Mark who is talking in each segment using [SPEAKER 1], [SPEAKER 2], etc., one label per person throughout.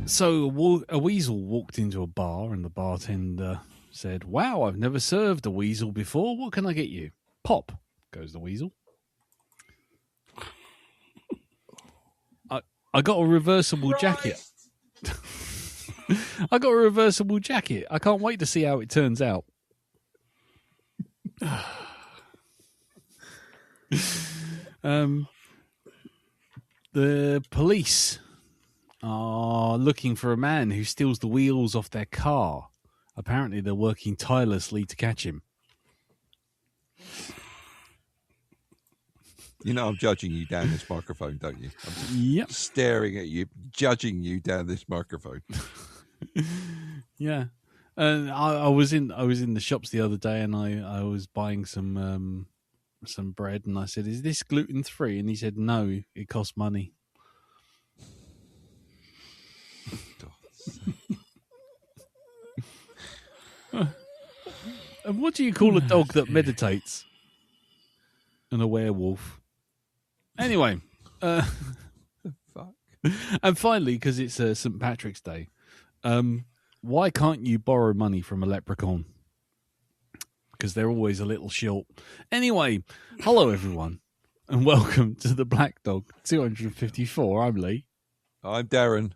[SPEAKER 1] So a weasel walked into a bar and the bartender said, "Wow, I've never served a weasel before. What can I get you?" "Pop," goes the weasel. I got a reversible jacket. I got a reversible jacket. I can't wait to see how it turns out. The police are looking for a man who steals the wheels off their car. Apparently, they're working tirelessly to catch him.
[SPEAKER 2] You know I'm judging you down this microphone, don't you? I'm
[SPEAKER 1] Yep.
[SPEAKER 2] staring at you, judging you down this microphone.
[SPEAKER 1] Yeah. And I was in the shops the other day, and I was buying some bread, and I said, "Is this gluten free?" And he said, "No, it costs money." And what do you call a dog that meditates? And a werewolf. Anyway,
[SPEAKER 2] Fuck.
[SPEAKER 1] and finally, because it's St. Patrick's Day, why can't you borrow money from a leprechaun? Because they're always a little short. Anyway, hello everyone, and welcome to the Black Dog 254. I'm Lee.
[SPEAKER 2] I'm Darren.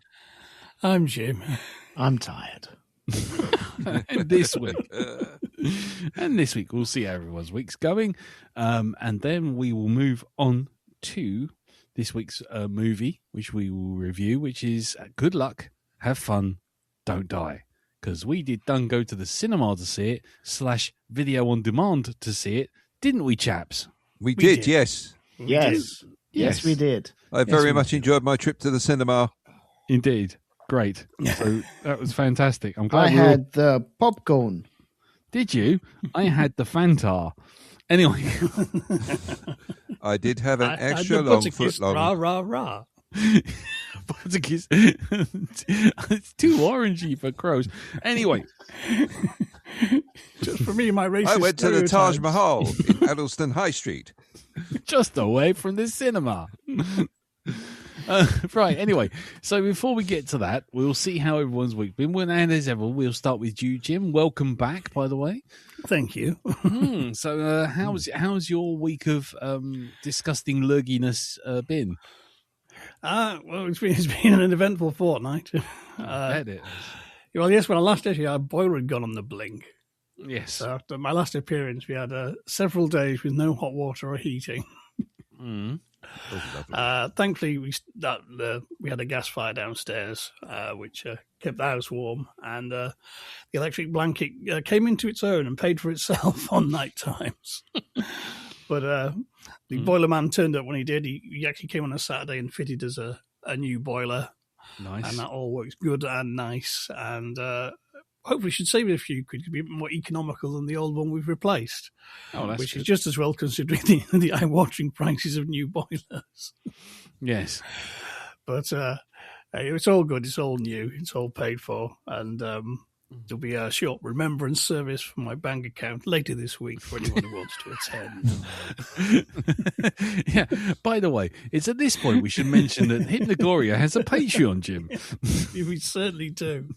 [SPEAKER 3] I'm Jim.
[SPEAKER 4] I'm tired.
[SPEAKER 1] and this week we'll see how everyone's week's going, and then we will move on to this week's movie, which we will review, which is Good Luck, Have Fun, Don't Die. Because we done go to the cinema to see it / video on demand to see it, didn't we, chaps?
[SPEAKER 2] We did, yes.
[SPEAKER 4] Yes. Yes, we did.
[SPEAKER 2] I very much enjoyed my trip to the cinema.
[SPEAKER 1] Indeed. Great. So that was fantastic. I'm glad
[SPEAKER 4] I had the popcorn.
[SPEAKER 1] Did you? I had the Fanta. Anyway.
[SPEAKER 2] I did have an extra
[SPEAKER 3] I
[SPEAKER 2] long foot long.
[SPEAKER 3] Rah, rah, rah.
[SPEAKER 1] It's too orangey for crows. Anyway.
[SPEAKER 3] Just for me, my racist
[SPEAKER 2] I went to the Taj
[SPEAKER 3] stereotypes.
[SPEAKER 2] Mahal in Addleston High Street.
[SPEAKER 1] Just away from the cinema. Right, anyway, so before we get to that, we'll see how everyone's week been. And as ever, we'll start with you, Jim. Welcome back, by the way.
[SPEAKER 3] Thank you.
[SPEAKER 1] So how's your week of disgusting lurginess been?
[SPEAKER 3] Well, it's been an eventful fortnight.
[SPEAKER 1] I bet it.
[SPEAKER 3] Well, yes, when I last did here, our boiler had gone on the blink.
[SPEAKER 1] Yes.
[SPEAKER 3] So after my last appearance, we had several days with no hot water or heating. Thankfully, we had a gas fire downstairs, which kept the house warm, and the electric blanket came into its own and paid for itself on night times. But the boiler man turned up when he did. He actually came on a Saturday and fitted us a new boiler.
[SPEAKER 1] Nice.
[SPEAKER 3] And that all works good and nice, and hopefully should save it a few quid. Could be a bit more economical than the old one we've replaced.
[SPEAKER 1] Oh, that's
[SPEAKER 3] which
[SPEAKER 1] good.
[SPEAKER 3] is just as well considering the eye-watering prices of new boilers.
[SPEAKER 1] Yes.
[SPEAKER 3] But it's all good. It's all new. It's all paid for. And there'll be a short remembrance service from my bank account later this week for anyone who wants to attend.
[SPEAKER 1] Yeah. By the way, it's at this point we should mention that Hypnagoria has a Patreon, Jim.
[SPEAKER 3] We certainly do.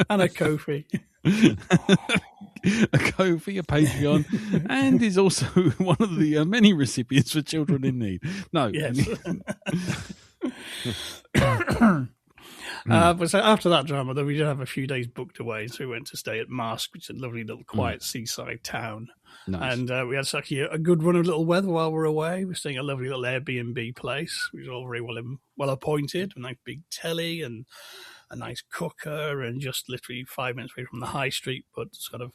[SPEAKER 3] And a Ko-fi.
[SPEAKER 1] A Ko-fi, a Patreon, and is also one of the many recipients for children in need. No.
[SPEAKER 3] Yes. But so after that drama, though, we did have a few days booked away, so we went to stay at Marsk, which is a lovely little quiet seaside town.
[SPEAKER 1] Nice.
[SPEAKER 3] And we had actually a good run of little weather while we were away. We were staying at a lovely little Airbnb place, which was all very well appointed, a nice big telly and a nice cooker, and just literally 5 minutes away from the high street, but sort of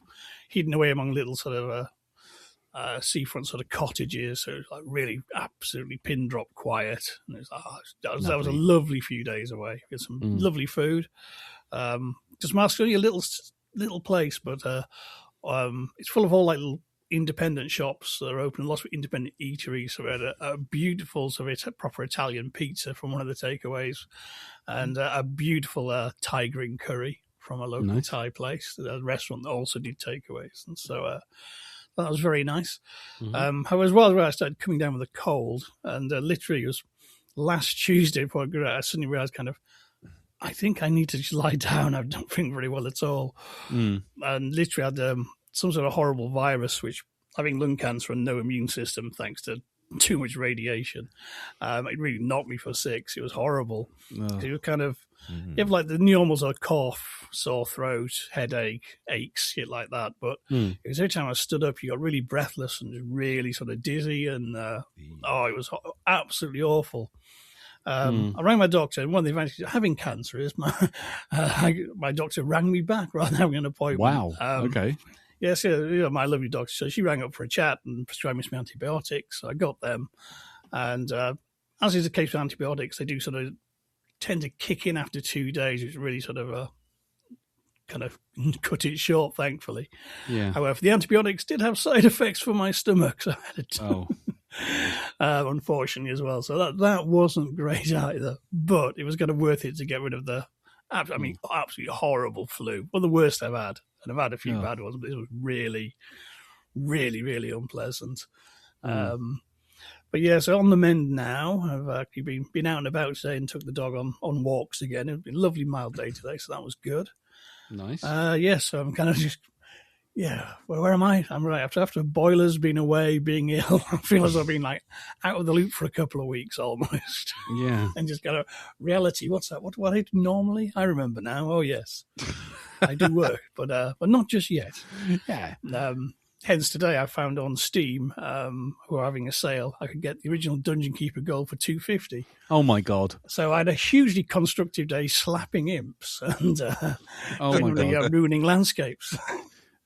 [SPEAKER 3] hidden away among little sort of seafront sort of cottages. So it was like really absolutely pin drop quiet. And it was that was a lovely few days away. We had some lovely food. Just Marsk's only a little place, but it's full of all like little independent shops that are open, lots of independent eateries. So we had a beautiful sort of proper Italian pizza from one of the takeaways, and a beautiful Thai green curry from a local Thai place, a restaurant that also did takeaways. And so that was very nice. However, while I started coming down with a cold, and literally it was last Tuesday before I suddenly realised kind of I think I need to just lie down. I don't think very well at all.
[SPEAKER 1] Mm.
[SPEAKER 3] And literally had some sort of horrible virus, which having lung cancer and no immune system thanks to too much radiation, it really knocked me for 6. It was horrible.
[SPEAKER 1] Oh.
[SPEAKER 3] It was kind of, you have like the normal sort of cough, sore throat, headache, aches, shit like that. But it was every time I stood up, you got really breathless and really sort of dizzy. And it was absolutely awful. I rang my doctor, and one of the advantages of having cancer is my doctor rang me back rather than having an appointment.
[SPEAKER 1] Wow. Okay.
[SPEAKER 3] Yes, my lovely doctor. So she rang up for a chat and prescribed me some antibiotics. So I got them. And as is the case with antibiotics, they do sort of tend to kick in after 2 days, which really sort of kind of cut it short, thankfully.
[SPEAKER 1] Yeah.
[SPEAKER 3] However, the antibiotics did have side effects for my stomach, so I had a ton. Unfortunately as well. So that wasn't great either, but it was kind of worth it to get rid of the, absolutely horrible flu. One of the worst I've had. And I've had a few bad ones, but this was really, really, really unpleasant. But yeah, so on the mend now. I've actually been out and about today and took the dog on walks again. It's been a lovely mild day today, so that was good.
[SPEAKER 1] Nice.
[SPEAKER 3] So I'm kind of just, where am I? I'm right. After boilers, being away, being ill, I feel as though I've been like out of the loop for a couple of weeks almost.
[SPEAKER 1] Yeah.
[SPEAKER 3] And just kind of reality. What's that? What I do normally? I remember now. Oh, yes. I do work, but not just yet.
[SPEAKER 1] Yeah.
[SPEAKER 3] Hence today I found on Steam, who are having a sale, I could get the original Dungeon Keeper gold for $2.50.
[SPEAKER 1] Oh my God.
[SPEAKER 3] So I had a hugely constructive day slapping imps and ruining landscapes.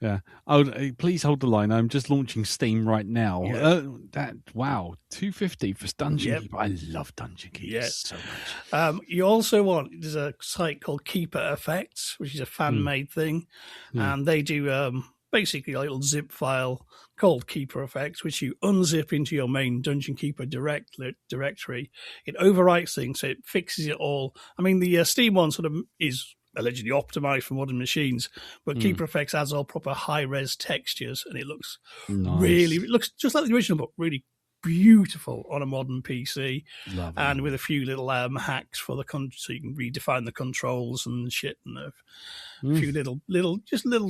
[SPEAKER 1] Yeah. Oh, please hold the line. I'm just launching Steam right now.
[SPEAKER 3] Yeah.
[SPEAKER 1] $2.50 for Dungeon Keeper. I love Dungeon Keeper so much.
[SPEAKER 3] You also there's a site called Keeper Effects, which is a fan-made thing, and they do basically a little zip file called Keeper Effects, which you unzip into your main Dungeon Keeper directory. It overwrites things, so it fixes it all. I mean, the Steam one sort of is allegedly optimized for modern machines, but Keeper Effects adds all proper high-res textures, and it looks it looks just like the original, but really beautiful on a modern PC.
[SPEAKER 1] Lovely.
[SPEAKER 3] And with a few little hacks for so you can redefine the controls and shit, and a few little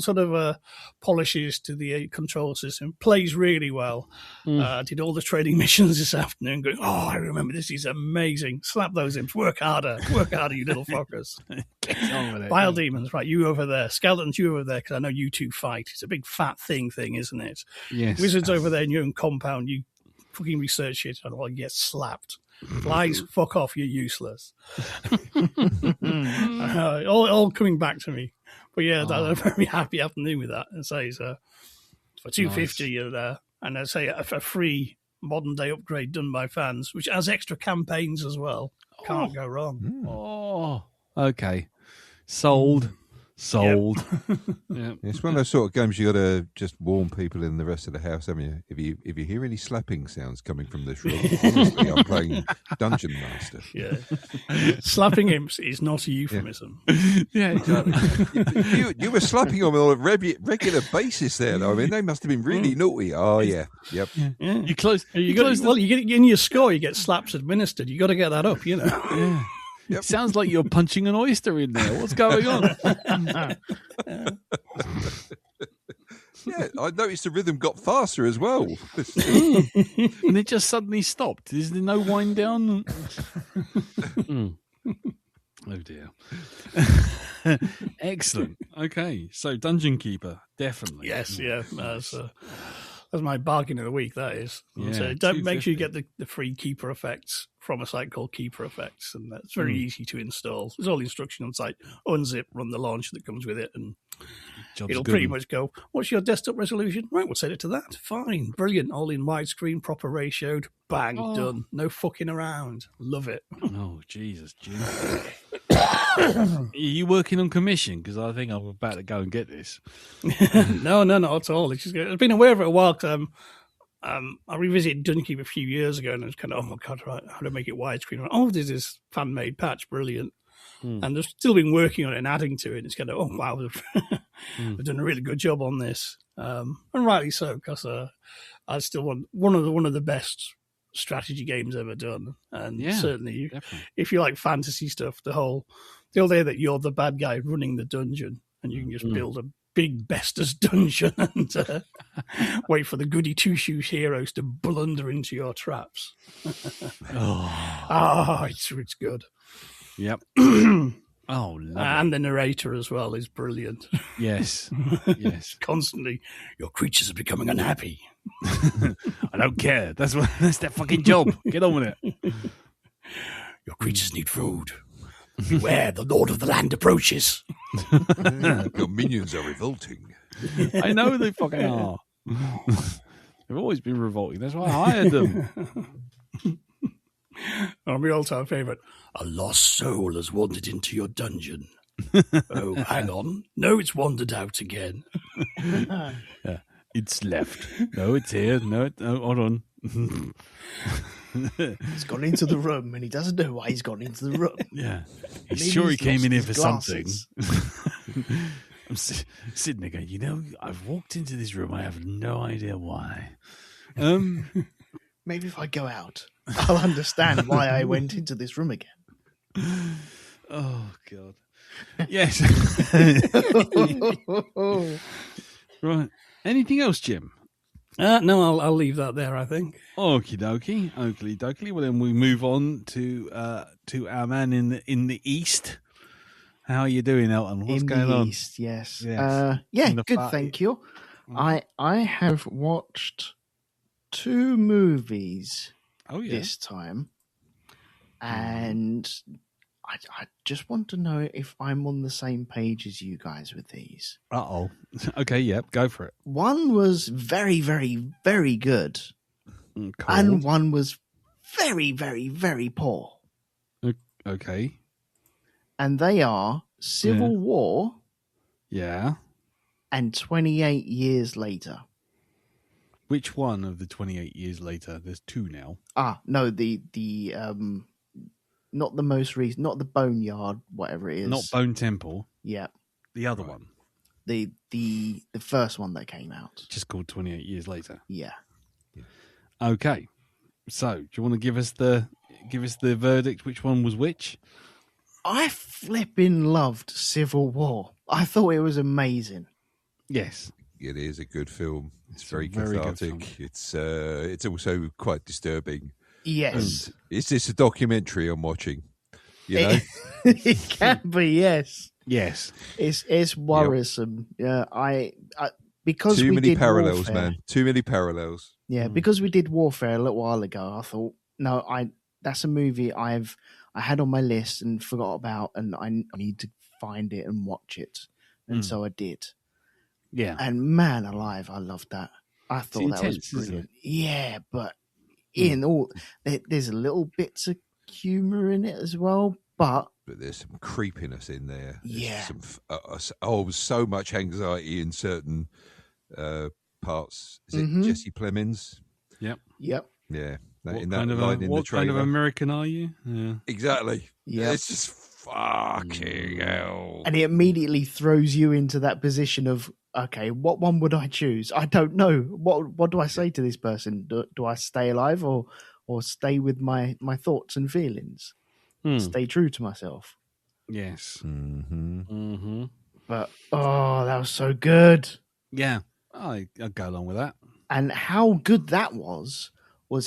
[SPEAKER 3] sort of polishes to the control system. Plays really well. Did all the trading missions this afternoon, going, I remember this is amazing. Slap those imps, work harder, you little fuckers.
[SPEAKER 1] Get on with it.
[SPEAKER 3] Bile demons, right, you over there. Skeletons, you over there, because I know you two fight. It's a big fat thing, isn't it?
[SPEAKER 1] Yes.
[SPEAKER 3] Wizards over there in your own compound, you fucking research shit, and you get slapped. Flies, fuck off, you're useless. all coming back to me. But yeah, I'm very happy afternoon with that. And say for $2.50 and I say a free modern day upgrade done by fans, which has extra campaigns as well. Can't go wrong.
[SPEAKER 1] Oh, okay. Sold. Yeah.
[SPEAKER 2] It's one of those sort of games you got to just warn people in the rest of the house, haven't you? If you hear any slapping sounds coming from this room, honestly, I'm playing Dungeon Master.
[SPEAKER 3] Yeah, slapping imps is not a euphemism.
[SPEAKER 1] Yeah, exactly.
[SPEAKER 2] You were slapping them on a regular basis there, though. I mean, they must have been really naughty. Oh yeah, yep.
[SPEAKER 3] Yeah.
[SPEAKER 1] You close.
[SPEAKER 3] You get in your score. You get slaps administered. You got to get that up.
[SPEAKER 1] Yeah. Yep. It sounds like you're punching an oyster in there. What's going on?
[SPEAKER 2] Yeah, I noticed the rhythm got faster as well.
[SPEAKER 1] And it just suddenly stopped. Is there no wind down? Oh, dear. Excellent. Okay, so Dungeon Keeper, definitely.
[SPEAKER 3] Yes, yeah. That's my bargain of the week, that is.
[SPEAKER 1] Yeah,
[SPEAKER 3] so don't make sure you get the free Keeper Effects from a site called Keeper Effects, and that's very easy to install. There's all the instruction on site. Unzip, run the launcher that comes with it, and it'll pretty much go, what's your desktop resolution? Right, we'll set it to that. Fine, brilliant. All in widescreen, proper ratioed. Bang, done. No fucking around. Love it.
[SPEAKER 1] Oh, Jesus, Jim. Are you working on commission? Because I think I'm about to go and get this.
[SPEAKER 3] No, not at all. It's just, I've been aware of it a while. I revisited Dungeon Keeper a few years ago, and I was kind of, oh my God, right, how to make it widescreen? Oh, there's this fan-made patch, brilliant. And they've still been working on it and adding to it. It's kind of, oh wow, they've done a really good job on this, and rightly so, because I still want one of the best strategy games ever done. And
[SPEAKER 1] Yeah,
[SPEAKER 3] certainly,
[SPEAKER 1] definitely.
[SPEAKER 3] if you like fantasy stuff, the idea that you're the bad guy running the dungeon and you can just build a big Bestus dungeon and wait for the goody two-shoes heroes to blunder into your traps. It's good.
[SPEAKER 1] Yep. Oh, lovely.
[SPEAKER 3] And the narrator as well is brilliant.
[SPEAKER 1] Yes. Yes.
[SPEAKER 3] Constantly, your creatures are becoming unhappy.
[SPEAKER 1] I don't care. That's their fucking job. Get on with it.
[SPEAKER 3] Your creatures need food. Beware, the Lord of the Land approaches.
[SPEAKER 2] Your minions are revolting.
[SPEAKER 1] I know they fucking are. They've always been revolting. That's why I hired them.
[SPEAKER 3] Oh, my all-time favourite. A lost soul has wandered into your dungeon. Oh, hang on. No, it's wandered out again.
[SPEAKER 1] Yeah. It's left. No, it's here. No, hold on.
[SPEAKER 4] He's gone into the room and he doesn't know why he's gone into the room.
[SPEAKER 1] Yeah. He's
[SPEAKER 4] Maybe
[SPEAKER 1] sure he
[SPEAKER 4] he's
[SPEAKER 1] came
[SPEAKER 4] lost
[SPEAKER 1] in here
[SPEAKER 4] his
[SPEAKER 1] for
[SPEAKER 4] glasses.
[SPEAKER 1] something. I'm sitting there going, I've walked into this room. I have no idea why.
[SPEAKER 4] Maybe if I go out, I'll understand why I went into this room again.
[SPEAKER 1] Oh, God. Yes. Right. Anything else, Jim?
[SPEAKER 3] No, I'll leave that there, I think.
[SPEAKER 1] Okie dokie. Oakley dokley. Well, then we move on to our man in the east. How are you doing, Elton? What's
[SPEAKER 4] in
[SPEAKER 1] going
[SPEAKER 4] the
[SPEAKER 1] on?
[SPEAKER 4] East, yes.
[SPEAKER 1] Yes.
[SPEAKER 4] Yeah,
[SPEAKER 1] In the
[SPEAKER 4] good,
[SPEAKER 1] far-
[SPEAKER 4] thank you. I have watched 2 movies
[SPEAKER 1] Oh, yeah.
[SPEAKER 4] this time, and I just want to know if I'm on the same page as you guys with these.
[SPEAKER 1] Uh-oh. Okay, yep, go for it.
[SPEAKER 4] One was very, very, very good,
[SPEAKER 1] Cool.
[SPEAKER 4] and one was very, very, very poor.
[SPEAKER 1] Okay.
[SPEAKER 4] And they are Civil War
[SPEAKER 1] Yeah.
[SPEAKER 4] and 28 Years Later.
[SPEAKER 1] Which one of the 28 years later? There's 2 now.
[SPEAKER 4] No, the not the most recent, not the Boneyard, whatever it is.
[SPEAKER 1] Not Bone Temple.
[SPEAKER 4] Yeah,
[SPEAKER 1] The other one.
[SPEAKER 4] the first one that came out.
[SPEAKER 1] Just called 28 years later.
[SPEAKER 4] Yeah.
[SPEAKER 1] Okay. So, do you want to give us the verdict? Which one was which?
[SPEAKER 4] I flipping loved Civil War. I thought it was amazing.
[SPEAKER 1] Yes.
[SPEAKER 2] It is a good film. It's very
[SPEAKER 1] very good
[SPEAKER 2] cathartic.
[SPEAKER 1] film.
[SPEAKER 2] It's also quite disturbing.
[SPEAKER 4] Yes,
[SPEAKER 2] Is this a documentary I'm watching? You know,
[SPEAKER 4] it can be. Yes,
[SPEAKER 1] Yes.
[SPEAKER 4] it's worrisome. Yeah, I because
[SPEAKER 2] too
[SPEAKER 4] we
[SPEAKER 2] many
[SPEAKER 4] did
[SPEAKER 2] parallels,
[SPEAKER 4] Warfare,
[SPEAKER 2] man. Too many parallels.
[SPEAKER 4] Yeah, because we did Warfare a little while ago. I thought, no, that's a movie I had on my list and forgot about, and I need to find it and watch it, and so I did.
[SPEAKER 1] Yeah.
[SPEAKER 4] And man alive, I loved that. I thought that was
[SPEAKER 1] intense, isn't
[SPEAKER 4] brilliant. Yeah, but in all, there's a little bits of humor in it as well, but
[SPEAKER 2] There's some creepiness in there. There's
[SPEAKER 4] Yeah.
[SPEAKER 2] some so much anxiety in certain parts. Is it
[SPEAKER 4] Mhm.
[SPEAKER 2] Jesse Plemons?
[SPEAKER 4] yep,
[SPEAKER 2] Yeah,
[SPEAKER 1] What
[SPEAKER 2] in that
[SPEAKER 1] kind of
[SPEAKER 2] line in the
[SPEAKER 1] what kind of
[SPEAKER 2] trailer.
[SPEAKER 1] American are you? Yeah.
[SPEAKER 2] Exactly.
[SPEAKER 4] Yep.
[SPEAKER 2] It's just fucking hell.
[SPEAKER 4] and it immediately throws you into that position of, okay, what one would I choose? I don't know. What do I say to this person? Do I stay alive or stay with my thoughts and feelings? Stay true to myself.
[SPEAKER 1] Yes.
[SPEAKER 2] Mm-hmm.
[SPEAKER 1] Mm-hmm.
[SPEAKER 4] But that was so good.
[SPEAKER 1] Yeah. I'll go along with that.
[SPEAKER 4] And how good that was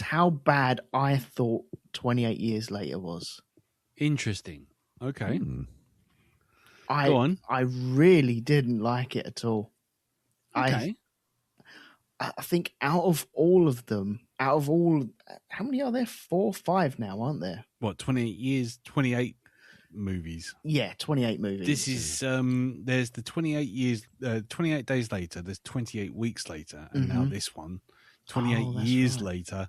[SPEAKER 4] how bad I thought 28 Years Later was.
[SPEAKER 1] Interesting. Okay. Go on.
[SPEAKER 4] I really didn't like it at all.
[SPEAKER 1] Okay.
[SPEAKER 4] I think out of all, how many are there? 4 or 5 now, aren't there?
[SPEAKER 1] What, 28 years, 28 movies?
[SPEAKER 4] Yeah, 28 movies.
[SPEAKER 1] This is, there's the 28 years, 28 days later, there's 28 weeks later, and now this one, 28
[SPEAKER 4] Oh, that's
[SPEAKER 1] years
[SPEAKER 4] right.
[SPEAKER 1] later,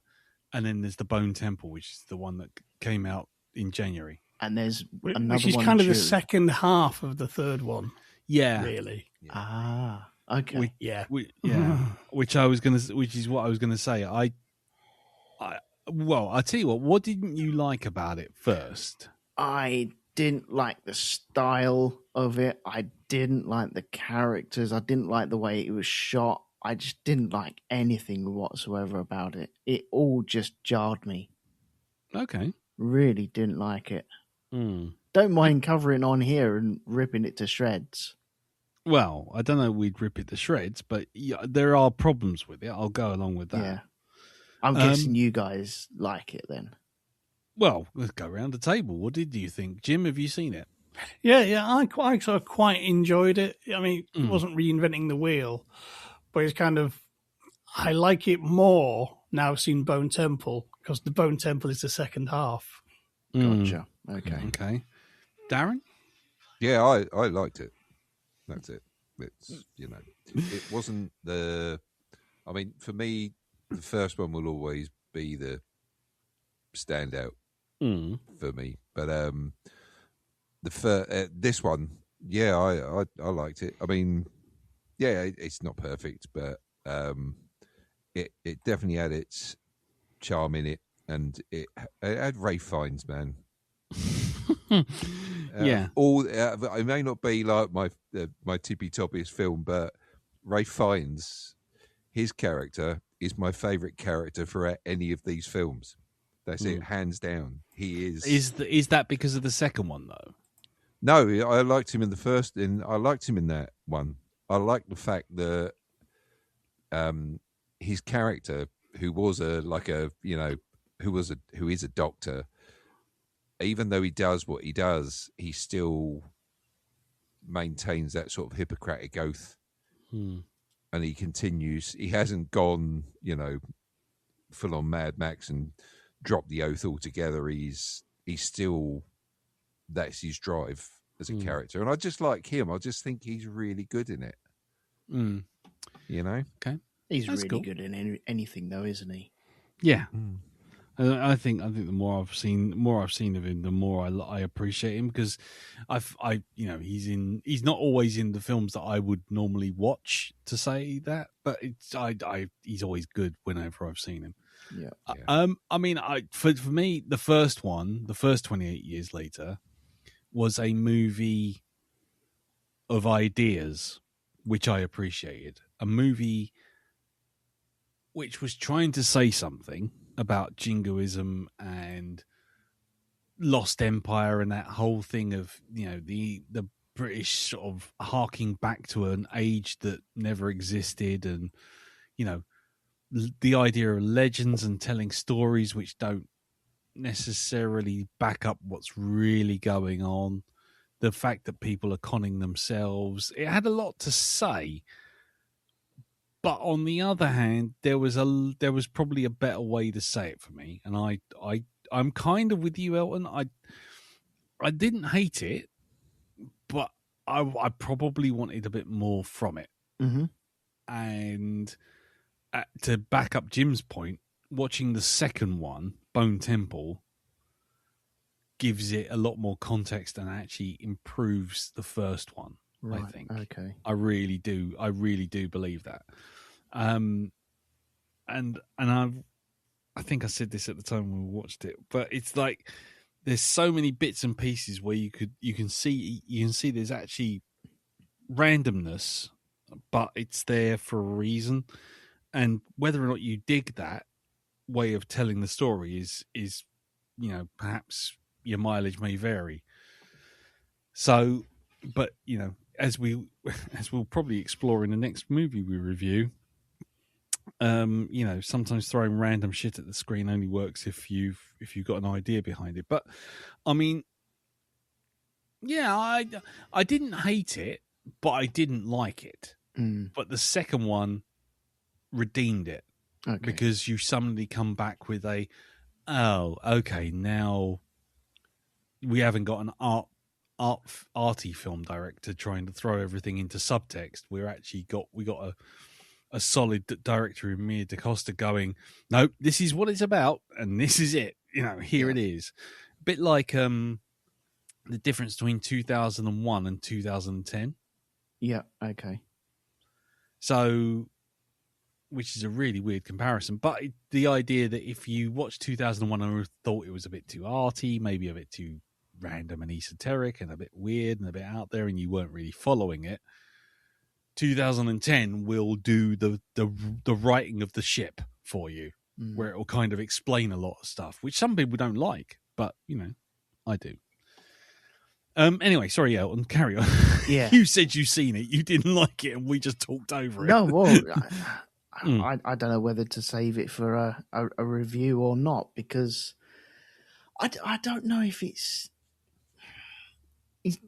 [SPEAKER 1] and then there's the Bone Temple, which is the one that came out in January.
[SPEAKER 4] And there's another
[SPEAKER 3] Which is
[SPEAKER 4] one
[SPEAKER 3] kind of the
[SPEAKER 4] due.
[SPEAKER 3] second half of the third one,
[SPEAKER 1] Yeah.
[SPEAKER 3] really.
[SPEAKER 4] Ah, okay.
[SPEAKER 3] Yeah.
[SPEAKER 1] Which I was gonna, which is what I was gonna say. Well, I tell you what didn't you like about it first?
[SPEAKER 4] I didn't like the style of it. I didn't like the characters. I didn't like the way it was shot. I just didn't like anything whatsoever about it. It all just jarred me.
[SPEAKER 1] Okay.
[SPEAKER 4] Really didn't like it.
[SPEAKER 1] Hmm.
[SPEAKER 4] Don't mind covering on here and ripping it to shreds.
[SPEAKER 1] Well, I don't know we'd rip it to shreds, but yeah, there are problems with it. I'll go along with that.
[SPEAKER 4] Yeah. I'm guessing you guys like it then.
[SPEAKER 1] Well, let's go around the table. What did you think? Jim, have you seen it?
[SPEAKER 3] Yeah, I sort of quite enjoyed it. I mean, it
[SPEAKER 1] Mm.
[SPEAKER 3] wasn't reinventing the wheel, but it's kind of, I like it more now I've seen Bone Temple, because the Bone Temple is the second half.
[SPEAKER 4] Gotcha. Okay.
[SPEAKER 1] Okay. Darren?
[SPEAKER 2] Yeah, I liked it. That's it. It's, it wasn't the. I mean, for me, the first one will always be the standout for me. But this one, yeah, I liked it. I mean, yeah, it's not perfect, but it definitely had its charm in it, and it had Ray Fiennes, man.
[SPEAKER 1] Yeah.
[SPEAKER 2] It may not be like my tippy toppiest film, but Ray Fiennes, his character is my favourite character for any of these films. That's it, hands down. He is.
[SPEAKER 1] Is that because of the second one though?
[SPEAKER 2] No, I liked him in the first, and I liked him in that one. I liked the fact that his character, who is a doctor, even though he does what he does, he still maintains that sort of Hippocratic oath, and he continues. He hasn't gone, full on Mad Max and dropped the oath altogether. He's still, that's his drive as a character, and I just like him. I just think he's really good in it.
[SPEAKER 1] Okay,
[SPEAKER 4] He's
[SPEAKER 1] That's
[SPEAKER 4] really
[SPEAKER 1] cool.
[SPEAKER 4] good in anything, though, isn't he?
[SPEAKER 1] Yeah. I think the more I've seen of him, the more I appreciate him, because he's not always in the films that I would normally watch to say that, but he's always good whenever I've seen him.
[SPEAKER 4] Yeah.
[SPEAKER 1] I mean, for me, the first 28 years later, was a movie of ideas, which I appreciated. A movie which was trying to say something about jingoism and Lost Empire and that whole thing of, the British sort of harking back to an age that never existed, and, the idea of legends and telling stories which don't necessarily back up what's really going on. The fact that people are conning themselves. It had a lot to say. But on the other hand, there was probably a better way to say it for me, and I'm kind of with you, Elton. I didn't hate it, but I probably wanted a bit more from it.
[SPEAKER 4] Mm-hmm.
[SPEAKER 1] And to back up Jim's point, watching the second one, Bone Temple, gives it a lot more context and actually improves the first one.
[SPEAKER 4] Right.
[SPEAKER 1] I think.
[SPEAKER 4] Okay.
[SPEAKER 1] I really do believe that. And I think I said this at the time when we watched it, but it's like there's so many bits and pieces where you can see there's actually randomness, but it's there for a reason, and whether or not you dig that way of telling the story is perhaps your mileage may vary. So, but as we'll probably explore in the next movie we review, sometimes throwing random shit at the screen only works if you've got an idea behind it. But I mean, yeah, I didn't hate it, but I didn't like it. But the second one redeemed it, because you suddenly come back with okay, now we haven't got an arty film director trying to throw everything into subtext. We got a solid director in Mia DaCosta going, no, this is what it's about, and this is it. Here it is. A bit like the difference between 2001 and 2010.
[SPEAKER 4] Yeah. Okay.
[SPEAKER 1] So, which is a really weird comparison, but the idea that if you watch 2001 and thought it was a bit too arty, maybe a bit too random and esoteric and a bit weird and a bit out there, and you weren't really following it, 2010 will do the writing of the ship for you, where it will kind of explain a lot of stuff, which some people don't like, but I do. Anyway, sorry, Elton, carry on.
[SPEAKER 4] Yeah.
[SPEAKER 1] You said you've seen it, you didn't like it, and we just talked over it.
[SPEAKER 4] No, well, I don't know whether to save it for a review or not, because I don't know if it's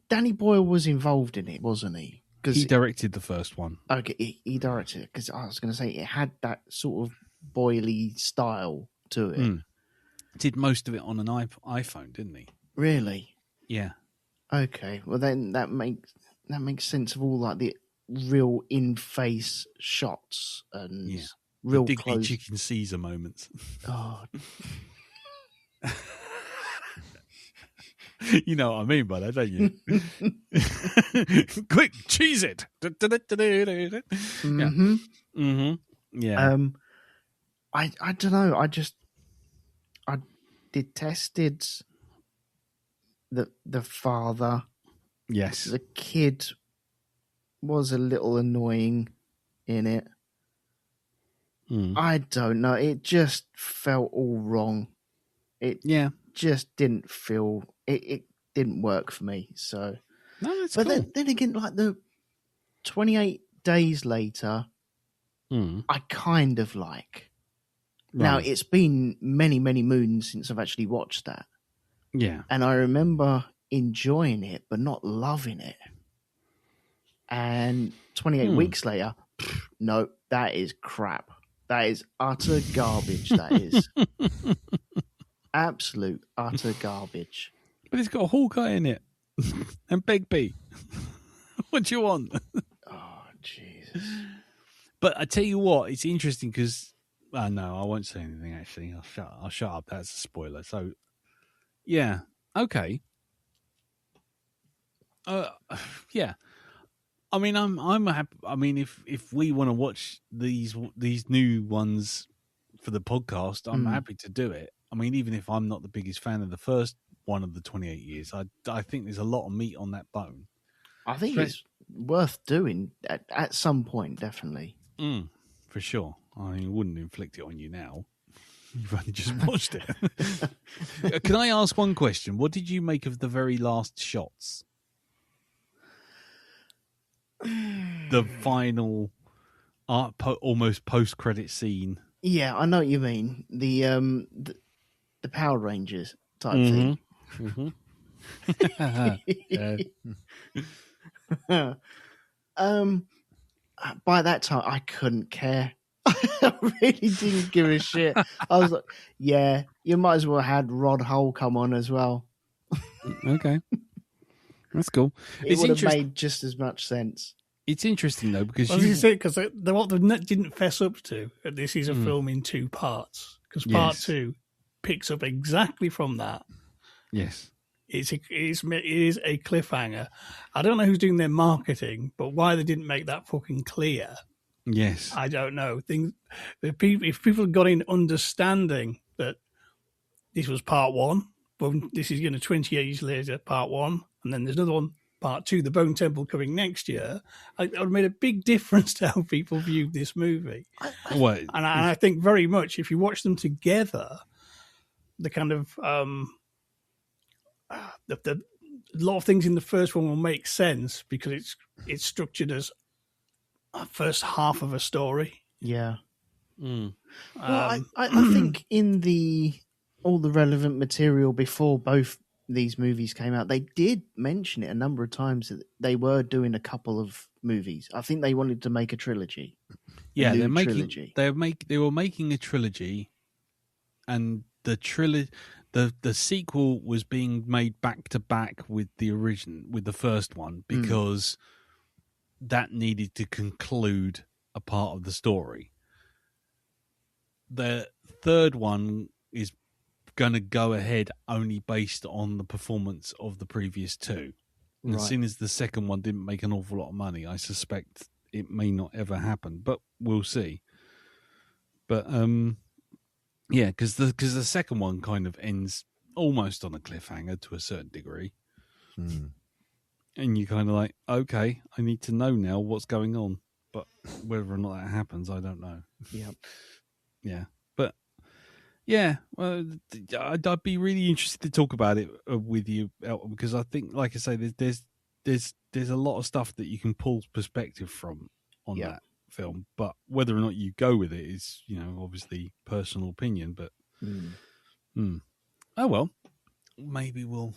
[SPEAKER 4] Danny Boyle was involved in it, wasn't he?
[SPEAKER 1] He directed the first one.
[SPEAKER 4] Okay, he directed it, because I was going to say it had that sort of boily style to it.
[SPEAKER 1] Did most of it on an iPhone, didn't he?
[SPEAKER 4] Really?
[SPEAKER 1] Yeah.
[SPEAKER 4] Okay, well then that makes sense of all like the real in-face shots and real
[SPEAKER 1] Diggly
[SPEAKER 4] close
[SPEAKER 1] Chicken Caesar moments.
[SPEAKER 4] Oh,
[SPEAKER 1] You know what I mean by that, don't you? Quick, cheese it.
[SPEAKER 4] mm-hmm.
[SPEAKER 1] Yeah.
[SPEAKER 4] I don't know. I detested the father.
[SPEAKER 1] Yes.
[SPEAKER 4] The kid was a little annoying in it. I don't know. It just felt all wrong. It just didn't feel. It didn't work for me. So,
[SPEAKER 1] no, that's
[SPEAKER 4] but
[SPEAKER 1] cool.
[SPEAKER 4] then again, like the 28 days later, I kind of like.
[SPEAKER 1] Right.
[SPEAKER 4] Now it's been many moons since I've actually watched that.
[SPEAKER 1] Yeah.
[SPEAKER 4] And I remember enjoying it, but not loving it. And 28 weeks later, no, that is crap. That is utter garbage. That is absolute utter garbage.
[SPEAKER 1] But it's got Hawkeye in it and Begbie. What do you want?
[SPEAKER 4] Oh, Jesus.
[SPEAKER 1] But I tell you what, it's interesting because no, I won't say anything. Actually, I'll shut up. That's a spoiler. So, yeah, okay. Yeah. I mean, I'm happy. I mean, if we want to watch these new ones for the podcast, I'm happy to do it. I mean, even if I'm not the biggest fan of the first one of the 28 years, I think there's a lot of meat on that bone.
[SPEAKER 4] I think it's worth doing at some point, definitely.
[SPEAKER 1] For sure. I mean, wouldn't inflict it on you now. You've only just watched it. Can I ask one question? What did you make of the very last shots? The final almost post-credit scene.
[SPEAKER 4] Yeah, I know what you mean. The Power Rangers type thing. By that time, I couldn't care. I really didn't give a shit. I was like, yeah, you might as well have had Rod Hull come on as well.
[SPEAKER 1] Okay. That's cool.
[SPEAKER 4] It would have made just as much sense.
[SPEAKER 1] It's interesting, though, because
[SPEAKER 3] what they didn't fess up to, this is a film in two parts. Because part two picks up exactly from that.
[SPEAKER 1] Yes.
[SPEAKER 3] It is a cliffhanger. I don't know who's doing their marketing, but why they didn't make that fucking clear,
[SPEAKER 1] yes,
[SPEAKER 3] I don't know. If people got in understanding that this was part one, but this is going to 28 years later, part one, and then there's another one, part two, the Bone Temple coming next year, it would have made a big difference to how people viewed this movie. And I think very much if you watch them together, the kind of a lot of things in the first one will make sense because it's structured as a first half of a story.
[SPEAKER 4] Yeah. Well, I think in all the relevant material before both these movies came out, they did mention it a number of times that they were doing a couple of movies. I think they wanted to make a trilogy.
[SPEAKER 1] Yeah, they were making a trilogy, and the sequel was being made back to back with the first one because that needed to conclude a part of the story. The third one is going to go ahead only based on the performance of the previous two. And as soon as the second one didn't make an awful lot of money, I suspect it may not ever happen, but we'll see. But yeah, because the second one kind of ends almost on a cliffhanger to a certain degree. and you kind of like, okay, I need to know now what's going on. But whether or not that happens, I don't know.
[SPEAKER 4] Yeah.
[SPEAKER 1] Yeah, but yeah, well, I'd be really interested to talk about it with you, Elton, because I think, like I say, there's a lot of stuff that you can pull perspective from on that film. But whether or not you go with it is, obviously personal opinion. But oh well, maybe we'll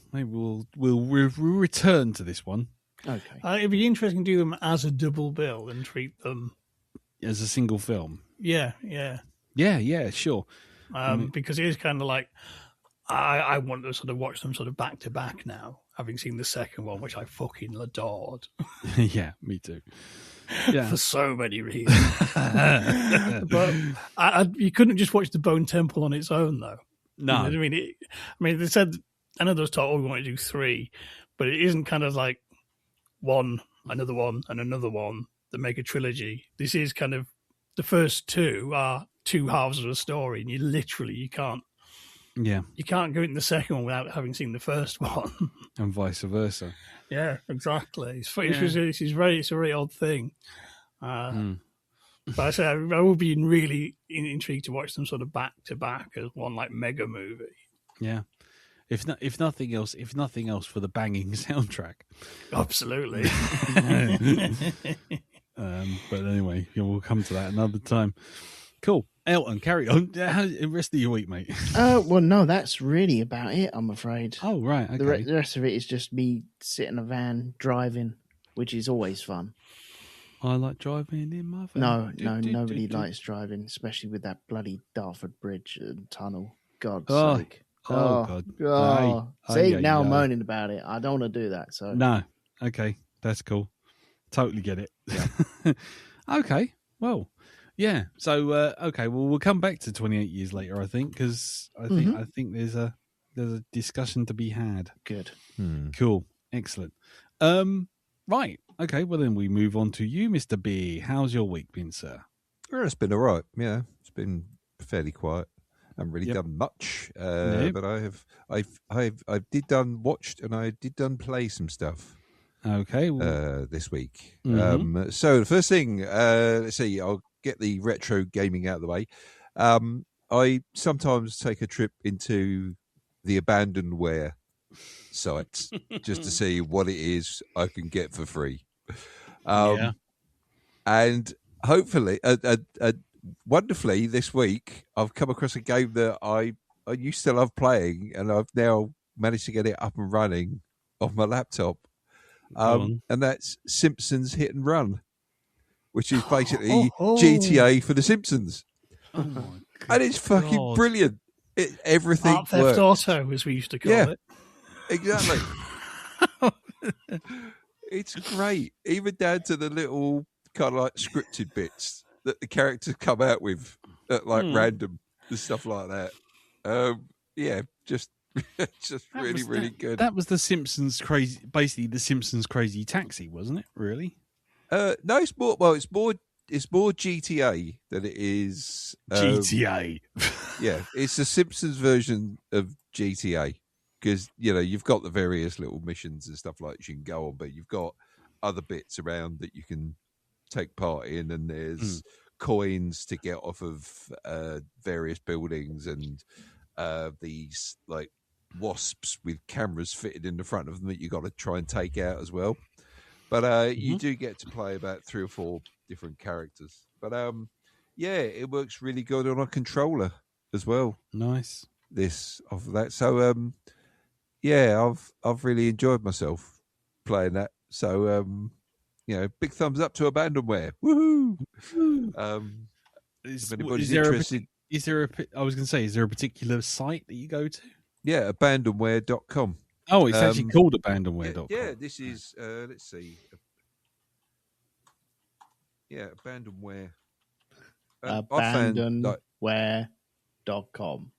[SPEAKER 1] return to this one.
[SPEAKER 4] Okay.
[SPEAKER 3] It'd be interesting to do them as a double bill and treat them
[SPEAKER 1] as a single film.
[SPEAKER 3] Yeah,
[SPEAKER 1] sure.
[SPEAKER 3] Because it is kind of like I want to sort of watch them sort of back to back now, having seen the second one, which I fucking adored.
[SPEAKER 1] Yeah, me too. Yeah,
[SPEAKER 3] for so many reasons. But you couldn't just watch the Bone Temple on its own, though.
[SPEAKER 1] No,
[SPEAKER 3] I mean, they said, I know there was talk, we want to do 3, but it isn't kind of like one, another one, and another one that make a trilogy. This is kind of the first 2 are 2 halves of a story, and you can't.
[SPEAKER 1] Yeah,
[SPEAKER 3] you can't go into the second one without having seen the first one,
[SPEAKER 1] and vice versa.
[SPEAKER 3] Yeah, exactly. It's a very odd thing. But I say I would be really intrigued to watch them sort of back to back as one like mega movie.
[SPEAKER 1] Yeah, if nothing else for the banging soundtrack.
[SPEAKER 3] Absolutely.
[SPEAKER 1] But anyway, we'll come to that another time. Cool. Elton, carry on. How's the rest of your week, mate?
[SPEAKER 4] Well, no, that's really about it, I'm afraid.
[SPEAKER 1] Oh, right. Okay.
[SPEAKER 4] The rest of it is just me sitting in a van driving, which is always fun.
[SPEAKER 1] I like driving in my van.
[SPEAKER 4] No, nobody likes driving, especially with that bloody Dartford Bridge and tunnel. God's sake.
[SPEAKER 1] God.
[SPEAKER 4] See, now I'm moaning about it. I don't want to do that. So
[SPEAKER 1] no. Okay, that's cool. Totally get it. Yeah. Okay. Well. Yeah. So okay. Well, we'll come back to 28 years later. I think because I think there's a discussion to be had.
[SPEAKER 4] Good.
[SPEAKER 1] Cool. Excellent. Right. Okay. Well, then we move on to you, Mr. B. How's your week been, sir?
[SPEAKER 2] Well, it's been all right. Yeah, it's been fairly quiet. I haven't really done much, but I did watched and I did play some stuff.
[SPEAKER 1] Okay.
[SPEAKER 2] This week. So the first thing, let's see. I'll get the retro gaming out of the way. I sometimes take a trip into the abandonware sites just to see what it is I can get for free. And hopefully, wonderfully, this week I've come across a game that I used to love playing, and I've now managed to get it up and running on my laptop. And that's Simpsons Hit and Run, which is basically GTA for the Simpsons.
[SPEAKER 1] Oh my God.
[SPEAKER 2] And it's fucking brilliant. Everything
[SPEAKER 3] Art Theft Auto, as we used to call it.
[SPEAKER 2] Exactly. It's great, even down to the little kind of like scripted bits that the characters come out with at like random and stuff like that. Just really good.
[SPEAKER 1] That was the Simpsons crazy, basically the Simpsons Crazy Taxi, wasn't it? Really?
[SPEAKER 2] No, it's more. Well, it's more GTA than it is
[SPEAKER 1] GTA.
[SPEAKER 2] Yeah, it's the Simpsons version of GTA because you've got the various little missions and stuff like you can go on, but you've got other bits around that you can take part in, and there's coins to get off of various buildings and these like wasps with cameras fitted in the front of them that you got to try and take out as well. But you do get to play about 3 or 4 different characters. But it works really good on a controller as well.
[SPEAKER 1] Nice.
[SPEAKER 2] So I've really enjoyed myself playing that. So big thumbs up to Abandonware. Woohoo! If anybody's interested,
[SPEAKER 1] is there a particular site that you go to?
[SPEAKER 2] Yeah, abandonware.com.
[SPEAKER 1] Oh, it's actually called abandonware.com.
[SPEAKER 2] Yeah, this is, let's see. Yeah, abandonware.
[SPEAKER 4] Abandonware.com.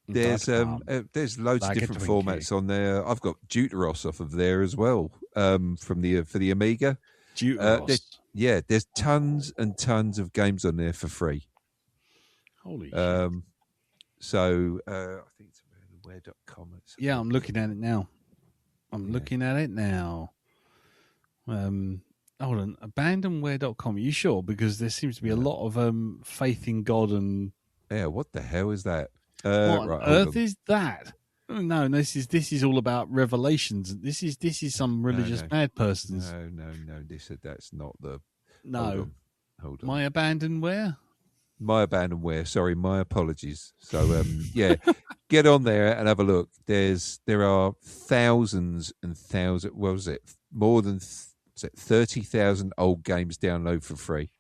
[SPEAKER 2] There's loads of different formats on there. I've got Deuteros off of there as well, for the Amiga.
[SPEAKER 1] Deuteros.
[SPEAKER 2] There's tons and tons of games on there for free.
[SPEAKER 1] Holy shit.
[SPEAKER 2] So I think it's abandonware.com.
[SPEAKER 1] Yeah, I'm looking at it now. Hold on, abandonware.com. Are you sure? Because there seems to be a lot of faith in God and
[SPEAKER 2] what the hell is that?
[SPEAKER 1] what on
[SPEAKER 2] right,
[SPEAKER 1] earth is that? Oh, no, this is all about revelations. This is some religious mad person's.
[SPEAKER 2] No. That's not the.
[SPEAKER 1] No.
[SPEAKER 2] Hold on.
[SPEAKER 1] My abandonware.
[SPEAKER 2] My abandonware. Sorry, my apologies. So get on there and have a look. There are thousands and thousands. What was it? More than 30,000 old games download for free.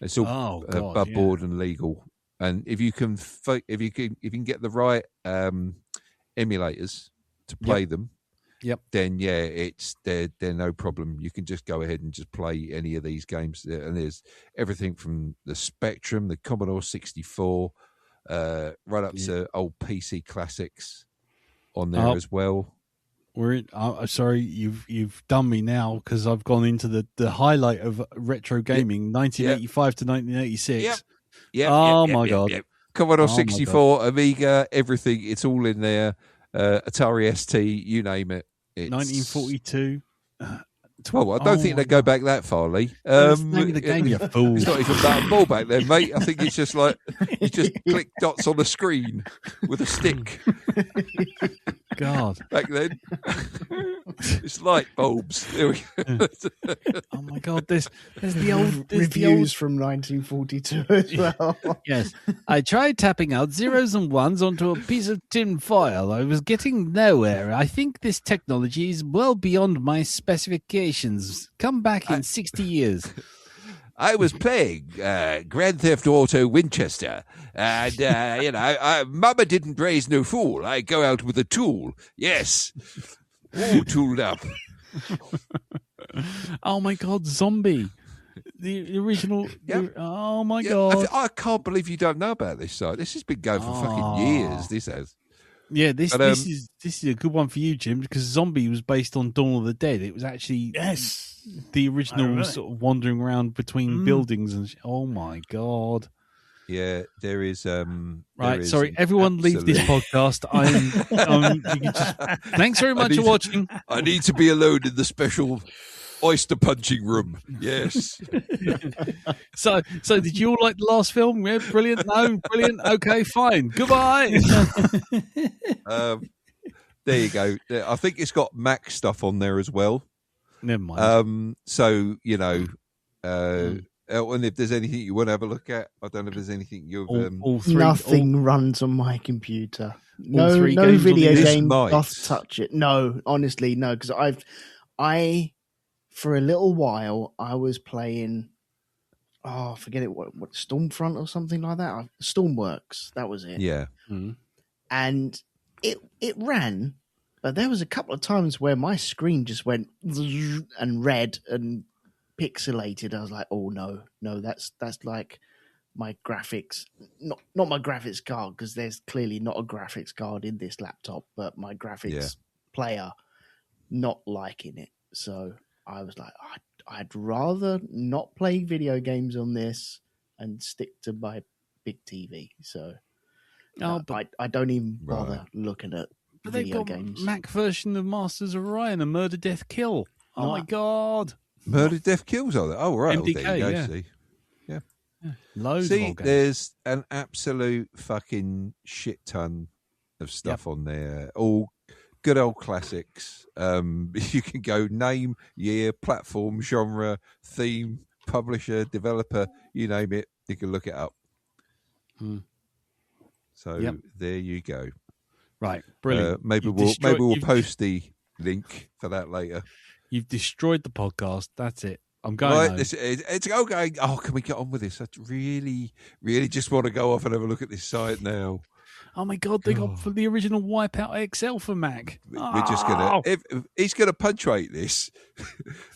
[SPEAKER 2] It's all above board and legal. And if you can get the right emulators to play them, then they're no problem. You can just go ahead and just play any of these games. And there's everything from the Spectrum, the Commodore 64, right up to old PC classics on there as well.
[SPEAKER 1] Sorry, you've done me now because I've gone into the highlight of retro gaming, 1985 to 1986. My God.
[SPEAKER 2] Commodore 64, Amiga, everything. It's all in there. Atari ST, you name it. It's
[SPEAKER 1] 1942.
[SPEAKER 2] Well, I don't think they go back that far, Lee.
[SPEAKER 1] Maybe the game, you fool.
[SPEAKER 2] It's not even that ball back then, mate. I think it's just like you just click dots on the screen with a stick.
[SPEAKER 1] God.
[SPEAKER 2] Back then. It's light bulbs. There we go.
[SPEAKER 1] Oh my God, there's the old
[SPEAKER 4] reviews from 1942 as well.
[SPEAKER 1] Yes. I tried tapping out zeros and ones onto a piece of tin foil. I was getting nowhere. I think this technology is well beyond my specifications. Come back in 60 years.
[SPEAKER 2] I was playing Grand Theft Auto Winchester, and Mama didn't raise no fool. I go out with a tool. Yes, all tooled up.
[SPEAKER 1] Oh my God, Zombie, the original. Oh my God,
[SPEAKER 2] I can't believe you don't know about this site. This has been going for fucking years. This has.
[SPEAKER 1] Yeah, this is a good one for you, Jim, because Zombie was based on Dawn of the Dead. It was actually the original sort of wandering around between buildings and oh my God.
[SPEAKER 2] Yeah, there is
[SPEAKER 1] right, sorry, everyone leave this podcast. Thanks very much for watching.
[SPEAKER 2] I need to be alone in the special oyster punching room. Yes.
[SPEAKER 1] So did you all like the last film? Yeah, brilliant. No, brilliant. Okay, fine. Goodbye.
[SPEAKER 2] There you go. I think it's got Mac stuff on there as well.
[SPEAKER 1] Never mind.
[SPEAKER 2] So and if there's anything you want to have a look at, I don't know if there's anything you've
[SPEAKER 4] nothing runs on my computer. No video game doth touch it. No, honestly, no, because I for a little while, I was playing, forget it, what Stormfront or something like that? Stormworks, that was it.
[SPEAKER 2] Yeah.
[SPEAKER 1] Mm-hmm.
[SPEAKER 4] And it ran, but there was a couple of times where my screen just went and red and pixelated. I was like, oh, no, that's like my graphics, not my graphics card, because there's clearly not a graphics card in this laptop, but my graphics player not liking it. So I was like, I'd rather not play video games on this and stick to my big TV. So I don't even bother looking at video games.
[SPEAKER 1] Mac version of Masters of Orion and Murder, Death, Kill. Oh my God.
[SPEAKER 2] Murder, Death, Kills are there? Oh, right.
[SPEAKER 1] MDK,
[SPEAKER 2] there you go, see. Yeah.
[SPEAKER 1] Loads
[SPEAKER 2] See,
[SPEAKER 1] of
[SPEAKER 2] there's an absolute fucking shit ton of stuff on there. All good old classics. You can go name, year, platform, genre, theme, publisher, developer, you name it. You can look it up. So there you go.
[SPEAKER 1] Right, brilliant.
[SPEAKER 2] Maybe we'll post the link for that later.
[SPEAKER 1] You've destroyed the podcast. That's it. I'm going.
[SPEAKER 2] Right, it's okay. Oh, can we get on with this? I really, really just want to go off and have a look at this site now.
[SPEAKER 1] Oh my God, they got for the original Wipeout XL for Mac.
[SPEAKER 2] We're just gonna. If he's gonna punctuate this,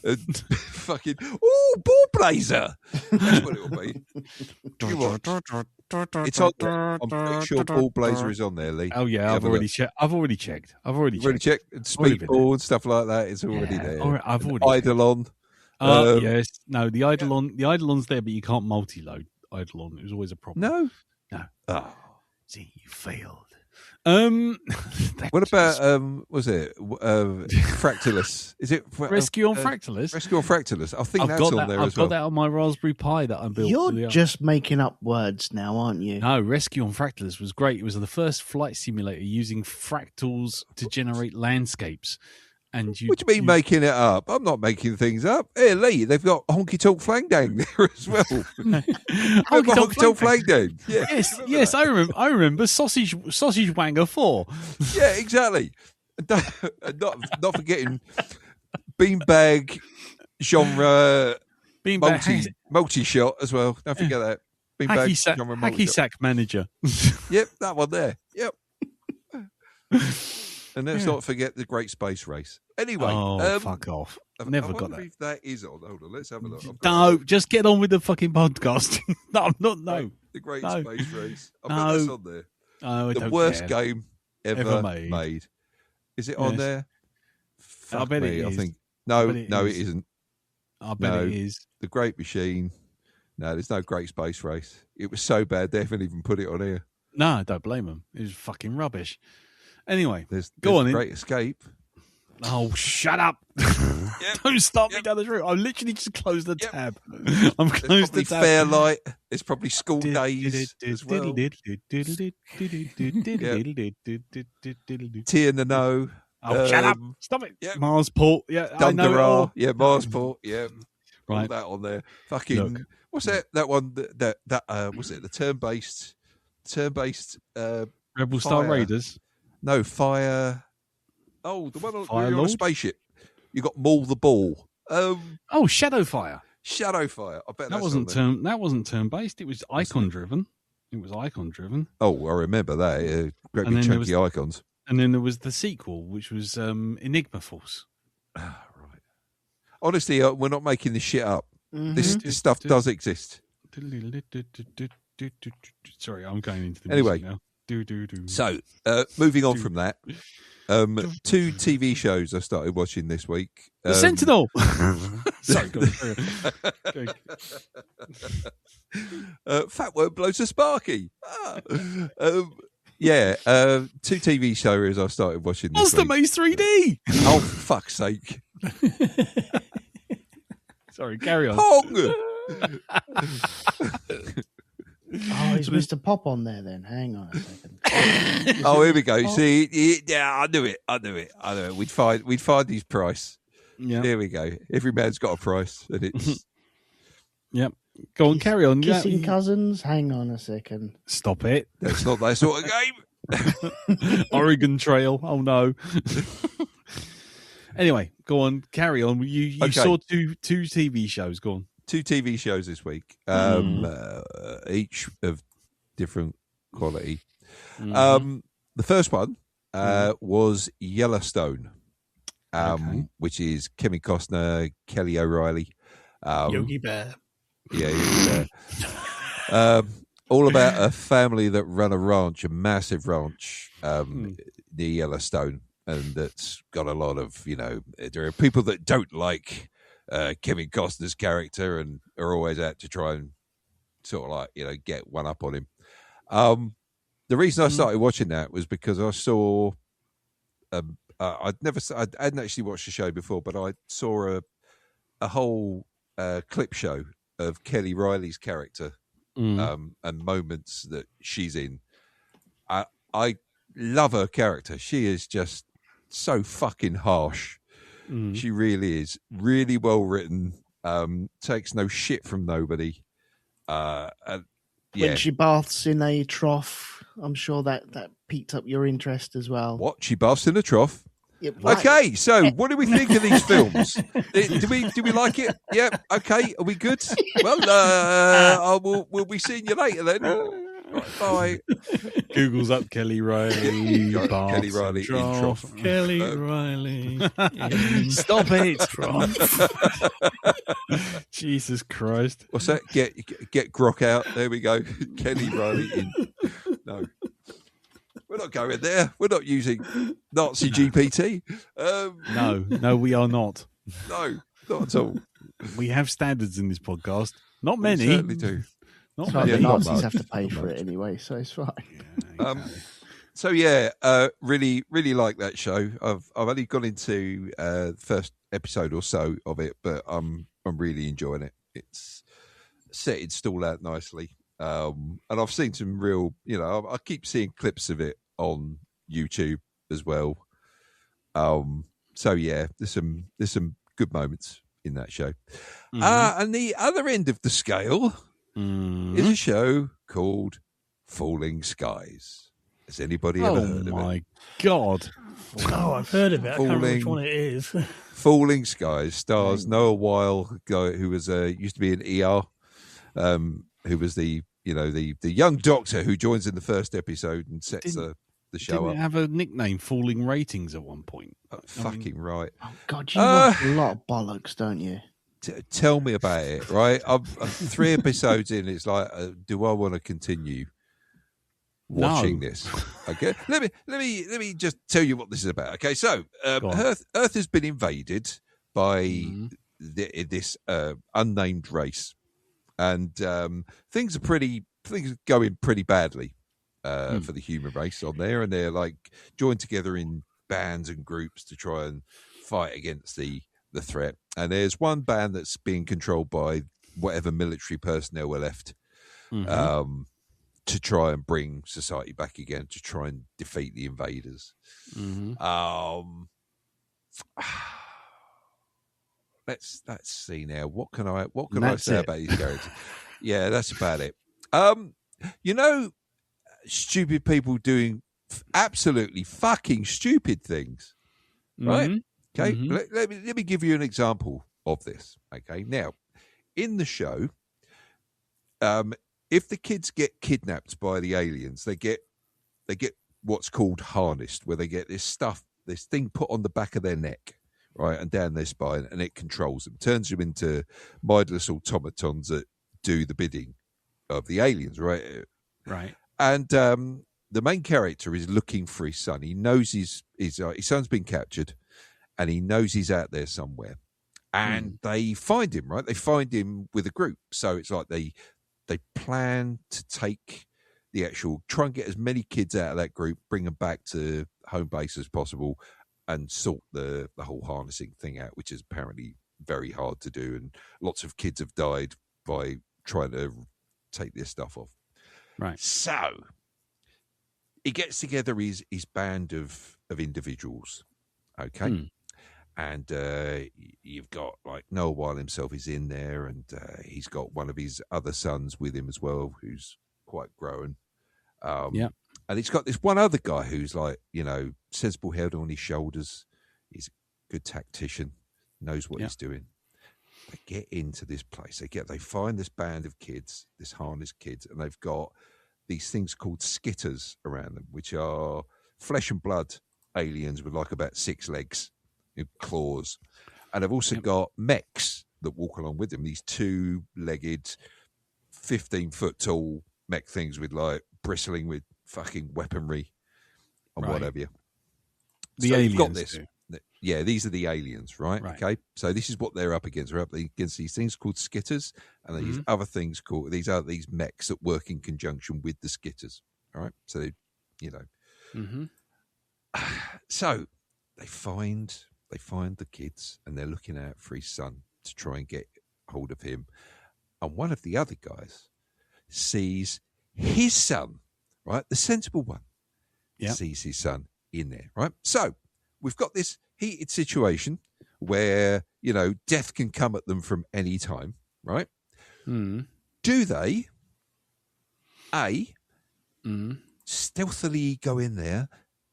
[SPEAKER 2] and fucking ball blazer. That's what it will be. It's on there. I'm pretty sure Ball Blazer is on there, Lee.
[SPEAKER 1] Oh yeah, I've already checked. I've already checked.
[SPEAKER 2] And Speedball and stuff like that. It's already there.
[SPEAKER 1] All right, I've already
[SPEAKER 2] Eidolon.
[SPEAKER 1] Yes, no, the Eidolon's there, but you can't multi-load Eidolon. It was always a problem.
[SPEAKER 2] No.
[SPEAKER 1] Oh. See, you failed.
[SPEAKER 2] What about was it Fractalus? Is it
[SPEAKER 1] Rescue on Fractalus?
[SPEAKER 2] Rescue on Fractalus. I think that's on there
[SPEAKER 1] I've
[SPEAKER 2] as well.
[SPEAKER 1] got that on my Raspberry Pi that I built.
[SPEAKER 4] You're just making up words now, aren't you?
[SPEAKER 1] No, Rescue on Fractalus was great. It was the first flight simulator using fractals to generate landscapes. And
[SPEAKER 2] What do you mean making it up? I'm not making things up. Here, Lee, they've got Honky Tonk Flang Dang there as well. Honky Tonk Flang Dang. Yeah.
[SPEAKER 1] Yes, I remember Sausage Wanger 4.
[SPEAKER 2] Yeah, exactly. And not forgetting beanbag genre multi-shot as well. Don't forget that. Beanbag genre
[SPEAKER 1] Hacky Sack Manager.
[SPEAKER 2] Yep, that one there. Yep. And let's not forget the Great Space Race. Anyway,
[SPEAKER 1] fuck off. I've never got that.
[SPEAKER 2] If that is on. Hold on, let's have a look.
[SPEAKER 1] No, just get on with the fucking podcast. No, I'm not. No,
[SPEAKER 2] the Great Space Race. I bet
[SPEAKER 1] No.
[SPEAKER 2] that's on there.
[SPEAKER 1] no, I
[SPEAKER 2] The
[SPEAKER 1] don't
[SPEAKER 2] worst
[SPEAKER 1] care.
[SPEAKER 2] game ever made. Is it on
[SPEAKER 1] Yes.
[SPEAKER 2] there?
[SPEAKER 1] I bet it
[SPEAKER 2] I
[SPEAKER 1] is.
[SPEAKER 2] think
[SPEAKER 1] I
[SPEAKER 2] no,
[SPEAKER 1] bet it
[SPEAKER 2] it
[SPEAKER 1] is.
[SPEAKER 2] isn't.
[SPEAKER 1] I bet
[SPEAKER 2] No.
[SPEAKER 1] it is.
[SPEAKER 2] The Great Machine. No, there's no Great Space Race. It was so bad they haven't even put it on here.
[SPEAKER 1] No, I don't blame them. It was fucking rubbish. Anyway,
[SPEAKER 2] There's
[SPEAKER 1] Go on
[SPEAKER 2] the
[SPEAKER 1] in.
[SPEAKER 2] Great Escape.
[SPEAKER 1] oh, shut up. Don't start me down the route. I literally just closed the
[SPEAKER 2] Yep.
[SPEAKER 1] tab. I'm
[SPEAKER 2] There's
[SPEAKER 1] closed
[SPEAKER 2] probably
[SPEAKER 1] the tab.
[SPEAKER 2] Fairlight. There's probably School Days as well. Tea in the No.
[SPEAKER 1] Oh, shut up. Stop it.
[SPEAKER 2] Yep.
[SPEAKER 1] Marsport. Yeah, I know it
[SPEAKER 2] Dundara.
[SPEAKER 1] all.
[SPEAKER 2] Yeah, Marsport. Yeah. All
[SPEAKER 1] Right.
[SPEAKER 2] that on there. Fucking
[SPEAKER 1] Look.
[SPEAKER 2] what's that one that was it the turn-based
[SPEAKER 1] Rebel Star
[SPEAKER 2] Fire.
[SPEAKER 1] Raiders.
[SPEAKER 2] no fire. Oh, the one on,
[SPEAKER 1] Fire
[SPEAKER 2] you're on a
[SPEAKER 1] Lord?
[SPEAKER 2] spaceship. You got Maul the Ball.
[SPEAKER 1] Oh, Shadowfire.
[SPEAKER 2] Shadowfire. I bet
[SPEAKER 1] That
[SPEAKER 2] that's
[SPEAKER 1] wasn't
[SPEAKER 2] on there.
[SPEAKER 1] that wasn't turn based. It was icon driven. It was icon driven.
[SPEAKER 2] Oh, I remember that. Great
[SPEAKER 1] And
[SPEAKER 2] big
[SPEAKER 1] then there
[SPEAKER 2] chunky icons.
[SPEAKER 1] And then there was the sequel, which was Enigma Force.
[SPEAKER 2] Right. Honestly, we're not making this shit up.
[SPEAKER 4] Mhm.
[SPEAKER 2] This stuff does exist.
[SPEAKER 1] Sorry, I'm going into the
[SPEAKER 2] Anyway.
[SPEAKER 1] music now. Do.
[SPEAKER 2] So, moving on from that, two TV shows I started watching this week.
[SPEAKER 1] The Sentinel. Sorry, go on.
[SPEAKER 2] Fat Worm blows a Sparky. Two TV shows I started watching this
[SPEAKER 1] Monster
[SPEAKER 2] week.
[SPEAKER 1] Maze 3D.
[SPEAKER 2] Oh, fuck's sake.
[SPEAKER 1] Sorry, carry on.
[SPEAKER 2] Pong!
[SPEAKER 4] Oh, is Mr. Pop on there then? Hang on a second.
[SPEAKER 2] Oh, here we go. See, yeah, I knew it. We'd find his price.
[SPEAKER 1] Yeah.
[SPEAKER 2] Here we go. Every man's got a price, and it's
[SPEAKER 1] Yep. Go on, carry on. Yeah,
[SPEAKER 4] Kissing cousins? Hang on a second.
[SPEAKER 1] Stop it.
[SPEAKER 2] that's not that sort of game.
[SPEAKER 1] Oregon Trail. Oh no. Anyway, go on, carry on. You
[SPEAKER 2] Okay.
[SPEAKER 1] saw two TV shows. Go on.
[SPEAKER 2] Two TV shows this week, each of different quality.
[SPEAKER 1] Mhm.
[SPEAKER 2] The first one was Yellowstone, which is Kevin Costner, Kelly O'Reilly,
[SPEAKER 3] Yogi Bear.
[SPEAKER 2] Yeah, all about a family that run a ranch, a massive ranch near Yellowstone, and that's got a lot of, there are people that don't like Kevin Costner's character and are always out to try and sort of get one up on him. The reason I started watching that was because I saw, I hadn't actually watched the show before, but I saw a whole clip show of Kelly Riley's character and moments that she's in. I love her character. She is just so fucking harsh. She really is. Really well written. Takes no shit from nobody.
[SPEAKER 4] When she baths in a trough, I'm sure that piqued up your interest as well.
[SPEAKER 2] What? She baths in a trough?
[SPEAKER 4] Yeah, right.
[SPEAKER 2] Okay, so what do we think of these films? Do we like it? Yeah. Okay. Are we good? Well, we'll be seeing you later then. Right, bye.
[SPEAKER 1] Google's up Kelly Riley.
[SPEAKER 2] Kelly Riley in trough.
[SPEAKER 3] Kelly Riley.
[SPEAKER 1] Stop it. Jesus Christ.
[SPEAKER 2] What's that? Get Grok out. There we go. Kelly Riley in. No. We're not going there. We're not using Nazi GPT.
[SPEAKER 1] No, we are not.
[SPEAKER 2] No, not at all.
[SPEAKER 1] We have standards in this podcast. Not
[SPEAKER 2] We
[SPEAKER 1] many.
[SPEAKER 2] certainly do.
[SPEAKER 1] Not
[SPEAKER 4] So
[SPEAKER 1] many.
[SPEAKER 4] the
[SPEAKER 2] not
[SPEAKER 4] Nazis
[SPEAKER 2] much.
[SPEAKER 4] have to pay
[SPEAKER 2] Not
[SPEAKER 4] for
[SPEAKER 2] much.
[SPEAKER 4] it anyway, so it's fine.
[SPEAKER 2] So yeah, really, really like that show. I've only gone into the first episode or so of it, but I'm really enjoying it. It's set its stall out nicely, and I've seen some real. I keep seeing clips of it on YouTube as well. So yeah, there's some good moments in that show. And the other end of the scale is a show called Falling Skies. Has anybody ever heard of it?
[SPEAKER 1] Oh my God.
[SPEAKER 3] Oh, I've heard of it. I can't remember which one it is.
[SPEAKER 2] Falling Skies stars Noah Weil, guy who was used to be in ER, who was the young doctor who joins in the first episode and sets the show
[SPEAKER 1] Didn't
[SPEAKER 2] up.
[SPEAKER 1] it have a nickname, Falling Ratings, at one point?
[SPEAKER 2] Fucking right.
[SPEAKER 4] Oh God, you watch a lot of bollocks, don't you?
[SPEAKER 2] Tell me about it, right? I'm 3 episodes in. It's like, do I want to continue watching this? Okay, let me just tell you what this is about. Okay, so Earth has been invaded by this unnamed race, and things are going pretty badly for the human race on there, and they're like joined together in bands and groups to try and fight against the threat. And there's one band that's being controlled by whatever military personnel were left to try and bring society back again, to try and defeat the invaders. Let's see now. What can I say about these characters? Yeah, that's about it. Stupid people doing absolutely fucking stupid things, right? Okay, let me give you an example of this. Okay, now in the show, if the kids get kidnapped by the aliens, they get what's called harnessed, where they get this thing put on the back of their neck, right, and down their spine, and it controls them, turns them into mindless automatons that do the bidding of the aliens, right?
[SPEAKER 1] Right.
[SPEAKER 2] And the main character is looking for his son. He knows his son's been captured, and he knows he's out there somewhere. And they find him, right? They find him with a group. So it's like they plan to try and get as many kids out of that group, bring them back to home base as possible, and sort the whole harnessing thing out, which is apparently very hard to do. And lots of kids have died by trying to take this stuff off.
[SPEAKER 1] Right.
[SPEAKER 2] So he gets together his band of individuals. Okay. And you've got like Noah Weil himself is in there, and he's got one of his other sons with him as well, who's quite grown. And he's got this one other guy who's like, sensible head on his shoulders. He's a good tactician, knows what he's doing. They get into this place. They find this band of kids, this harnessed kids, and they've got these things called skitters around them, which are flesh and blood aliens with like about 6 legs. Claws, and I've also got mechs that walk along with them. These 2-legged, 15-foot tall mech things with like bristling with fucking weaponry and what have you.
[SPEAKER 1] The aliens
[SPEAKER 2] you've got this.
[SPEAKER 1] Do.
[SPEAKER 2] Yeah, these are the aliens, right? Okay, so this is what they're up against. They're up against these things called skitters, and these other things called these mechs that work in conjunction with the skitters. All right, so so they find the kids, and they're looking out for his son to try and get hold of him. And one of the other guys sees his son, right? The sensible one sees his son in there, right? So we've got this heated situation where, death can come at them from any time, right? Do they, stealthily go in there,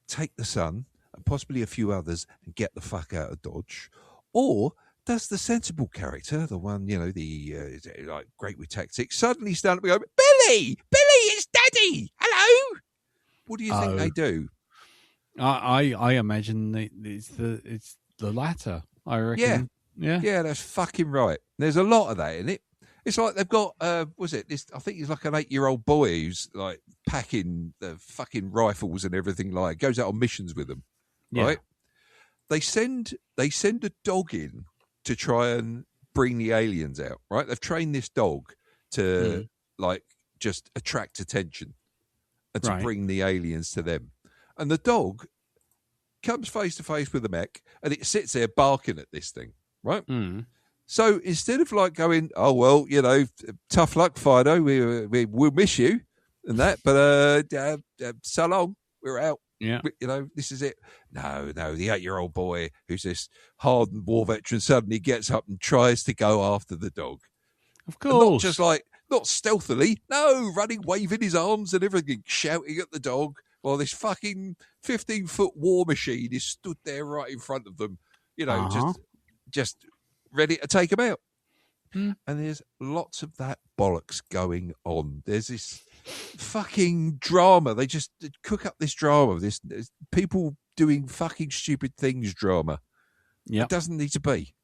[SPEAKER 2] take the son, and possibly a few others, and get the fuck out of Dodge? Or does the sensible character, the one, like great with tactics, suddenly stand up and go, Billy, it's Daddy, hello? What do you think they do?
[SPEAKER 1] I imagine it's the latter. I reckon.
[SPEAKER 2] Yeah, that's fucking right. There's a lot of that in it. It's like they've got, I think he's like an 8-year-old boy who's like packing the fucking rifles and everything, like goes out on missions with them. Right? They send a dog in to try and bring the aliens out, right? They've trained this dog to like just attract attention and to bring the aliens to them. and the dog comes face to face with the mech, and it sits there barking at this thing, right?
[SPEAKER 1] Mm.
[SPEAKER 2] So instead of like going, oh well, tough luck, Fido, we'll miss you and that, but so long, we're out.
[SPEAKER 1] Yeah.
[SPEAKER 2] This is it. No, the 8-year-old boy who's this hardened war veteran suddenly gets up and tries to go after the dog.
[SPEAKER 1] Of
[SPEAKER 2] And
[SPEAKER 1] course.
[SPEAKER 2] not stealthily, no, running, waving his arms and everything, shouting at the dog while this fucking 15-foot war machine is stood there right in front of them, just ready to take him out.
[SPEAKER 1] Mm.
[SPEAKER 2] And there's lots of that bollocks going on. There's this fucking drama. They just cook up this drama. This people doing fucking stupid things drama.
[SPEAKER 1] Yeah.
[SPEAKER 2] It doesn't need to be,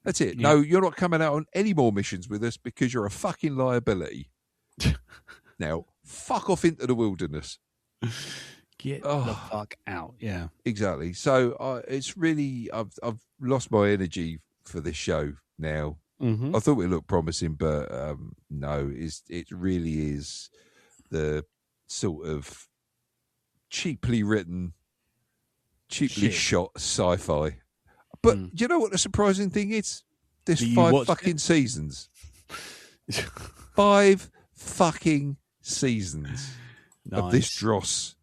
[SPEAKER 2] That's it.
[SPEAKER 1] Yeah.
[SPEAKER 2] No, you're not coming out on any more missions with us because you're a fucking liability. Now, fuck off into the wilderness.
[SPEAKER 1] Get the fuck out. Yeah.
[SPEAKER 2] Exactly. So it's really, I've lost my energy for this show now.
[SPEAKER 1] Mm-hmm.
[SPEAKER 2] I thought it looked promising, but no, it really is the sort of cheaply written, cheaply shot sci-fi. But do you know what the surprising thing is? There's 5 fucking seasons. 5 fucking seasons of this dross.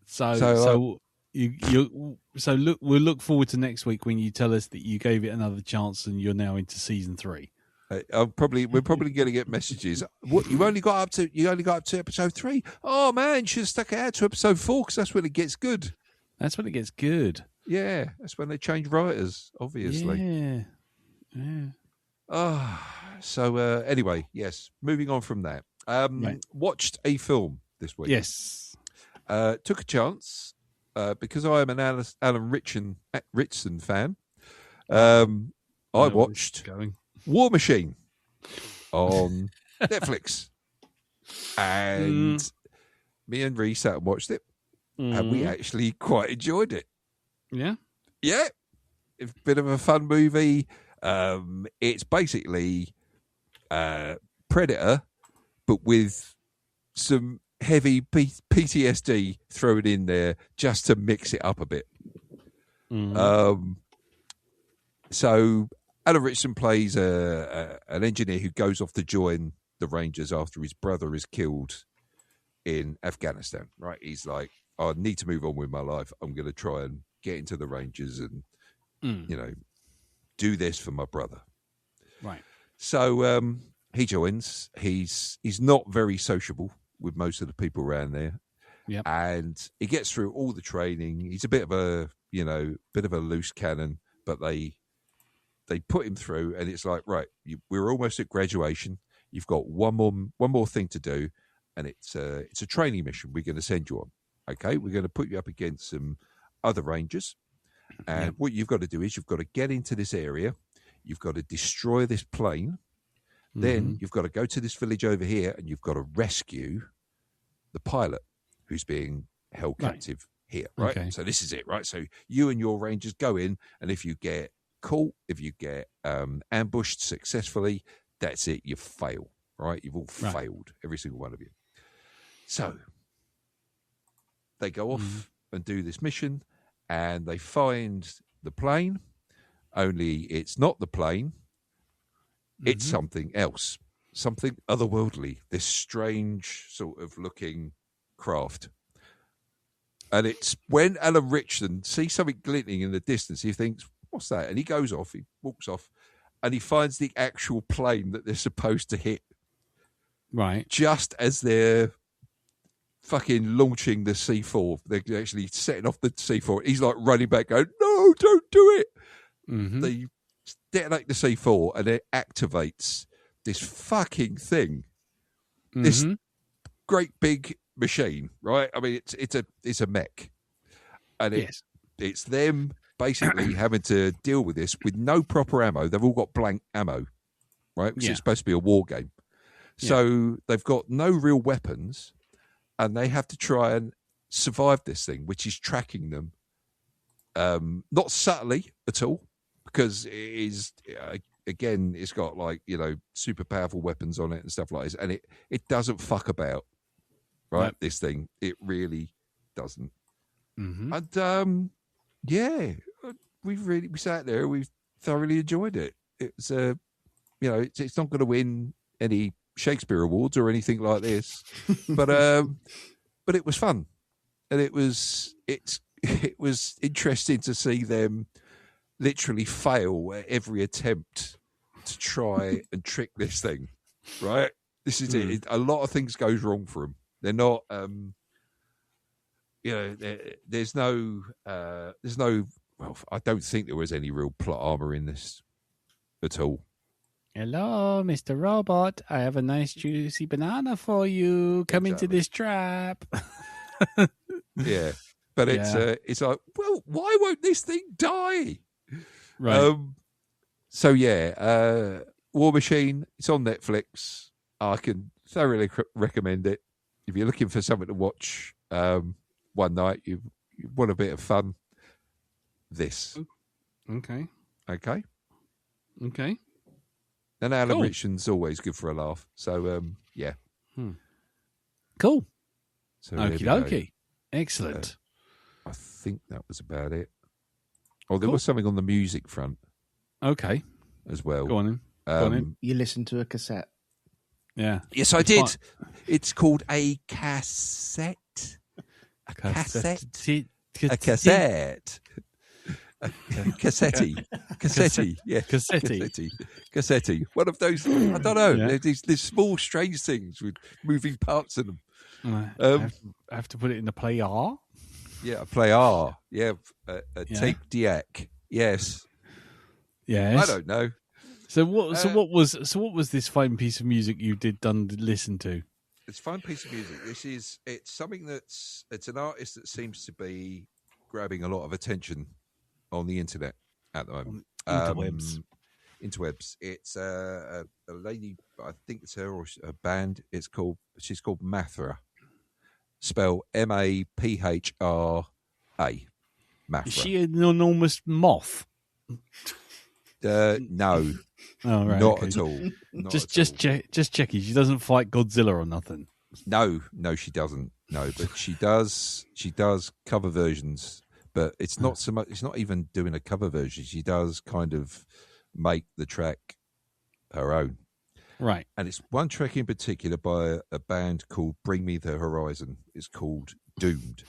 [SPEAKER 1] So we'll look forward to next week when you tell us that you gave it another chance and you're now into season 3.
[SPEAKER 2] We're probably going to get messages. What you only got up to episode 3? Oh man, you should have stuck it out to episode 4 because that's when it gets good.
[SPEAKER 1] That's when it gets good.
[SPEAKER 2] Yeah, that's when they change writers. Obviously.
[SPEAKER 1] Yeah.
[SPEAKER 2] So anyway, yes. Moving on from that.
[SPEAKER 1] Right.
[SPEAKER 2] Watched a film this week.
[SPEAKER 1] Yes.
[SPEAKER 2] Took a chance because I am an Alan Ritchson fan. I watched War Machine on Netflix, and me and Ree sat and watched it, and we actually quite enjoyed it.
[SPEAKER 1] Yeah,
[SPEAKER 2] it's a bit of a fun movie. It's basically Predator, but with some heavy PTSD thrown in there just to mix it up a bit. So Alan Ritchson plays an engineer who goes off to join the Rangers after his brother is killed in Afghanistan. Right? He's like, I need to move on with my life. I'm going to try and get into the Rangers and do this for my brother.
[SPEAKER 1] Right.
[SPEAKER 2] So he joins. He's not very sociable with most of the people around there.
[SPEAKER 1] Yeah.
[SPEAKER 2] And he gets through all the training. He's a bit of a loose cannon, but they put him through, and it's like, right, we're almost at graduation. You've got one more thing to do, and it's a training mission we're going to send you on. Okay, we're going to put you up against some other Rangers, and what you've got to do is you've got to get into this area. You've got to destroy this plane. Then you've got to go to this village over here, and you've got to rescue the pilot who's being held captive here. Right. Okay. So this is it. Right. So you and your Rangers go in, and if you get caught, if you get ambushed successfully, that's it. You fail. Right. You've all failed, every single one of you. So they go off and do this mission, and they find the plane. Only it's not the plane. It's something else, something otherworldly, this strange sort of looking craft. And it's when Alan Ritchson sees something glinting in the distance, he thinks, what's that? And he goes off, he walks off, and he finds the actual plane that they're supposed to hit.
[SPEAKER 1] Right.
[SPEAKER 2] Just as they're fucking launching the C4, they're actually setting off the C4. He's like running back going, no, don't do it. They detonate the C4 and it activates this fucking thing. This great big machine, right? I mean, it's a mech. And it's them basically having to deal with this with no proper ammo. They've all got blank ammo, right? Because it's supposed to be a war game. So they've got no real weapons, and they have to try and survive this thing, which is tracking them, not subtly at all, because it is, again, it's got like, super powerful weapons on it and stuff like this, and it doesn't fuck about, right? This thing, it really doesn't.
[SPEAKER 1] Mm-hmm.
[SPEAKER 2] And we sat there. We thoroughly enjoyed it. It's it's not going to win any Shakespeare awards or anything like this, but it was fun, and it was interesting to see them literally fail at every attempt to try and trick this thing. Right, this is it. A lot of things goes wrong for them. They're not, there's no. Well, I don't think there was any real plot armor in this at all.
[SPEAKER 1] Hello, Mr. Robot. I have a nice juicy banana for you. Come into this trap.
[SPEAKER 2] Yeah, but it's like, well, why won't this thing die?
[SPEAKER 1] Right.
[SPEAKER 2] So yeah, War Machine. It's on Netflix. I can thoroughly recommend it if you're looking for something to watch one night. You want a bit of fun. This.
[SPEAKER 1] Okay.
[SPEAKER 2] And Alan
[SPEAKER 1] Cool.
[SPEAKER 2] Richardson's always good for a laugh. So yeah.
[SPEAKER 1] Cool.
[SPEAKER 2] So there we
[SPEAKER 1] Okie
[SPEAKER 2] go.
[SPEAKER 1] dokie. Excellent.
[SPEAKER 2] I think that was about it. Oh, there
[SPEAKER 1] Cool.
[SPEAKER 2] was something on the music front
[SPEAKER 1] Okay.
[SPEAKER 2] as well.
[SPEAKER 1] Go on in. Go on in.
[SPEAKER 4] You listen to a cassette.
[SPEAKER 1] Yeah.
[SPEAKER 2] Yes, I
[SPEAKER 1] It's
[SPEAKER 2] did.
[SPEAKER 1] fine.
[SPEAKER 2] It's called a cassette. A cassette. A cassette. Cassetti. Cassetti. Yeah.
[SPEAKER 1] Cassetti.
[SPEAKER 2] Cassetti. One of those, I don't know.
[SPEAKER 1] Yeah.
[SPEAKER 2] There's small, strange things with moving parts in them.
[SPEAKER 1] I have to put it in the player.
[SPEAKER 2] Yeah, a player. Yeah, a
[SPEAKER 1] Yeah.
[SPEAKER 2] tape deck. Yes.
[SPEAKER 1] Yes.
[SPEAKER 2] I don't know.
[SPEAKER 1] So what was this fine piece of music you did listen to?
[SPEAKER 2] It's a fun piece of music. It's something it's an artist that seems to be grabbing a lot of attention on the internet at the moment.
[SPEAKER 1] Interwebs.
[SPEAKER 2] Interwebs. It's a lady, I think it's her or a band. She's called Mathra. Spell Maphra. Mathra.
[SPEAKER 1] Is she an enormous moth?
[SPEAKER 2] No,
[SPEAKER 1] Oh right.
[SPEAKER 2] not
[SPEAKER 1] okay.
[SPEAKER 2] at all. Not
[SPEAKER 1] Just
[SPEAKER 2] at all.
[SPEAKER 1] just checking. She doesn't fight Godzilla or nothing.
[SPEAKER 2] No, she doesn't. No, but she does. She does cover versions, but it's not so much. It's not even doing a cover version. She does kind of make the track her own,
[SPEAKER 1] Right.
[SPEAKER 2] and it's one track in particular by a band called Bring Me the Horizon. It's called Doomed,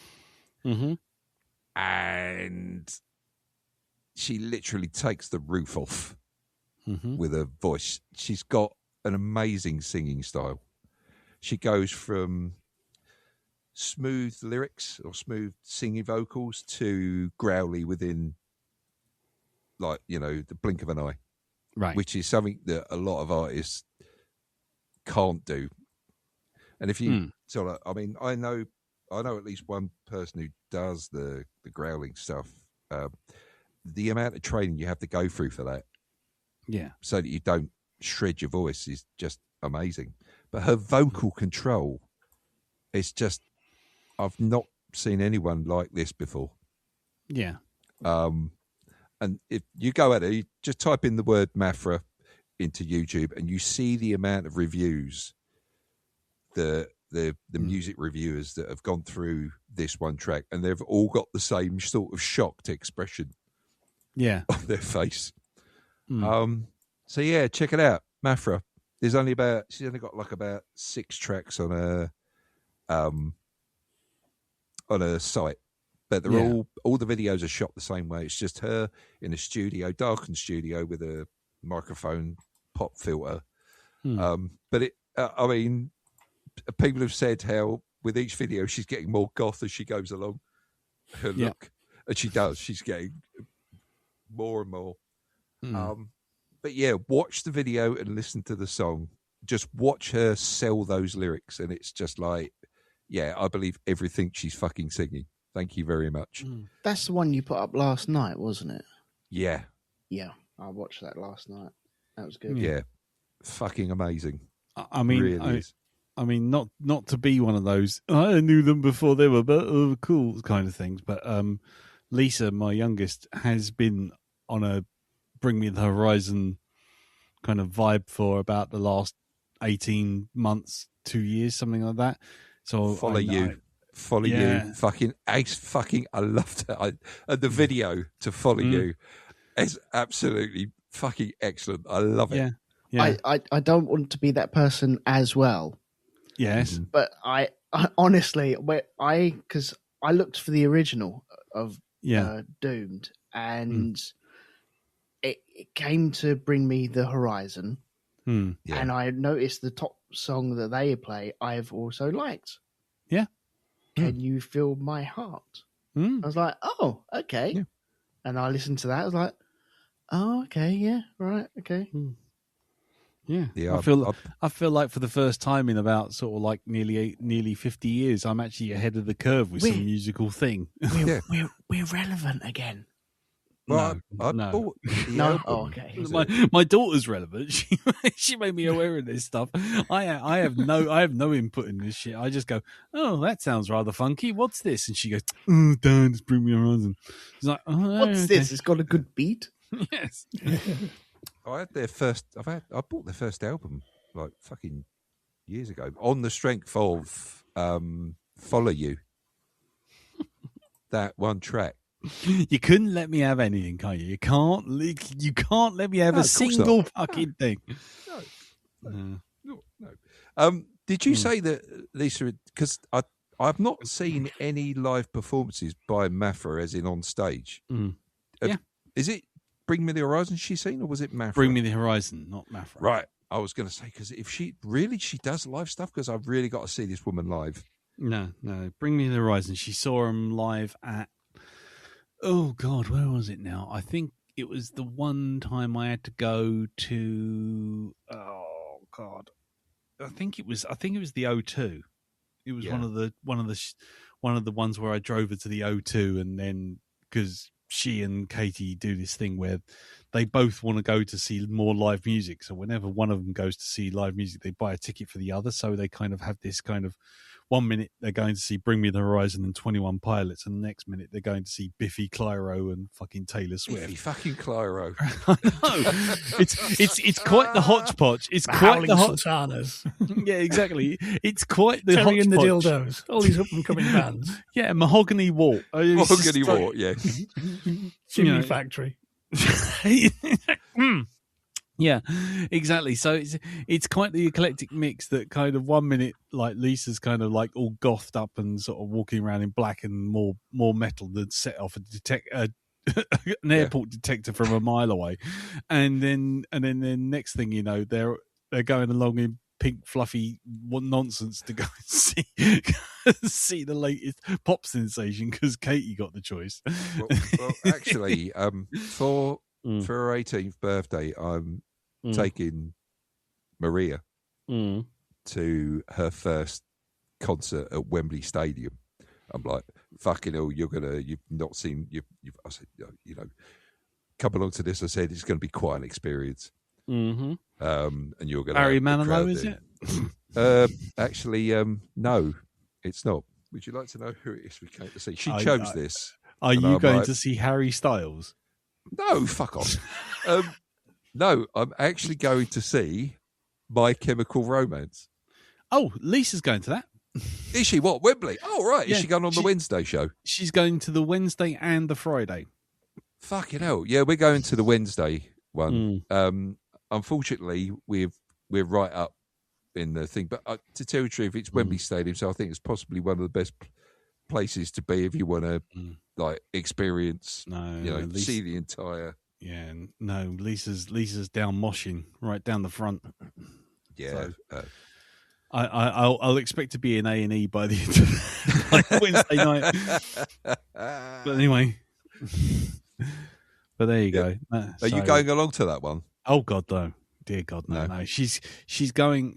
[SPEAKER 1] Mm-hmm.
[SPEAKER 2] and she literally takes the roof off
[SPEAKER 1] Mm-hmm.
[SPEAKER 2] with her voice. She's got an amazing singing style. She goes from smooth lyrics or smooth singing vocals to growly within, like, the blink of an eye,
[SPEAKER 1] Right.
[SPEAKER 2] which is something that a lot of artists can't do. And if you, I mean, I know at least one person who does the growling stuff. The amount of training you have to go through for that,
[SPEAKER 1] Yeah.
[SPEAKER 2] so that you don't shred your voice, is just amazing. But her vocal control is just, I've not seen anyone like this before.
[SPEAKER 1] Yeah.
[SPEAKER 2] And if you go at it, you just type in the word Mathra into YouTube and you see the amount of reviews, the music reviewers that have gone through this one track, and they've all got the same sort of shocked expression
[SPEAKER 1] Yeah.
[SPEAKER 2] on their face. So yeah, check it out, Mathra. She's only got like about 6 tracks on a site, but they're all the videos are shot the same way. It's just her in a studio, darkened studio with a microphone pop filter. But I mean, people have said how with each video she's getting more goth as she goes along. Her look, and she does. She's getting more and more. But yeah, watch the video and listen to the song. Just watch her sell those lyrics, and it's just like, yeah, I believe everything she's fucking singing. Thank you very much.
[SPEAKER 4] That's the one you put up last night, wasn't it?
[SPEAKER 2] Yeah,
[SPEAKER 4] Yeah, I watched that last night. That was good.
[SPEAKER 2] yeah, fucking amazing.
[SPEAKER 1] I mean,
[SPEAKER 2] really is.
[SPEAKER 1] I mean, not to be one of those I knew them before they were cool kind of things, but Lisa, my youngest, has been on a Bring Me the Horizon kind of vibe for about the last 18 months, 2 years, something like that. So
[SPEAKER 2] Follow Follow You, fucking ace, fucking, I loved it. And the video to Follow You is absolutely fucking excellent. I love it.
[SPEAKER 1] Yeah.
[SPEAKER 4] I don't want to be that person as well.
[SPEAKER 1] Yes.
[SPEAKER 4] But I honestly, because I looked for the original of Doomed, and it came to Bring Me the Horizon, and I noticed the top song that they play I've also liked.
[SPEAKER 1] Yeah.
[SPEAKER 4] Can You Feel My Heart? I was like, oh, okay. Yeah. And I listened to that. I was like, oh, okay, yeah, right, okay.
[SPEAKER 1] Yeah, I feel like for the first time in about sort of like nearly 50 years, I'm actually ahead of the curve with some musical thing.
[SPEAKER 4] We're relevant again.
[SPEAKER 2] Well,
[SPEAKER 1] no.
[SPEAKER 4] Oh, okay.
[SPEAKER 1] My daughter's relevant. She made me aware of this stuff. I have no input in this shit. I just go, oh, that sounds rather funky. What's this? And she goes, oh, Dad, just Bring Me Horizon. She's like, oh,
[SPEAKER 4] what's this? It's got a good beat.
[SPEAKER 1] Yes.
[SPEAKER 2] I bought their first album like fucking years ago on the strength of Follow You. That one track.
[SPEAKER 1] You couldn't let me have anything, can you? You can't let me have a single fucking thing.
[SPEAKER 2] No. Did you say that, Lisa? Because I've not seen any live performances by Mafra, as in on stage. Is it Bring Me the Horizon she's seen, or was it Mafra?
[SPEAKER 1] Bring Me the Horizon, not Mafra.
[SPEAKER 2] Right. I was going to say, because if she does live stuff, because I've really got to see this woman live.
[SPEAKER 1] No. Bring Me the Horizon. She saw him live at, oh God, where was it now? I think it was the one time I had to go to, oh God, I think it was the O2. It was one of the ones where I drove her to the O2, and then because she and Katie do this thing where they both want to go to see more live music. So whenever one of them goes to see live music, they buy a ticket for the other. So they kind of have this kind of 1 minute they're going to see Bring Me the Horizon and 21 Pilots, and the next minute they're going to see Biffy Clyro and fucking Taylor Swift.
[SPEAKER 2] Biffy fucking Clyro.
[SPEAKER 1] It's quite the hodgepodge. It's quite the
[SPEAKER 3] Sultanas.
[SPEAKER 1] Yeah, exactly. It's quite the
[SPEAKER 3] Terry
[SPEAKER 1] hodgepodge.
[SPEAKER 3] and the Dildos. All these up and coming bands.
[SPEAKER 1] Yeah, Mahogany Wart.
[SPEAKER 2] Mahogany Wart. Yeah.
[SPEAKER 3] Chimney Factory.
[SPEAKER 1] Yeah, exactly. So it's quite the eclectic mix that kind of 1 minute like Lisa's kind of like all gothed up and sort of walking around in black and more metal than set off an airport detector from a mile away, and then next thing you know they're going along in pink fluffy nonsense to go and see the latest pop sensation because Katie got the choice.
[SPEAKER 2] Well actually, for her 18th birthday, I'm taking Maria to her first concert at Wembley Stadium. I'm like, fucking hell, you've not seen, I said, come along to this. I said, it's going to be quite an experience.
[SPEAKER 1] Mm-hmm.
[SPEAKER 2] And you're going to
[SPEAKER 1] Barry Manilow, is
[SPEAKER 2] it? Actually, no, it's not. Would you like to know who it is we came to see? She chose this.
[SPEAKER 1] Are you going to see Harry Styles?
[SPEAKER 2] No, fuck off. No, I'm actually going to see My Chemical Romance.
[SPEAKER 1] Oh, Lisa's going to that.
[SPEAKER 2] Is she? What, Wembley? Oh, right. Is she going on the Wednesday show? She's
[SPEAKER 1] going to the Wednesday and the Friday.
[SPEAKER 2] Fucking hell. Yeah, we're going to the Wednesday one. Unfortunately, we're right up in the thing. But to tell you the truth, it's Wembley Stadium, so I think it's possibly one of the best places to be if you want to like experience, see the entire.
[SPEAKER 1] Yeah, no, Lisa's down moshing right down the front.
[SPEAKER 2] Yeah,
[SPEAKER 1] so, I'll expect to be in A&E by the end of like Wednesday night. But anyway, but there you go.
[SPEAKER 2] Are you going along to that one?
[SPEAKER 1] Oh God, no, dear God, no. She's going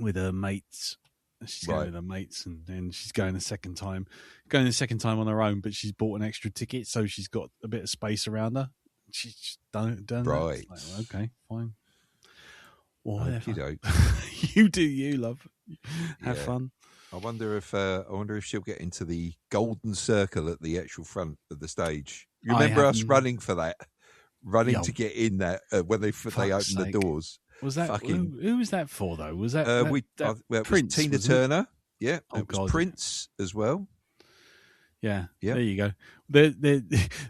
[SPEAKER 1] with her mates. She's going with her mates, and then she's going the second time on her own. But she's bought an extra ticket, so she's got a bit of space around her. She's just done
[SPEAKER 2] right.
[SPEAKER 1] Like, okay, fine. Whatever. You do you, love. Have fun.
[SPEAKER 2] I wonder if she'll get into the golden circle at the actual front of the stage. You remember us running for that, to get in that when they opened the doors.
[SPEAKER 1] Was that who was that for though? Was that
[SPEAKER 2] Prince? Tina Turner. Yeah,
[SPEAKER 1] Oh,
[SPEAKER 2] it was
[SPEAKER 1] God.
[SPEAKER 2] Prince as well.
[SPEAKER 1] Yeah,
[SPEAKER 2] Yeah.
[SPEAKER 1] there you go.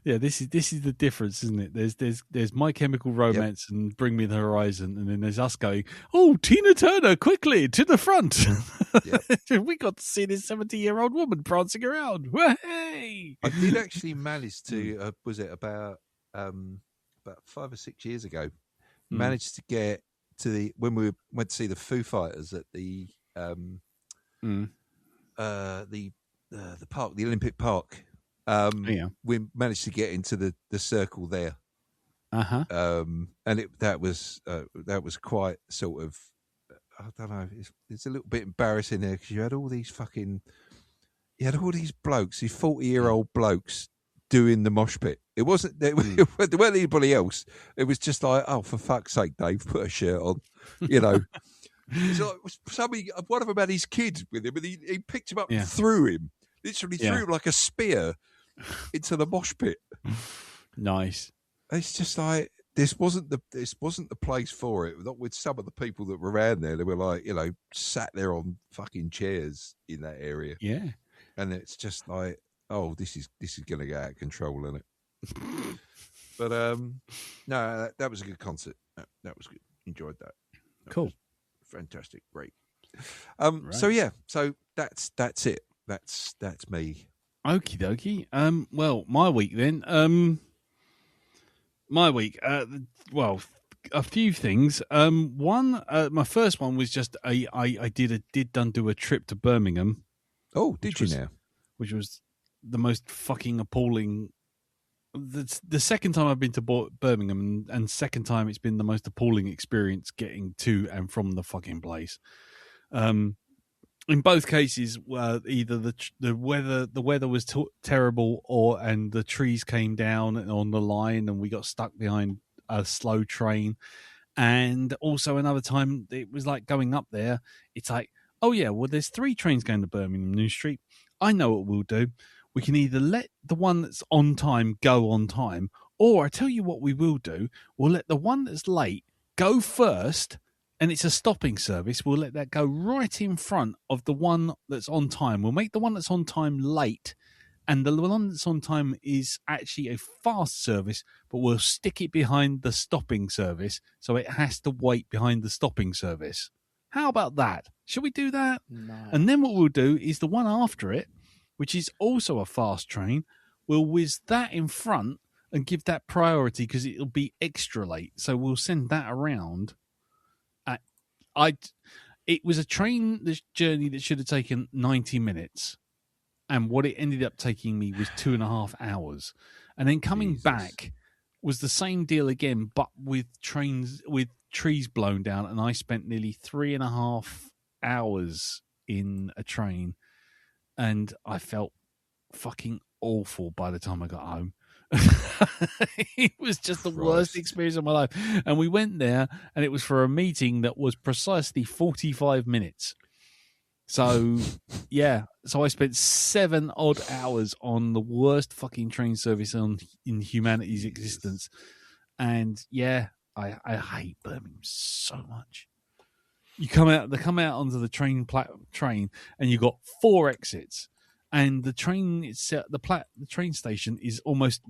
[SPEAKER 1] Yeah, this is the difference, isn't it? There's My Chemical Romance and Bring Me the Horizon, and then there's us going, "Oh, Tina Turner, quickly to the front!" We got to see this 70-year-old woman prancing around. Hey!
[SPEAKER 2] I did actually manage to. Was it about 5 or 6 years ago? Managed to get to when we went to see the Foo Fighters at the park, the Olympic Park. We managed to get into the circle there. And that was quite sort of, I don't know, it's a little bit embarrassing there because you had all these blokes, these 40-year-old blokes doing the mosh pit. It wasn't there weren't anybody else. It was just like, oh, for fuck's sake, Dave, put a shirt on, you know. It's like one of them had his kid with him, and he picked him up and threw him. Literally threw him like a spear into the mosh pit.
[SPEAKER 1] Nice.
[SPEAKER 2] It's just like this wasn't the place for it. Not with some of the people that were around there. They were like, you know, sat there on fucking chairs in that area.
[SPEAKER 1] Yeah.
[SPEAKER 2] And it's just like, oh, this is going to get out of control, isn't it? But no, that was a good concert. That was good. Enjoyed that.
[SPEAKER 1] Cool.
[SPEAKER 2] Fantastic. Great.
[SPEAKER 1] Right.
[SPEAKER 2] So yeah, so that's it. That's me.
[SPEAKER 1] Okie dokie. Well, my week then. My week. Well, a few things. One, my first one was just I did do a trip to Birmingham.
[SPEAKER 2] Oh, did you now?
[SPEAKER 1] Which was the most fucking appalling. The second time I've been to Birmingham, and second time it's been the most appalling experience getting to and from the fucking place. In both cases, either the weather was terrible, and the trees came down on the line, and we got stuck behind a slow train. And also another time, it was like going up there. It's like, oh yeah, well, there's 3 trains going to Birmingham New Street. I know what we'll do. We can either let the one that's on time go on time, or I tell you what we will do. We'll let the one that's late go first, and it's a stopping service. We'll let that go right in front of the one that's on time. We'll make the one that's on time late, and the one that's on time is actually a fast service, but we'll stick it behind the stopping service, so it has to wait behind the stopping service. How about that? Should we do that?
[SPEAKER 4] No.
[SPEAKER 1] And then what we'll do is the one after it, which is also a fast train, we'll whiz that in front and give that priority because it'll be extra late. So we'll send that around. It was a train journey that should have taken 90 minutes. And what it ended up taking me was 2.5 hours. And then coming back was the same deal again, but with trees blown down. And I spent nearly 3.5 hours in a train. And I felt fucking awful by the time I got home. It was just the worst experience of my life. And we went there, and it was for a meeting that was precisely 45 minutes. So, yeah. So I spent 7 odd hours on the worst fucking train service in humanity's existence. And, yeah, I hate Birmingham so much. They come out onto the train, and you got 4 exits, and the train itself, the train station is almost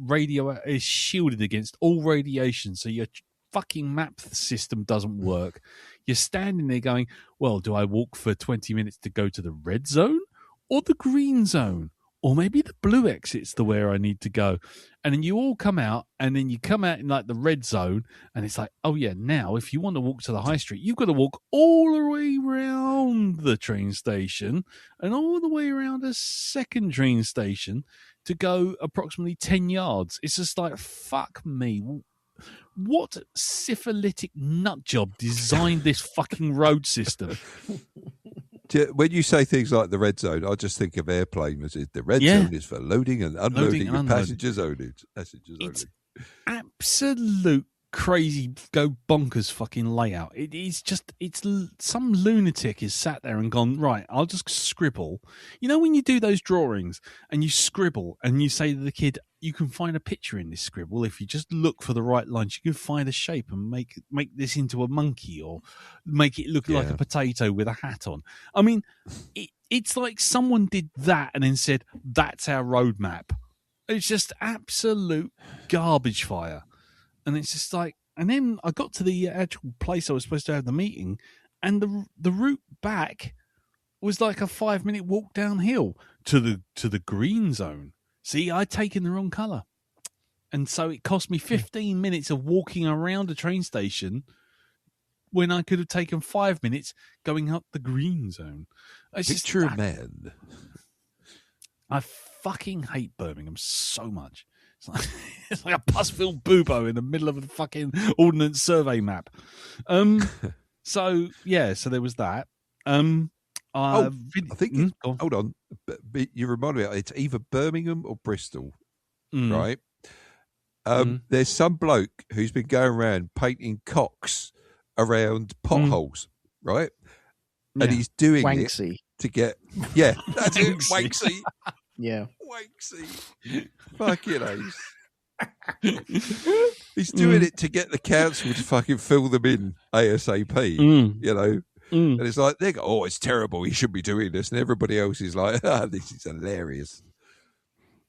[SPEAKER 1] is shielded against all radiation, so your fucking map system doesn't work. You're standing there going, well, do I walk for 20 minutes to go to the red zone or the green zone? Or maybe the blue exit's the where I need to go. And then you all come out, and then you come out in like the red zone, and it's like, oh yeah, now if you want to walk to the high street, you've got to walk all the way around the train station and all the way around a second train station to go approximately 10 yards. It's just like, fuck me. What syphilitic nutjob designed this fucking road system?
[SPEAKER 2] When you say things like the red zone, I just think of airplane. The red zone is for loading and unloading, and passengers only.
[SPEAKER 1] It's absolute crazy, go bonkers fucking layout. It's some lunatic is sat there and gone, right, I'll just scribble. You know when you do those drawings and you scribble and you say to the kid, you can find a picture in this scribble if you just look for the right lines. You can find a shape and make this into a monkey, or make it look like a potato with a hat on. I mean, it's like someone did that and then said, that's our roadmap. It's just absolute garbage fire. And it's just like, and then I got to the actual place I was supposed to have the meeting, and the route back was like a 5-minute walk downhill to the green zone. See, I'd taken the wrong colour. And so it cost me 15 minutes of walking around a train station when I could have taken 5 minutes going up the green zone.
[SPEAKER 2] Picture a man.
[SPEAKER 1] I fucking hate Birmingham so much. It's like a pus-filled boobo in the middle of a fucking ordnance survey map. So there was that.
[SPEAKER 2] I think hold on. But you remind me, it's either Birmingham or Bristol, right? There's some bloke who's been going around painting cocks around potholes, right? And he's doing
[SPEAKER 4] Wanksy.
[SPEAKER 2] it to get that's it, Wanksy.
[SPEAKER 4] Yeah.
[SPEAKER 2] Wanksy. Fucking ace. He's doing it to get the council to fucking fill them in ASAP, you know. And it's like, they go, oh, it's terrible, he should be doing this. And everybody else is like, this is hilarious.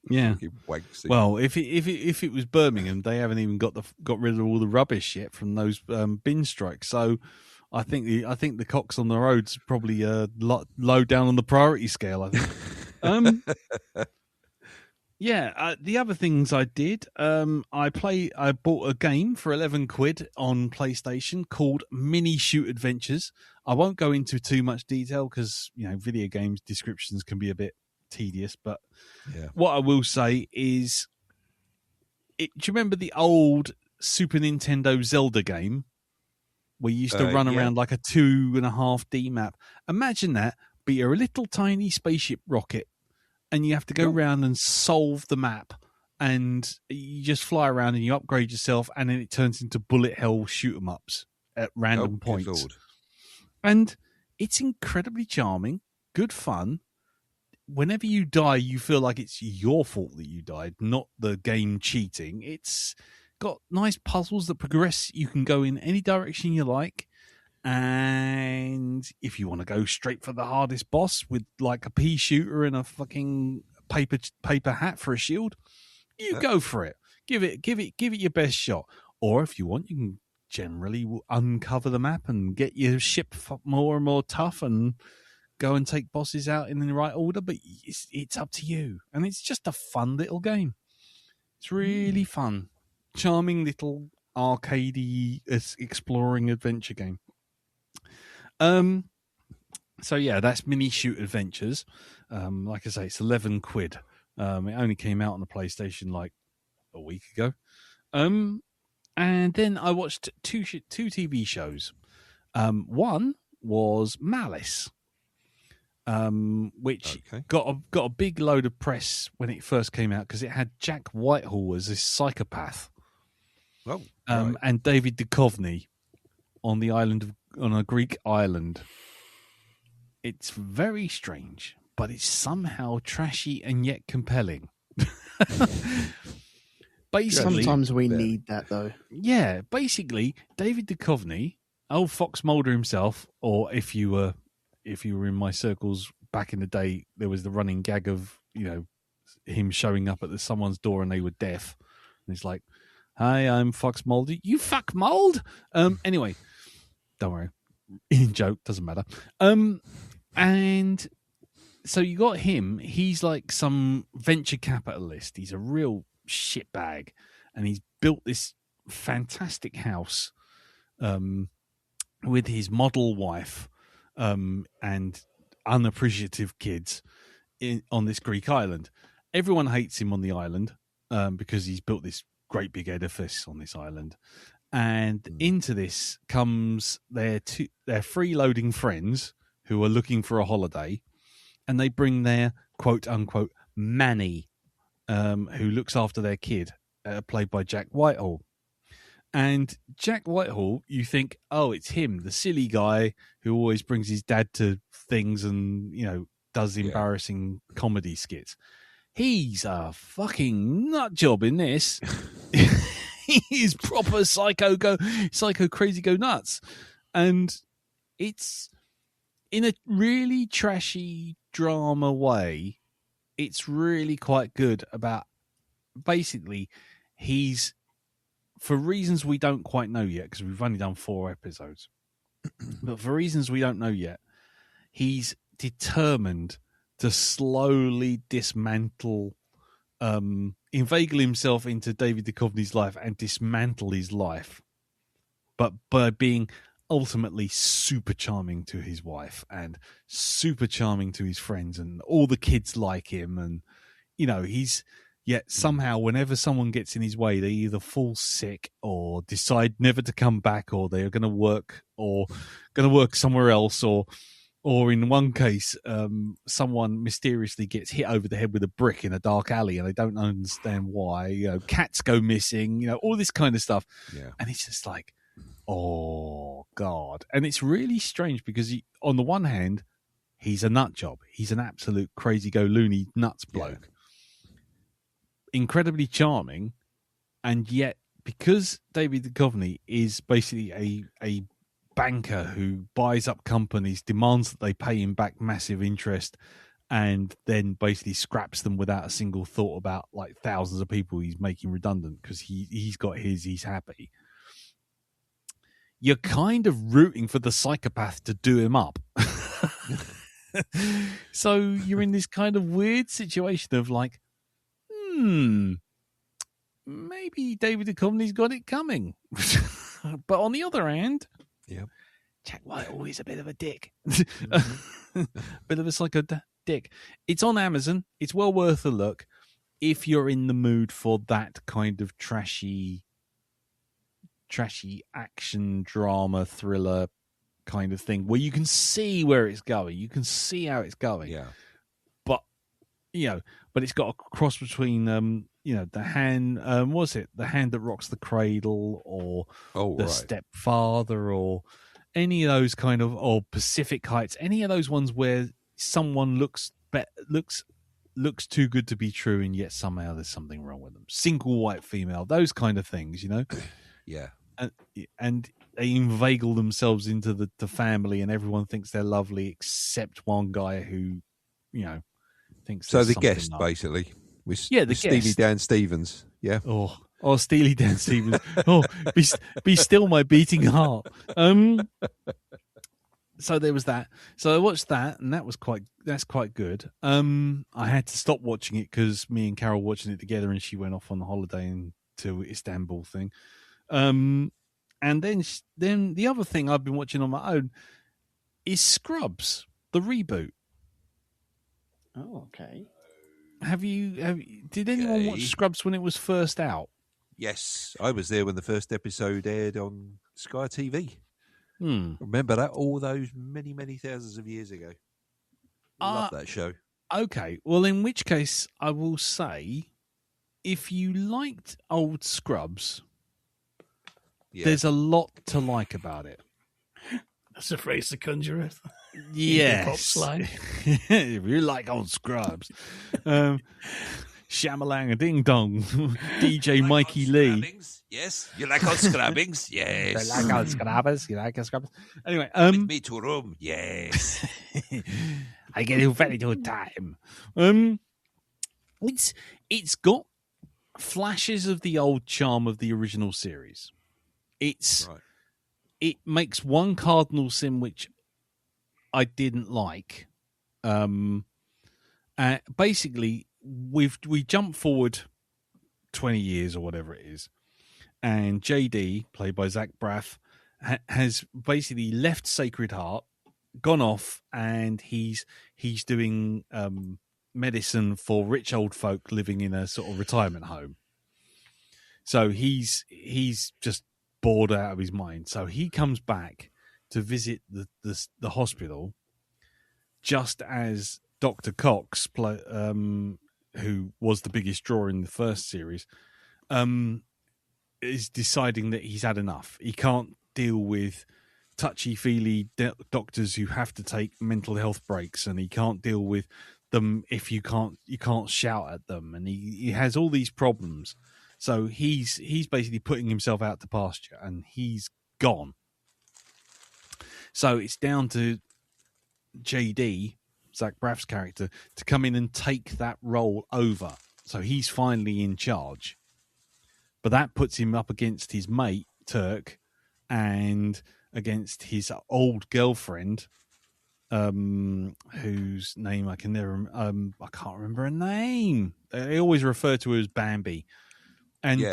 [SPEAKER 1] Yeah.
[SPEAKER 2] Wanksy.
[SPEAKER 1] Well, if it was Birmingham, they haven't even got rid of all the rubbish yet from those bin strikes. So I think the cocks on the roads probably low down on the priority scale, I think. The other things I did, I bought a game for 11 quid on PlayStation called Mini Shoot Adventures. I won't go into too much detail because, you know, video games descriptions can be a bit tedious, but what I will say is, do you remember the old Super Nintendo Zelda game where you used to run around like a 2.5D map? Imagine that, but you're a little tiny spaceship rocket, and you have to go around and solve the map, and you just fly around and you upgrade yourself, and then it turns into bullet hell shoot 'em ups at random points.
[SPEAKER 2] Lord.
[SPEAKER 1] And it's incredibly charming, good fun. Whenever you die, you feel like it's your fault that you died, not the game cheating. It's got nice puzzles that progress. You can go in any direction you like. And if you want to go straight for the hardest boss with like a pea shooter and a fucking paper hat for a shield, you go for it. Give it your best shot. Or if you want, you can generally uncover the map and get your ship more and more tough and go and take bosses out in the right order. But it's up to you. And it's just a fun little game. It's really fun. Charming little arcadey exploring adventure game. That's Mini Shoot Adventures. Like I say, it's 11 quid. It only came out on the PlayStation like a week ago. And then I watched two TV shows. One was Malice, which got a big load of press when it first came out because it had Jack Whitehall as this psychopath. And David Duchovny on a Greek island. It's very strange, but it's somehow trashy and yet compelling. Basically,
[SPEAKER 4] sometimes we need that, though.
[SPEAKER 1] Yeah, basically, David Duchovny, old Fox Mulder himself, or if you were in my circles back in the day, there was the running gag of, you know, him showing up at someone's door and they were deaf, and it's like, "Hi, I'm Fox Mulder. You fuck mold." Anyway. Don't worry. In joke, doesn't matter. And so you got him. He's like some venture capitalist. He's a real shitbag. And he's built this fantastic house with his model wife and unappreciative kids on this Greek island. Everyone hates him on the island because he's built this great big edifice on this island. And into this comes their freeloading friends who are looking for a holiday, and they bring their quote unquote Manny, who looks after their kid, played by Jack Whitehall. And Jack Whitehall, you think, oh, it's him, the silly guy who always brings his dad to things and, you know, does embarrassing comedy skits. He's a fucking nut job in this. He is proper psycho crazy go nuts. And it's in a really trashy, drama way, it's really quite good about basically he's, for reasons we don't quite know yet, because we've only done 4 episodes, but for reasons we don't know yet, he's determined to slowly dismantle, inveigle himself into David Duchovny's life and dismantle his life, but by being ultimately super charming to his wife and super charming to his friends, and all the kids like him, and he's yet somehow whenever someone gets in his way, they either fall sick or decide never to come back, or they're going to work somewhere else, or in one case someone mysteriously gets hit over the head with a brick in a dark alley and they don't understand why. Cats go missing, all this kind of stuff.
[SPEAKER 2] Yeah.
[SPEAKER 1] And it's just like, oh God. And it's really strange because on the one hand, he's a nut job. He's an absolute crazy go loony nuts bloke. Incredibly charming. And yet, because David Duchovny is basically a banker who buys up companies, demands that they pay him back massive interest, and then basically scraps them without a single thought about like thousands of people he's making redundant because he's got he's happy. You're kind of rooting for the psychopath to do him up. So you're in this kind of weird situation of like, maybe David Duchovny's got it coming. But on the other hand, Jack Whitehall is a bit of a dick. Bit of a psycho dick. It's on Amazon. It's well worth a look if you're in the mood for that kind of trashy action drama thriller kind of thing where you can see where it's going, you can see how it's going, but it's got a cross between the hand, the hand that rocks the cradle, or the stepfather, or any of those kind of, or Pacific Heights, any of those ones where someone looks too good to be true and yet somehow there's something wrong with them. Single white female, those kind of things,
[SPEAKER 2] Yeah.
[SPEAKER 1] And they inveigle themselves into the family, and everyone thinks they're lovely except one guy who, thinks.
[SPEAKER 2] So the guest, basically, with Steely
[SPEAKER 1] guest.
[SPEAKER 2] Dan Stevens. Yeah.
[SPEAKER 1] Oh, Steely Dan Stevens. Oh, be still my beating heart. So there was that. So I watched that, and that's quite good. I had to stop watching it because me and Carol were watching it together, and she went off on a holiday to Istanbul thing. And then the other thing I've been watching on my own is Scrubs, the reboot.
[SPEAKER 4] Oh, okay.
[SPEAKER 1] Did anyone watch Scrubs when it was first out?
[SPEAKER 2] Yes, I was there when the first episode aired on Sky TV.
[SPEAKER 1] Hmm.
[SPEAKER 2] Remember that all those many, many thousands of years ago. I love that show.
[SPEAKER 1] Okay, well, in which case, I will say, if you liked old Scrubs, there's a lot to like about it.
[SPEAKER 3] That's a phrase to conjure with.
[SPEAKER 1] Yes. If you like old Scrubs. Shamalanga Ding Dong. DJ
[SPEAKER 2] like
[SPEAKER 1] Mikey Lee.
[SPEAKER 2] Scrubbings? Yes. You like old scrubbings? Yes.
[SPEAKER 1] You like old Scrubbers? You like old Scrubbers? Anyway.
[SPEAKER 2] With me to room? Yes.
[SPEAKER 1] I get you very good time. It's got flashes of the old charm of the original series. It makes one cardinal sin which I didn't like. Basically, we jump forward 20 years or whatever it is, and JD, played by Zach Braff, has basically left Sacred Heart, gone off, and he's doing medicine for rich old folk living in a sort of retirement home. So he's just bored out of his mind. So he comes back to visit the hospital just as Dr. Cox, who was the biggest draw in the first series, is deciding that he's had enough. He can't deal with touchy-feely doctors who have to take mental health breaks, and he can't deal with them if you can't shout at them, and he has all these problems. So he's basically putting himself out to pasture, and he's gone. So it's down to JD, Zach Braff's character, to come in and take that role over. So he's finally in charge. But that puts him up against his mate, Turk, and against his old girlfriend, whose name I can never I can't remember her name. They always refer to her as Bambi. And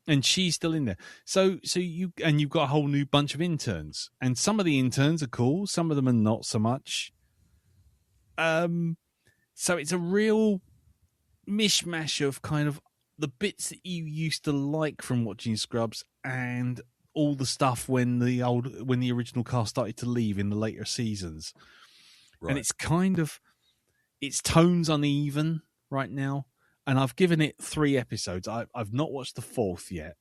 [SPEAKER 1] and she's still in there. So you've got a whole new bunch of interns. And some of the interns are cool, some of them are not so much. So it's a real mishmash of kind of the bits that you used to like from watching Scrubs and all the stuff when the original cast started to leave in the later seasons. Right. And it's kind of, its tone's uneven right now. And I've given it 3 episodes. I've not watched the 4th yet.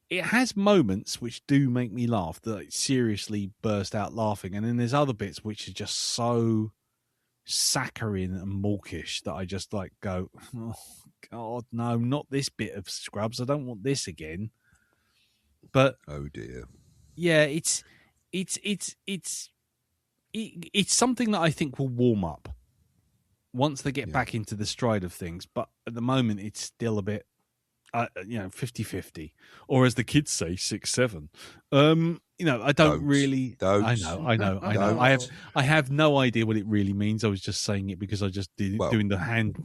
[SPEAKER 1] It has moments which do make me laugh, that I seriously burst out laughing. And then there's other bits which are just so saccharine and mawkish that I just like go, oh God, no, not this bit of Scrubs. I don't want this again. But
[SPEAKER 2] oh dear,
[SPEAKER 1] yeah, it's something that I think will warm up once they get back into the stride of things. But at the moment, it's still a bit, 50-50, or as the kids say, 6-7. I don't really. I know. I have no idea what it really means. I was just saying it because I just doing the hand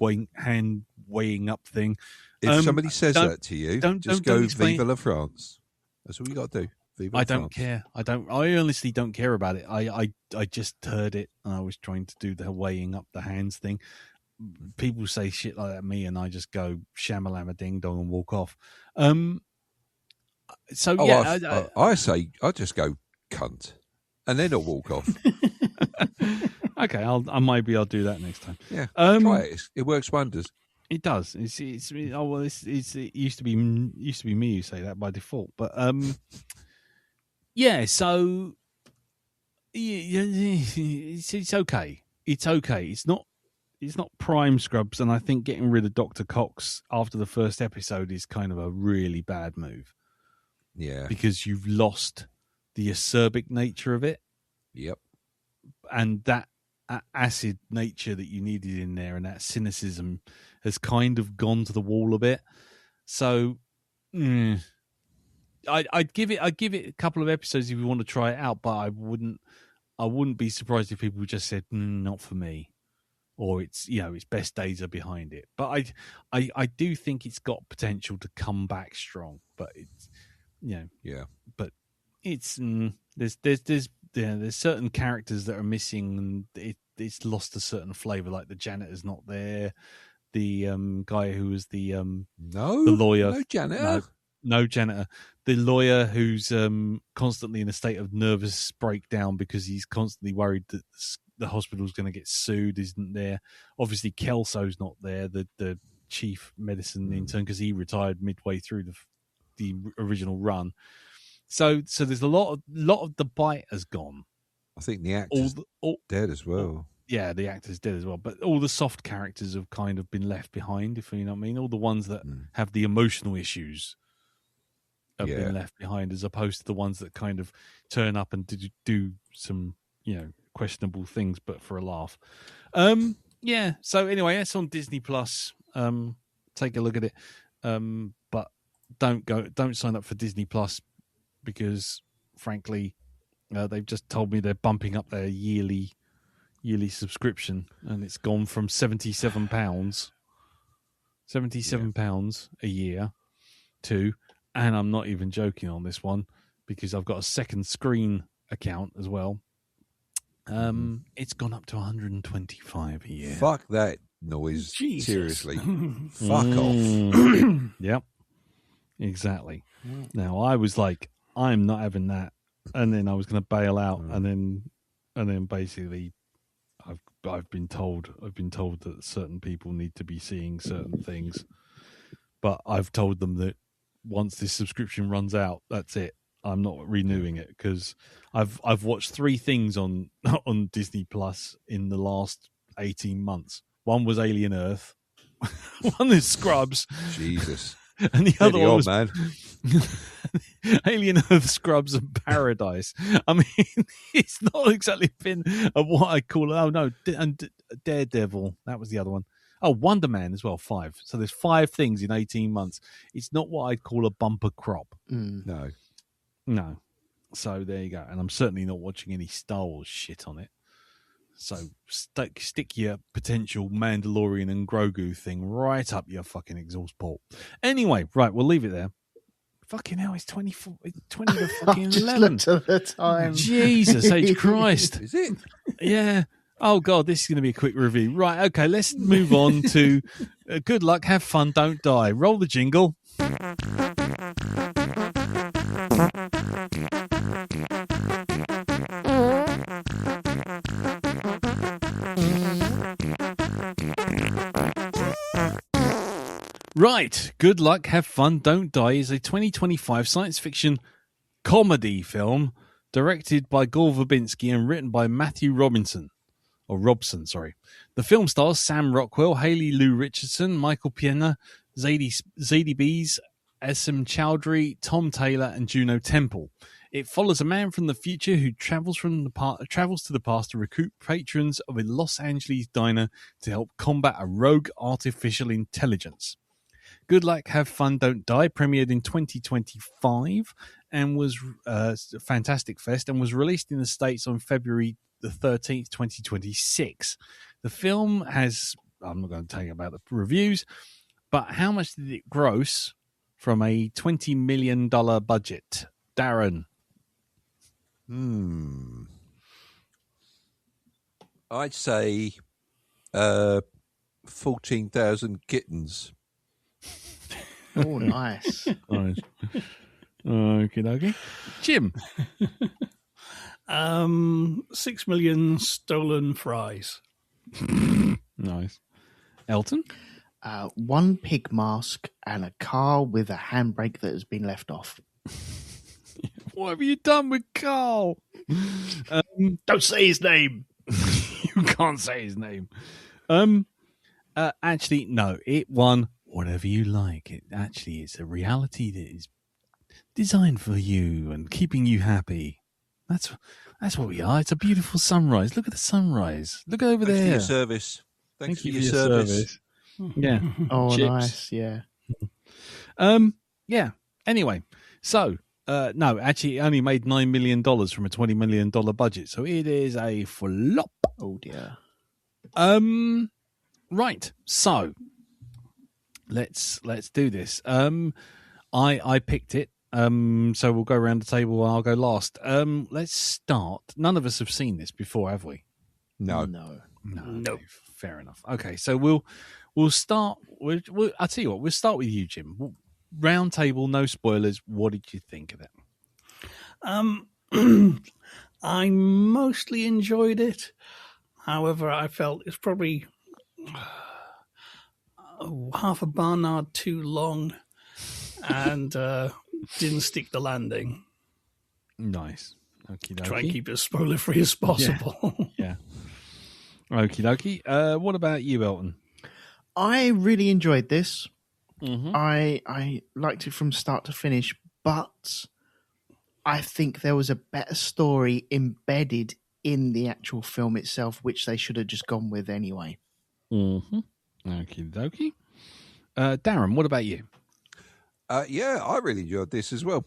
[SPEAKER 1] weighing up thing.
[SPEAKER 2] If somebody says that to you, just go Vive la France. That's what you got to do. Vive la
[SPEAKER 1] I don't
[SPEAKER 2] France.
[SPEAKER 1] care. I honestly don't care about it. I just heard it and I was trying to do the weighing up the hands thing. People say shit like that to me and I just go shamalama ding dong and walk off. I
[SPEAKER 2] say I just go cunt and then I'll walk off.
[SPEAKER 1] Okay, I'll do that next time.
[SPEAKER 2] Yeah, try it. It works wonders.
[SPEAKER 1] It does. It used to be me who say that by default, but yeah. So it's okay. It's okay. It's not prime Scrubs, and I think getting rid of Dr. Cox after the first episode is kind of a really bad move.
[SPEAKER 2] Yeah,
[SPEAKER 1] because you've lost the acerbic nature of it.
[SPEAKER 2] Yep,
[SPEAKER 1] and that acid nature that you needed in there, and that cynicism has kind of gone to the wall a bit. So, I'd give it a couple of episodes if you want to try it out, but I wouldn't be surprised if people just said not for me, or its best days are behind it. But I do think it's got potential to come back strong. But it's but it's there's certain characters that are missing, and it's lost a certain flavor. Like the janitor's not there. The guy who was the lawyer,
[SPEAKER 2] no janitor.
[SPEAKER 1] No janitor. The lawyer who's constantly in a state of nervous breakdown because he's constantly worried that the hospital's going to get sued isn't there. Obviously, Kelso's not there, the chief medicine intern, because he retired midway through the original run. So there's a lot of the bite has gone.
[SPEAKER 2] I think the actor's dead as well.
[SPEAKER 1] Yeah, the actor's dead as well. But all the soft characters have kind of been left behind, if you know what I mean. All the ones that have the emotional issues have been left behind, as opposed to the ones that kind of turn up and do some, questionable things, but for a laugh. So anyway, it's on Disney Plus. Take a look at it. But don't sign up for Disney Plus because, frankly, they've just told me they're bumping up their yearly subscription, and it's gone from £77 a year to, and I'm not even joking on this one because I've got a second screen account as well. It's gone up to £125 a year.
[SPEAKER 2] Fuck that noise.
[SPEAKER 3] Jesus.
[SPEAKER 2] Seriously. Fuck off.
[SPEAKER 1] Yep. Exactly. Now I was like, I'm not having that, and then I was going to bail out, and then basically I've been told that certain people need to be seeing certain things, but I've told them that once this subscription runs out, that's it. I'm not renewing it because I've watched 3 things on Disney Plus in the last 18 months. One was Alien Earth, one is Scrubs,
[SPEAKER 2] Jesus,
[SPEAKER 1] and the other one was
[SPEAKER 2] man.
[SPEAKER 1] Alien Earth, Scrubs, and Paradise. I mean, it's not exactly been what I call. Oh no, and Daredevil. That was the other one. Oh, Wonder Man as well. 5. So there's 5 things in 18 months. It's not what I'd call a bumper crop.
[SPEAKER 2] No.
[SPEAKER 1] No. So there you go. And I'm certainly not watching any Star Wars shit on it. So stick your potential Mandalorian and Grogu thing right up your fucking exhaust port. Anyway, right, we'll leave it there. Fucking hell, it's 20 to fucking 11.
[SPEAKER 4] Looked at the time.
[SPEAKER 1] Jesus H. Christ.
[SPEAKER 2] Is it?
[SPEAKER 1] Yeah. Oh, God, this is going to be a quick review. Right, okay, let's move on to good luck, have fun, don't die. Roll the jingle. Right, Good Luck, Have Fun, Don't Die is a 2025 science fiction comedy film directed by Gore Verbinski and written by Matthew Robson. The film stars Sam Rockwell, Haley Lou Richardson, Michael Pena, Zadie Bees, Asim Chowdhury, Tom Taylor, and Juno Temple. It follows a man from the future who travels to the past to recruit patrons of a Los Angeles diner to help combat a rogue artificial intelligence. Good Luck, Have Fun, Don't Die premiered in 2025 and was Fantastic Fest and was released in the States on February the 13th, 2026. The film has, I'm not going to tell you about the reviews, but how much did it gross from a $20 million budget? Darren?
[SPEAKER 2] I'd say 14,000 kittens.
[SPEAKER 4] Oh, nice.
[SPEAKER 1] Nice. Okay. Jim?
[SPEAKER 3] 6 million stolen fries.
[SPEAKER 1] Nice. Elton?
[SPEAKER 4] 1 pig mask and a car with a handbrake that has been left off.
[SPEAKER 1] What have you done with Carl?
[SPEAKER 4] Don't say his name.
[SPEAKER 1] You can't say his name. Actually, no. It won whatever you like. It actually is a reality that is designed for you and keeping you happy. That's what we are. It's a beautiful sunrise. Look at the sunrise. Look over
[SPEAKER 2] Thanks
[SPEAKER 1] there.
[SPEAKER 2] for your service. Thanks for
[SPEAKER 1] you
[SPEAKER 2] your service.
[SPEAKER 1] Yeah.
[SPEAKER 4] Oh,
[SPEAKER 1] Chips.
[SPEAKER 4] nice. Yeah.
[SPEAKER 1] Yeah. Anyway, so no, actually, it only made $9 million from a $20 million budget, so it is a flop.
[SPEAKER 4] Oh dear.
[SPEAKER 1] Right. So let's do this. I picked it. So we'll go around the table and I'll go last. Let's start. None of us have seen this before, have we?
[SPEAKER 2] No.
[SPEAKER 4] No.
[SPEAKER 3] No.
[SPEAKER 1] Okay, fair enough. Okay, so we'll start. I'll tell you what. We'll start with you, Jim. Round table, no spoilers. What did you think of it?
[SPEAKER 3] I mostly enjoyed it. However, I felt it's probably half a Barnard too long and didn't stick the landing.
[SPEAKER 1] Nice. Okie dokie.
[SPEAKER 3] Try and keep it as spoiler free as possible.
[SPEAKER 1] Yeah. Okie dokie. What about you, Elton?
[SPEAKER 4] I really enjoyed this.
[SPEAKER 1] Mm-hmm.
[SPEAKER 4] I liked it from start to finish, but I think there was a better story embedded in the actual film itself, which they should have just gone with anyway.
[SPEAKER 1] Mm-hmm. Okie dokie. Darren, what about you?
[SPEAKER 2] Yeah, I really enjoyed this as well.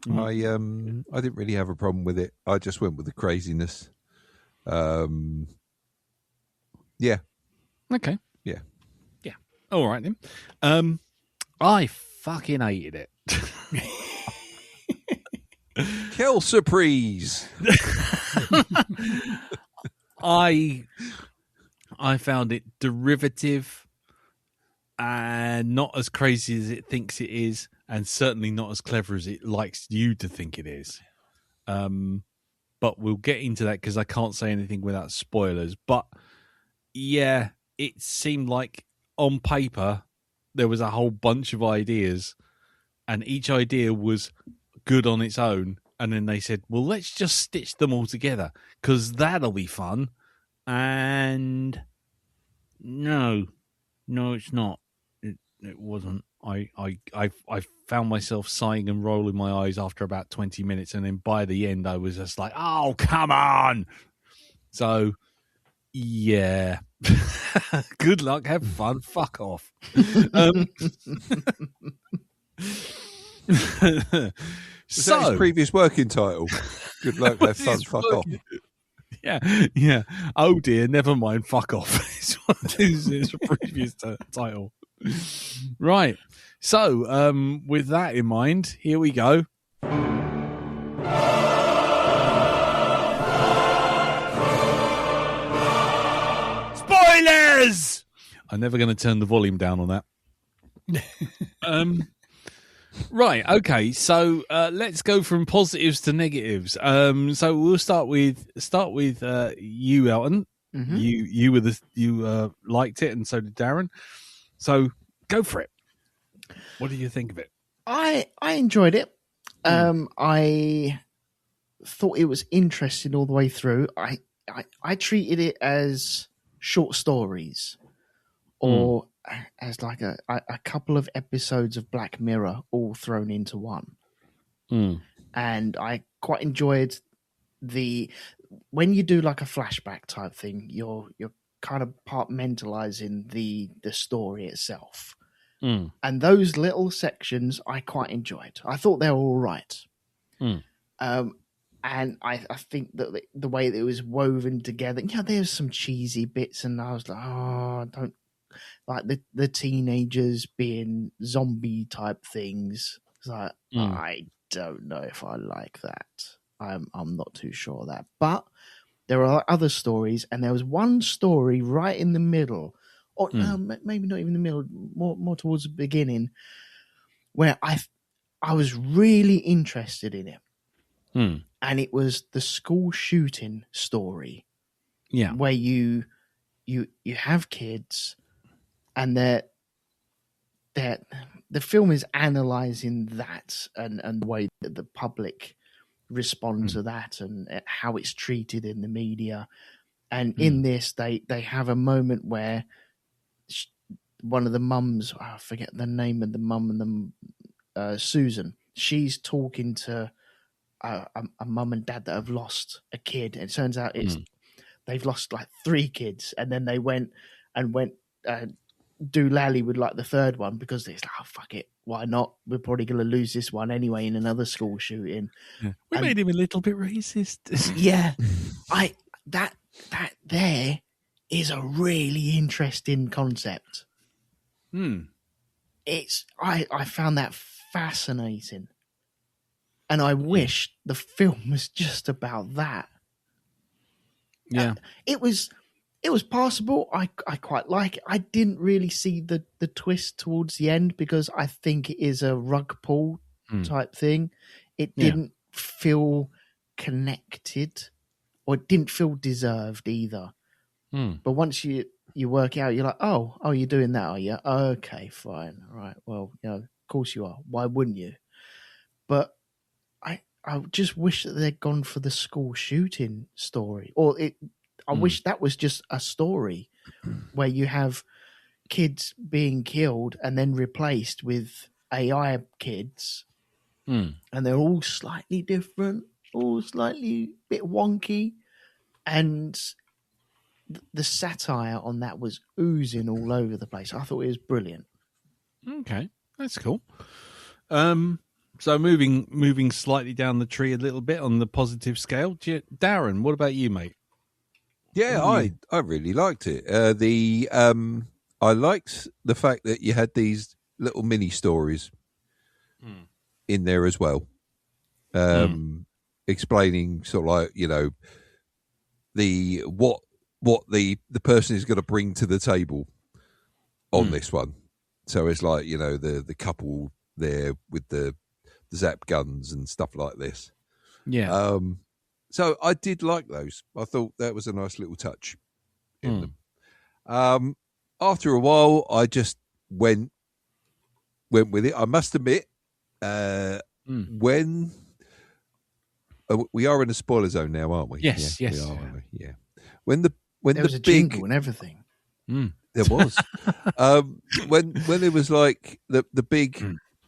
[SPEAKER 2] I didn't really have a problem with it. I just went with the craziness. Yeah.
[SPEAKER 1] Okay.
[SPEAKER 2] Yeah.
[SPEAKER 1] Yeah. All right then. I fucking hated it.
[SPEAKER 2] Kill surprise.
[SPEAKER 1] I found it derivative and not as crazy as it thinks it is, and certainly not as clever as it likes you to think it is. But we'll get into that because I can't say anything without spoilers. But yeah, it seemed like on paper there was a whole bunch of ideas, and each idea was good on its own. And then they said, well, let's just stitch them all together because that'll be fun. And no, it's not. It wasn't. I found myself sighing and rolling my eyes after about 20 minutes, and then by the end I was just like, oh, come on. So yeah. Good luck, have fun, fuck off.
[SPEAKER 2] Was that his previous working title? Good luck, have fun, fuck off.
[SPEAKER 1] Yeah. Oh dear, never mind, fuck off. It's his previous title. Right. So, with that in mind, here we go. Spoilers! I'm never going to turn the volume down on that. Right, okay, so let's go from positives to negatives. So we'll start with you, Elton. Mm-hmm. You liked it, and so did Darren. So go for it. What did you think of it?
[SPEAKER 4] I enjoyed it. I thought it was interesting all the way through. I treated it as short stories, or as like a couple of episodes of Black Mirror all thrown into one. And I quite enjoyed when you do like a flashback type thing, you're kind of compartmentalizing the story itself. And those little sections I quite enjoyed. I thought they were all right. And I think that the way that it was woven together, there's some cheesy bits, and I was like, oh, I don't like the teenagers being zombie type things. It's like, I don't know if I like that. I'm not too sure of that. But there are other stories, and there was one story right in the middle, or maybe not even the middle, more towards the beginning, where I was really interested in it. And it was the school shooting story. Yeah. Where you have kids, and the film is analysing that and the way that the public respond to that, and how it's treated in the media. And in this, they have a moment where one of the mums, I forget the name of the mum, and Susan, she's talking to a mum and dad that have lost a kid. And it turns out they've lost like 3 kids, and then they went doolally with like the third one, because it's like, oh, fuck it, why not? We're probably going to lose this one anyway in another school shooting.
[SPEAKER 1] Yeah. We made him a little bit racist.
[SPEAKER 4] Yeah, that there is a really interesting concept. I found that fascinating, and I wish the film was just about that. Yeah, it was passable. I quite like it. I didn't really see the twist towards the end, because I think it is a rug pull type thing. It didn't feel connected, or it didn't feel deserved either. But once you work out, you're like, oh, you're doing that, are you? Okay, fine. All right. Well, of course you are. Why wouldn't you? But I just wish that they'd gone for the school shooting story, I wish that was just a story where you have kids being killed and then replaced with AI kids, and they're all slightly different, all slightly bit wonky, and the satire on that was oozing all over the place. I thought it was brilliant.
[SPEAKER 1] Okay, that's cool. So moving slightly down the tree a little bit on the positive scale, Darren, what about you, mate?
[SPEAKER 2] Yeah, I really liked it. I liked the fact that you had these little mini stories in there as well, explaining sort of like, what the person is going to bring to the table on this one. So it's like, the couple there with the zap guns and stuff like this. Yeah. So I did like those. I thought that was a nice little touch in them. After a while, I just went with it. I must admit, when we are in a spoiler zone now, aren't we?
[SPEAKER 1] Yes,
[SPEAKER 2] We are, aren't we? Yeah. When
[SPEAKER 4] there was a jingle and everything.
[SPEAKER 2] There was. When it was like the big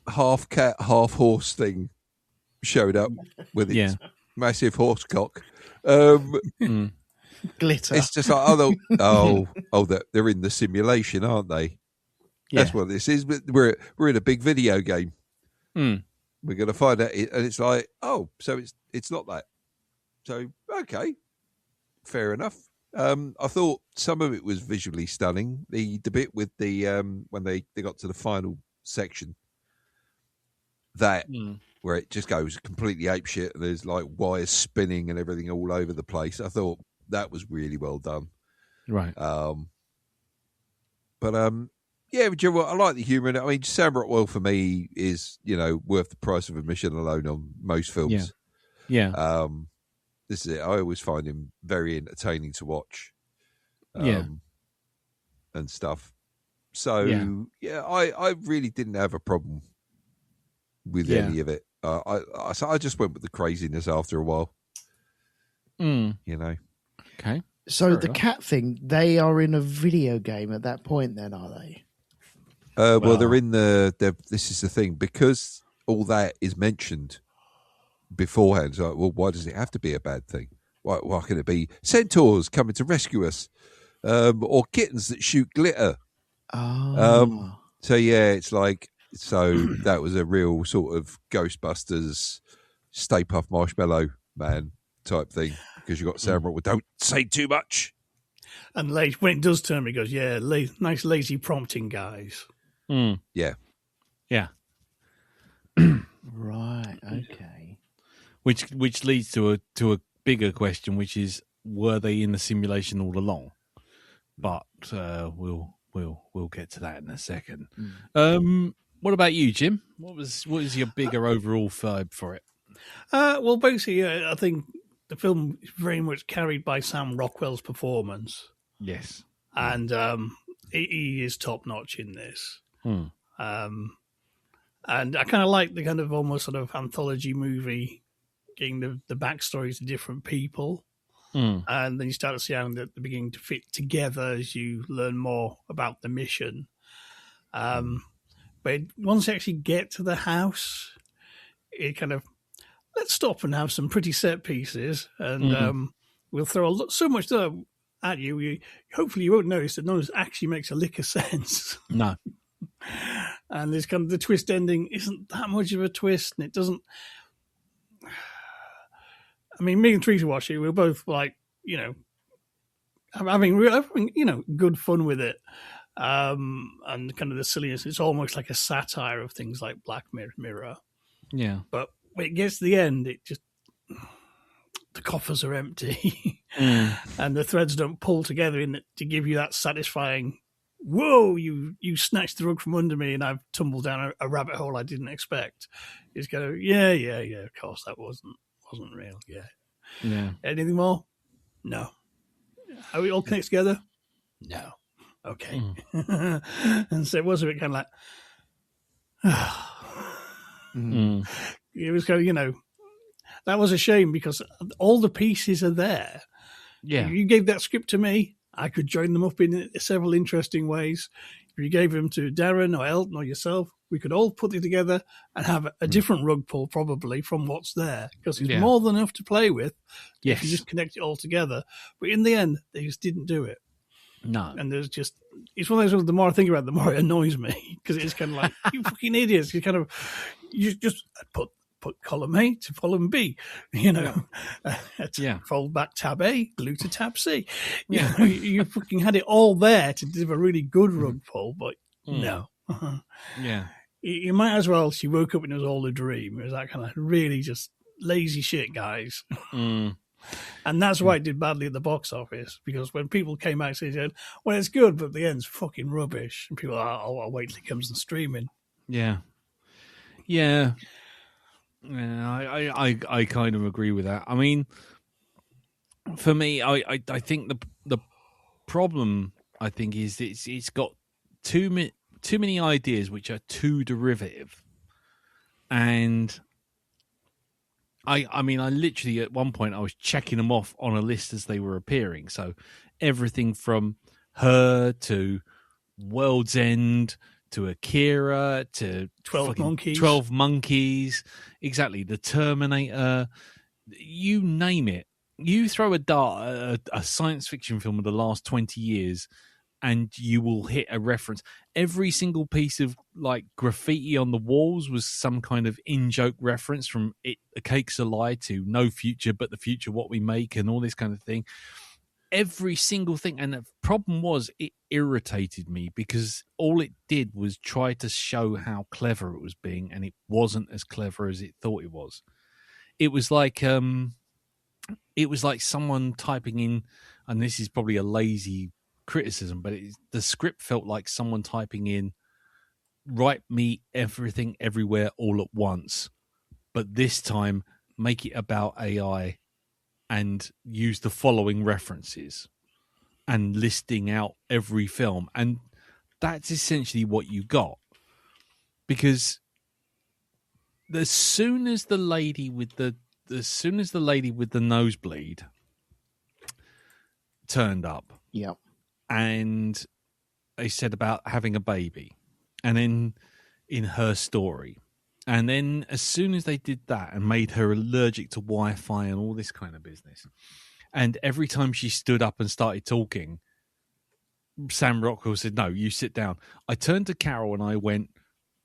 [SPEAKER 2] half cat, half horse thing showed up with its massive horse cock.
[SPEAKER 4] Glitter.
[SPEAKER 2] It's just like, they're in the simulation, aren't they? That's what this is. But we're in a big video game. We're going to find out, and it's like, so it's not that. So okay, fair enough. I thought some of it was visually stunning. The bit with the when they got to the final section, where it just goes completely apeshit, and there's like wires spinning and everything all over the place. I thought that was really well done.
[SPEAKER 1] Right.
[SPEAKER 2] Yeah, but you know what? I like the humour in it. I mean, Sam Rockwell for me is, worth the price of admission alone on most films.
[SPEAKER 1] Yeah.
[SPEAKER 2] This is it. I always find him very entertaining to watch. And stuff. So I really didn't have a problem with any of it. I just went with the craziness after a while.
[SPEAKER 1] Okay.
[SPEAKER 4] So the cat thing, they are in a video game at that point then, are they?
[SPEAKER 2] Well, they're in this is the thing, because all that is mentioned beforehand. So, well, why does it have to be a bad thing? Why can it be centaurs coming to rescue us, or kittens that shoot glitter? So it's like, that was a real sort of Ghostbusters Stay Puft Marshmallow Man type thing, because you got Sam Rockwell. Don't say too much.
[SPEAKER 3] And when it does turn, he goes, nice lazy prompting, guys.
[SPEAKER 2] Yeah.
[SPEAKER 4] Right. Okay.
[SPEAKER 1] Which leads to a bigger question, which is, were they in the simulation all along? But we'll get to that in a second. What about you, Jim? What was your bigger overall vibe for it?
[SPEAKER 3] Well, basically, I think the film is very much carried by Sam Rockwell's performance.
[SPEAKER 1] Yes.
[SPEAKER 3] And he is top notch in this. And I kind of like the kind of almost sort of anthology movie, getting the backstories of different people. And then you start to see how they're beginning to fit together as you learn more about the mission. But once you actually get to the house, it kind of, let's stop and have some pretty set pieces. And we'll throw so much at you. Hopefully you won't notice that none of this actually makes a lick of sense.
[SPEAKER 1] No.
[SPEAKER 3] And there's kind of the twist ending isn't that much of a twist, and it doesn't. I mean, me and Teresa watched it. We were both like, having good fun with it, and kind of the silliness. It's almost like a satire of things like Black Mirror.
[SPEAKER 1] Yeah.
[SPEAKER 3] But when it gets to the end, the coffers are empty, and the threads don't pull together to give you that satisfying. Whoa! You snatched the rug from under me, and I've tumbled down a rabbit hole I didn't expect. It's kind of yeah. Of course, that wasn't real. Yeah. Anything more? No. How it all connects together? No. Okay. And so it was a bit kind of like. It was kind of that was a shame, because all the pieces are there.
[SPEAKER 1] Yeah.
[SPEAKER 3] If you gave that script to me, I could join them up in several interesting ways. If you gave them to Darren or Elton or yourself, we could all put it together and have a different rug pull probably from what's there, because it's more than enough to play with.
[SPEAKER 1] Yes.
[SPEAKER 3] If you just connect it all together. But in the end, they just didn't do it.
[SPEAKER 1] No.
[SPEAKER 3] And it's one of those, the more I think about it, the more it annoys me, because it's kind of like, you fucking idiots. You just put column A to column B, fold back tab A, glue to tab C. You fucking had it all there to do a really good rug pull, but no.
[SPEAKER 1] Yeah.
[SPEAKER 3] You might as well, she woke up and it was all a dream. It was that kind of really just lazy shit, guys. And that's why it did badly at the box office, because when people came out and said, well, it's good, but the end's fucking rubbish. And people are, I'll wait till it comes in streaming.
[SPEAKER 1] Yeah. Yeah. Yeah, I kind of agree with that. I mean, for me, I think the problem, I think, is it's got too many ideas which are too derivative, and I mean, I literally at one point I was checking them off on a list as they were appearing. So everything from her to World's End to Akira to
[SPEAKER 3] 12 Monkeys.
[SPEAKER 1] 12 Monkeys, exactly. The Terminator, you name it. You throw a science fiction film of the last 20 years and you will hit a reference. Every single piece of like graffiti on the walls was some kind of in-joke reference, from A Cake's a Lie to No Future But the Future What We Make and all this kind of thing. Every single thing. And the problem was, it irritated me because all it did was try to show how clever it was being, and it wasn't as clever as it thought it was. It was like someone typing in, and this is probably a lazy criticism, but the script felt like someone typing in, write me everything everywhere all at once, but this time make it about AI and use the following references and listing out every film. And that's essentially what you got, because as soon as the lady with the nosebleed turned up,
[SPEAKER 4] yeah,
[SPEAKER 1] and they said about having a baby, and then in her story, and then as soon as they did that and made her allergic to Wi-Fi and all this kind of business, and every time she stood up and started talking, Sam Rockwell said, "No, you sit down." I turned to Carol and I went,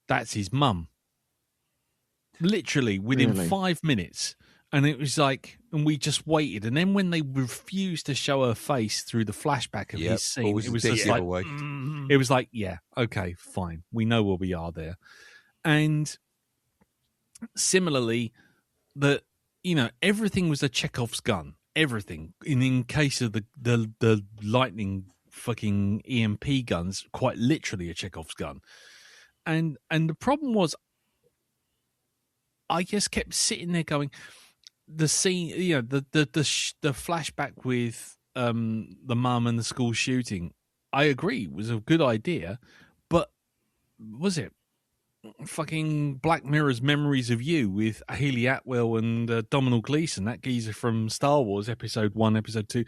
[SPEAKER 1] "That's his mum." Literally within 5 minutes. And it was like, and we just waited. And then when they refused to show her face through the flashback of his scene, it was just like, it was like, yeah, okay, fine. We know where we are there. And similarly, everything was a Chekhov's gun. Everything. In case of the lightning fucking EMP guns, quite literally a Chekhov's gun. And the problem was, I just kept sitting there going, the scene, the flashback with the mum and the school shooting, I agree, was a good idea, but was it fucking Black Mirror's Memories of You with Haley Atwell and Domhnall Gleeson, that geezer from Star Wars Episode 1, Episode 2,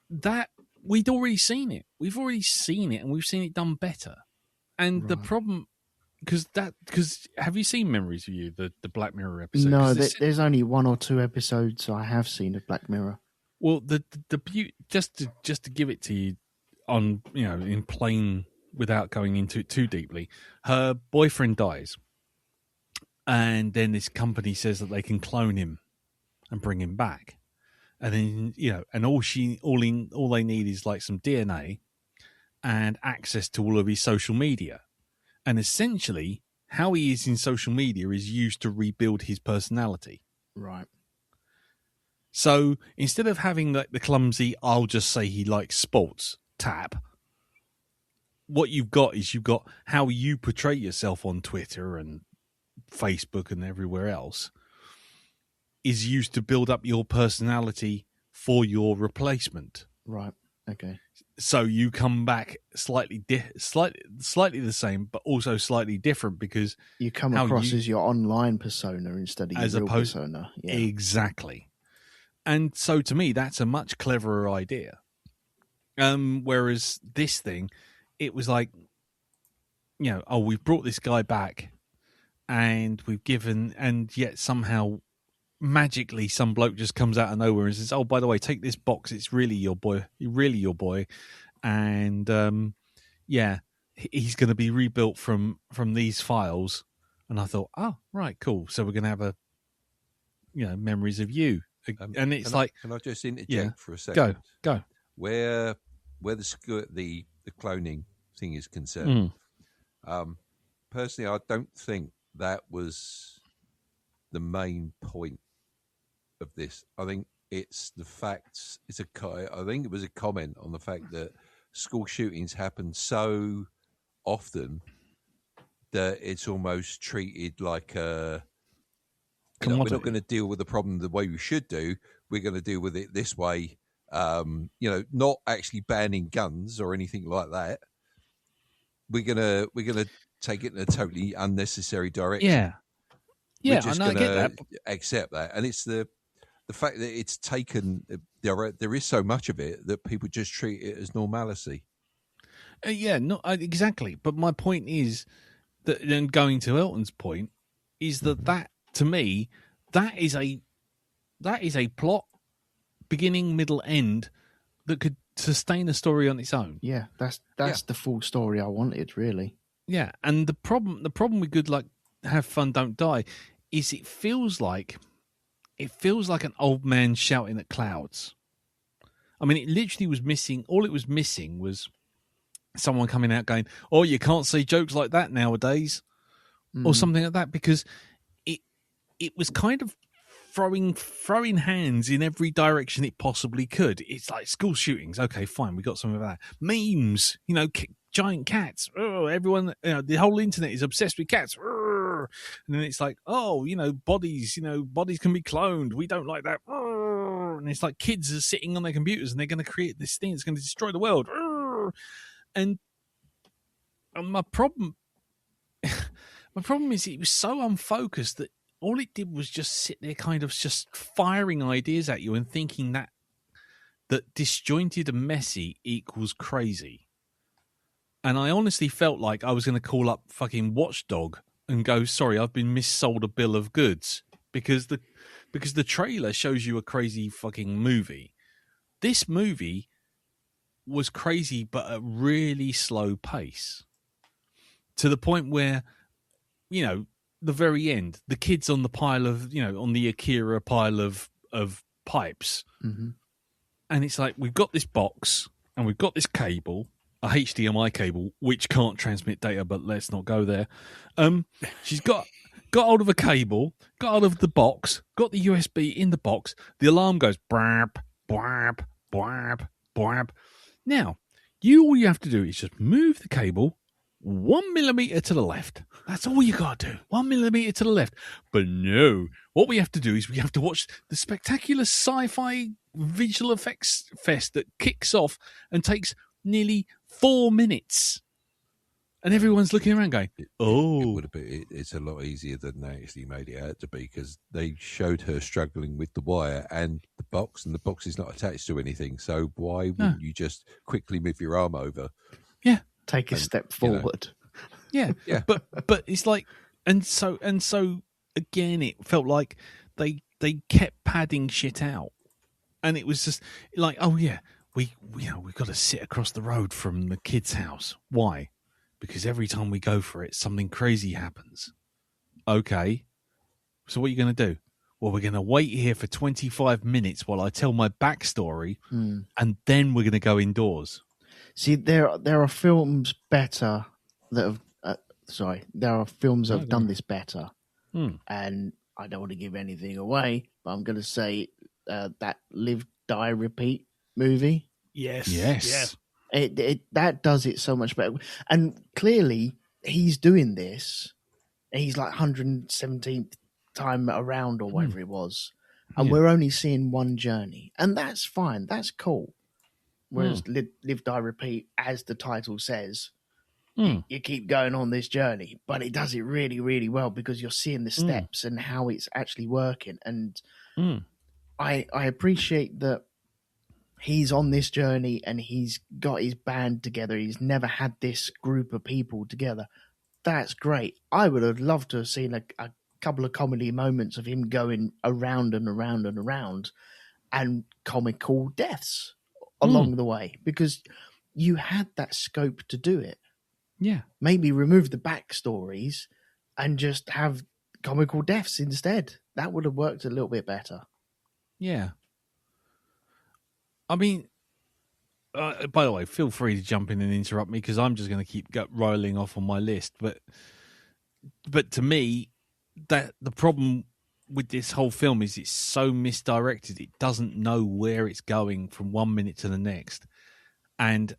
[SPEAKER 1] that we'd already seen it. We've already seen it, and we've seen it done better. And the problem, because have you seen Memories of You, the Black Mirror episode?
[SPEAKER 4] No, there's only 1 or 2 episodes I have seen of Black Mirror.
[SPEAKER 1] Well, the beauty, just to give it to you on, in plain, without going into it too deeply, her boyfriend dies, and then this company says that they can clone him and bring him back, and then and all they need is like some DNA and access to all of his social media. And essentially, how he is in social media is used to rebuild his personality.
[SPEAKER 4] Right.
[SPEAKER 1] So instead of having like the clumsy, I'll just say he likes sports tap, what you've got how you portray yourself on Twitter and Facebook and everywhere else is used to build up your personality for your replacement.
[SPEAKER 4] Right. Okay.
[SPEAKER 1] So you come back slightly the same, but also slightly different, because
[SPEAKER 4] you come across as your online persona instead of your real persona. Yeah.
[SPEAKER 1] Exactly. And so to me, that's a much cleverer idea. Whereas this thing, it was like, we've brought this guy back, and we've given, and yet somehow magically some bloke just comes out of nowhere and says, "Oh, by the way, take this box. It's really your boy. And he's going to be rebuilt from these files." And I thought, oh, right, cool. So we're going to have Memories of You, and it's
[SPEAKER 2] can I just interject for a second?
[SPEAKER 1] Go.
[SPEAKER 2] Where the cloning thing is concerned, personally, I don't think that was the main point of this. I think it's the facts. I think it was a comment on the fact that school shootings happen so often that it's almost treated like we're not going to deal with the problem the way we should do. We're going to deal with it this way. Not actually banning guns or anything like that. We're gonna take it in a totally unnecessary direction.
[SPEAKER 1] Yeah.
[SPEAKER 2] We're just
[SPEAKER 1] I get that.
[SPEAKER 2] Accept that, and it's the fact that it's taken. There is so much of it that people just treat it as normalcy.
[SPEAKER 1] Yeah, not exactly. But my point is that, and going to Elton's point, is that to me, that is a plot, beginning, middle, end, that could sustain a story on its own.
[SPEAKER 4] Yeah, that's the full story I wanted, really.
[SPEAKER 1] Yeah, and the problem with Good Luck, Have Fun, Don't Die, is it feels like an old man shouting at clouds. I mean, it literally was missing. All it was missing was someone coming out going, "Oh, you can't say jokes like that nowadays," or something like that, because it was kind of throwing hands in every direction it possibly could. It's like school shootings. Okay, fine, we got some of that. Memes, giant cats. Oh, everyone, the whole internet is obsessed with cats. And then it's like, oh, bodies. Bodies can be cloned. We don't like that. And it's like kids are sitting on their computers and they're going to create this thing that's going to destroy the world. And my problem is it was so unfocused that all it did was just sit there kind of just firing ideas at you and thinking that disjointed and messy equals crazy. And I honestly felt like I was going to call up fucking Watchdog and go, sorry, I've been missold a bill of goods, because the trailer shows you a crazy fucking movie. This movie was crazy, but at a really slow pace, to the point where, the very end, the kid's on the pile of, on the Akira pile of pipes.
[SPEAKER 4] Mm-hmm. And
[SPEAKER 1] it's like, we've got this box and we've got this cable, a HDMI cable, which can't transmit data, but let's not go there. She's got hold of a cable, got hold of the box, got the USB in the box. The alarm goes, brap, brap, brap, brap. Now, all you have to do is just move the cable 1 millimeter to the left. That's all you got to do. 1 millimeter to the left. But no, what we have to do is we have to watch the spectacular sci-fi visual effects fest that kicks off and takes nearly 4 minutes. And everyone's looking around going, oh.
[SPEAKER 2] It would have been, it's a lot easier than they actually made it out to be, because they showed her struggling with the wire and the box is not attached to anything. So why wouldn't you just quickly move your arm over?
[SPEAKER 1] Yeah.
[SPEAKER 4] Take a step forward.
[SPEAKER 1] Yeah. But it's like, and so again, it felt like they kept padding shit out. And it was just like, oh yeah, we've got to sit across the road from the kid's house. Why? Because every time we go for it, something crazy happens. Okay. So what are you going to do? Well, we're going to wait here for 25 minutes while I tell my backstory, and then we're going to go indoors.
[SPEAKER 4] See, there are films better that have... there are films that have done this better. And I don't want to give anything away, but I'm going to say that Live, Die, Repeat movie.
[SPEAKER 3] Yes.
[SPEAKER 4] That does it so much better. And clearly, he's doing this. He's like 117th time around or whatever it was. And we're only seeing one journey. And that's fine. That's cool. Whereas Live, Die, Repeat, as the title says, you keep going on this journey. But it does it really, really well, because you're seeing the steps and how it's actually working. And I appreciate that he's on this journey and he's got his band together. He's never had this group of people together. That's great. I would have loved to have seen a couple of comedy moments of him going around and around and around, and comical deaths along the way, because you had that scope to do it.
[SPEAKER 1] Yeah.
[SPEAKER 4] Maybe remove the backstories and just have comical deaths instead. That would have worked a little bit better.
[SPEAKER 1] Yeah. I mean, by the way, feel free to jump in and interrupt me, because I'm just going to keep rolling off on my list. But to me, that the problem with this whole film is it's so misdirected. It doesn't know where it's going from 1 minute to the next, and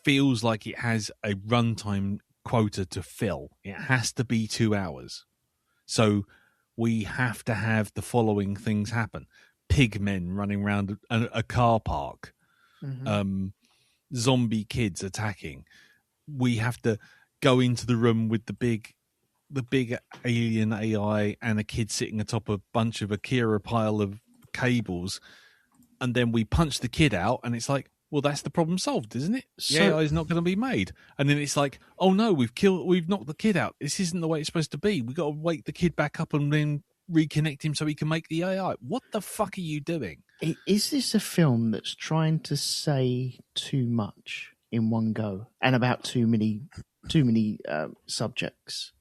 [SPEAKER 1] feels like it has a runtime quota to fill. It has to be 2 hours. So we have to have the following things happen. Pigmen running around a car park, zombie kids attacking. We have to go into the room with the big alien AI and a kid sitting atop a bunch of Akira pile of cables, and then we punch the kid out, and it's like, well, that's the problem solved, isn't it? The
[SPEAKER 4] So-
[SPEAKER 1] AI is not going to be made. And then it's like, oh no, we've knocked the kid out. This isn't the way it's supposed to be. We've got to wake the kid back up and then reconnect him so he can make the AI. What the fuck are you doing?
[SPEAKER 4] Is this a film that's trying to say too much in one go and about too many subjects?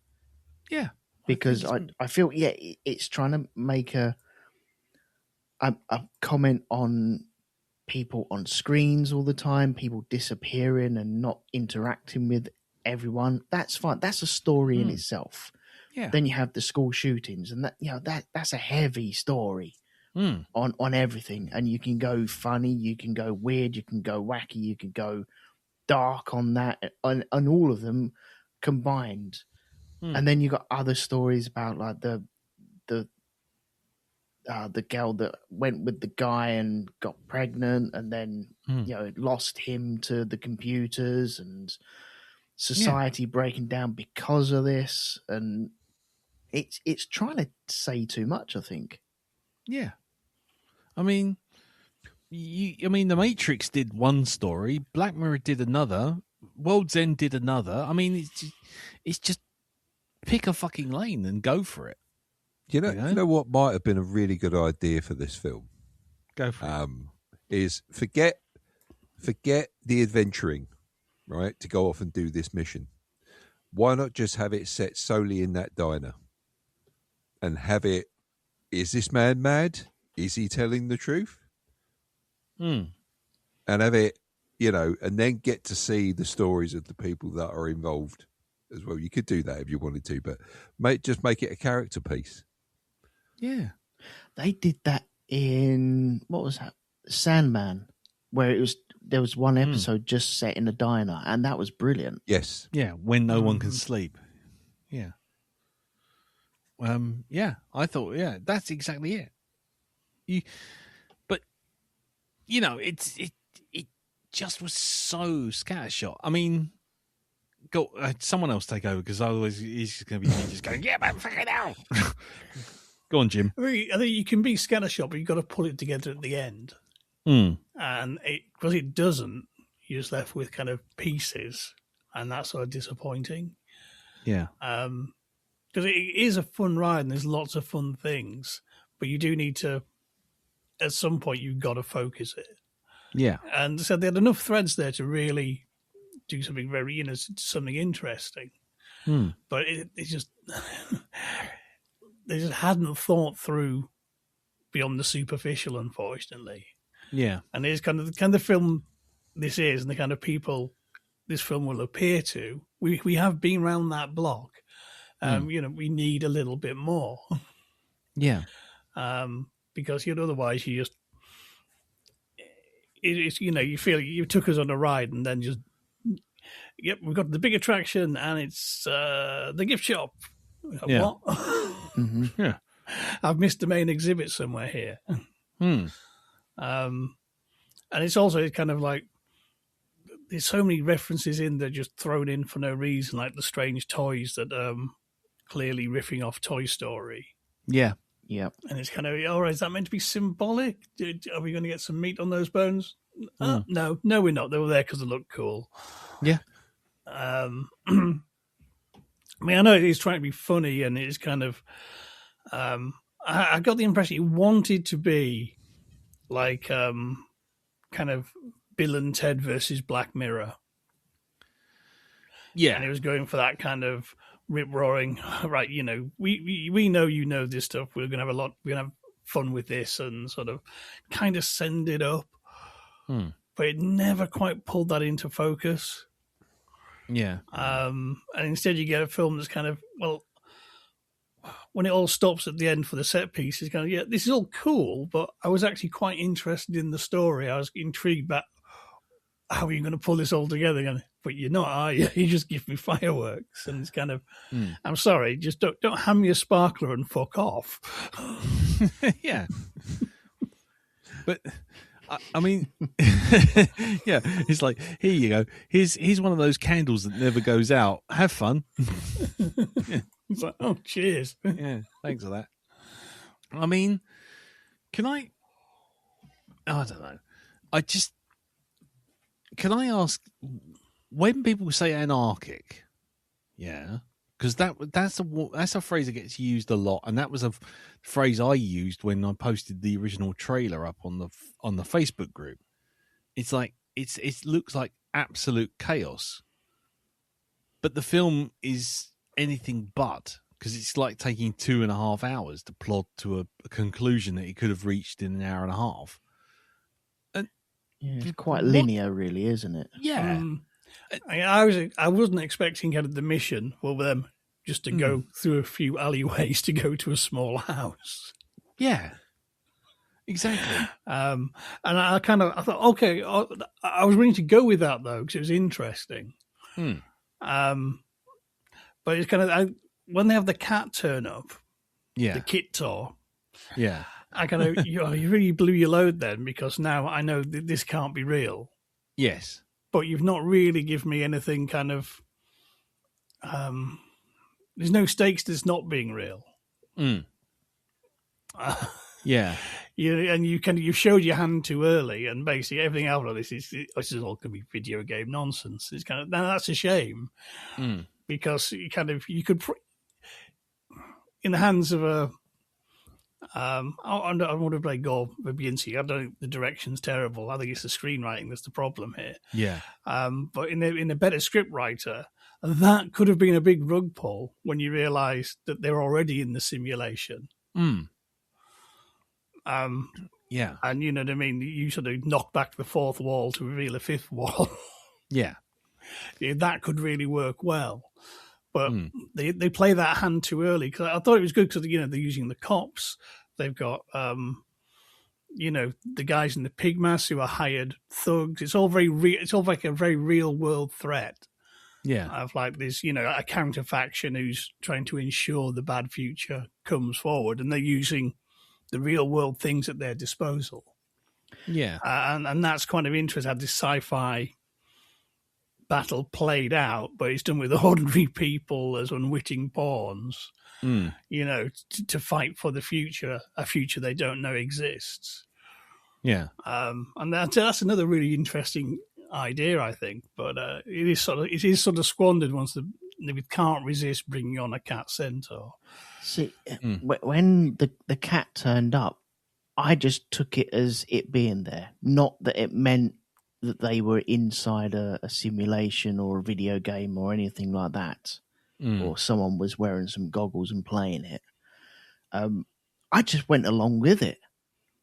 [SPEAKER 1] Yeah.
[SPEAKER 4] Because I feel it's trying to make a comment on people on screens all the time, people disappearing and not interacting with everyone. That's fine. That's a story in itself.
[SPEAKER 1] Yeah.
[SPEAKER 4] Then you have the school shootings, and that's a heavy story on everything. And you can go funny, you can go weird, you can go wacky, you can go dark on that, and all of them combined. And then you got other stories about like the girl that went with the guy and got pregnant, and then lost him to the computers, and society breaking down because of this. And it's trying to say too much, I think.
[SPEAKER 1] Yeah. I mean, The Matrix did one story, Black Mirror did another, World's End did another. I mean, it's just pick a fucking lane and go for it.
[SPEAKER 2] You know what might have been a really good idea for this film?
[SPEAKER 1] Go for it.
[SPEAKER 2] Is forget the adventuring, right? To go off and do this mission. Why not just have it set solely in that diner? And have it, is this man mad? Is he telling the truth? And have it, and then get to see the stories of the people that are involved as well. You could do that if you wanted to, but just make it a character piece.
[SPEAKER 1] Yeah.
[SPEAKER 4] They did that in, what was that? Sandman, where there was one episode just set in a diner, and that was brilliant.
[SPEAKER 2] Yes.
[SPEAKER 1] Yeah, when no one can sleep. Yeah. I thought, that's exactly it. It just was so scattershot. I mean, go someone else take over, because otherwise he's going to be just going, yeah, but fucking hell. Go on, Jim.
[SPEAKER 3] I think you can be scattershot, but you've got to pull it together at the end. And because it doesn't, you're just left with kind of pieces, and that's sort of disappointing.
[SPEAKER 1] Yeah.
[SPEAKER 3] Because it is a fun ride and there's lots of fun things, but you do need to, at some point, you've got to focus it.
[SPEAKER 1] Yeah.
[SPEAKER 3] And so they had enough threads there to really do something very, something interesting. But it just, they just hadn't thought through beyond the superficial, unfortunately.
[SPEAKER 1] Yeah.
[SPEAKER 3] And it's kind of the kind of film this is, and the kind of people this film will appear to. We have been around that block. We need a little bit more.
[SPEAKER 1] Yeah.
[SPEAKER 3] Because otherwise you just, you feel you took us on a ride and then just, yep, we've got the big attraction and it's the gift shop.
[SPEAKER 1] Yeah.
[SPEAKER 3] What?
[SPEAKER 1] Yeah.
[SPEAKER 3] I've missed the main exhibit somewhere here. And it's also kind of like, there's so many references in there just thrown in for no reason, like the strange toys that clearly riffing off Toy Story.
[SPEAKER 1] Yeah.
[SPEAKER 4] Yeah.
[SPEAKER 3] And it's kind of, all right, is that meant to be symbolic? Are we going to get some meat on those bones? No, we're not. They were there because they look cool.
[SPEAKER 1] Yeah.
[SPEAKER 3] I mean, I know it is trying to be funny, and it's kind of, I got the impression he wanted to be like kind of Bill and Ted versus Black Mirror.
[SPEAKER 1] Yeah.
[SPEAKER 3] And he was going for that kind of rip-roaring, right, we know this stuff, we're going to have fun with this, and sort of kind of send it up. But it never quite pulled that into focus.
[SPEAKER 1] Yeah.
[SPEAKER 3] And instead you get a film that's kind of, well, when it all stops at the end for the set piece, it's kind of, this is all cool, but I was actually quite interested in the story. I was intrigued about how are you going to pull this all together? But you're not, are you? You just give me fireworks. And it's kind of, I'm sorry, just don't hand me a sparkler and fuck off.
[SPEAKER 1] Yeah. But I mean, yeah, it's like, here you go. Here's one of those candles that never goes out. Have fun.
[SPEAKER 3] Yeah. It's like, oh, cheers.
[SPEAKER 1] Yeah, thanks for that. I mean, I don't know. can I ask, when people say anarchic, yeah, because that's a phrase that gets used a lot, and that was a phrase I used when I posted the original trailer up on the Facebook group. It's like it looks like absolute chaos, but the film is anything but, because it's like taking 2.5 hours to plot to a conclusion that he could have reached in an hour and a half. And
[SPEAKER 4] it's quite linear, really, isn't it?
[SPEAKER 1] yeah.
[SPEAKER 3] I wasn't expecting kind of the mission for them just to go through a few alleyways to go to a small house.
[SPEAKER 1] Yeah, exactly.
[SPEAKER 3] And I thought, okay, I was willing to go with that though because it was interesting. But it's kind of when they have the cat turn up, the kit tour.
[SPEAKER 1] Yeah,
[SPEAKER 3] I kind of you really blew your load then, because now I know that this can't be real.
[SPEAKER 1] Yes.
[SPEAKER 3] But you've not really given me anything kind of. There's no stakes to this not being real.
[SPEAKER 1] Yeah.
[SPEAKER 3] You showed your hand too early, and basically everything out of this is all going to be video game nonsense. It's kind of now that's a shame because you could in the hands of a. I want to play Gore Verbinski. I don't think the direction's terrible. I think it's the screenwriting that's the problem here.
[SPEAKER 1] Yeah.
[SPEAKER 3] But in a better script writer, that could have been a big rug pull when you realise that they're already in the simulation.
[SPEAKER 1] Yeah.
[SPEAKER 3] And you know what I mean? You sort of knock back the fourth wall to reveal a fifth wall.
[SPEAKER 1] Yeah.
[SPEAKER 3] That could really work well. But they play that hand too early, because I thought it was good because, they're using the cops. They've got, the guys in the pig masks who are hired thugs. It's all very real. It's all like a very real world threat.
[SPEAKER 1] Yeah.
[SPEAKER 3] Of like this, a counterfaction who's trying to ensure the bad future comes forward, and they're using the real world things at their disposal.
[SPEAKER 1] Yeah.
[SPEAKER 3] And that's kind of interesting, how this sci-fi battle played out, but it's done with ordinary people as unwitting pawns, to fight for the future, a future they don't know exists.
[SPEAKER 1] Yeah.
[SPEAKER 3] And that's another really interesting idea, I think. But it is sort of squandered once they can't resist bringing on a cat centaur.
[SPEAKER 4] See, when the cat turned up, I just took it as it being there, not that it meant that they were inside a simulation or a video game or anything like that, or someone was wearing some goggles and playing it. I just went along with it.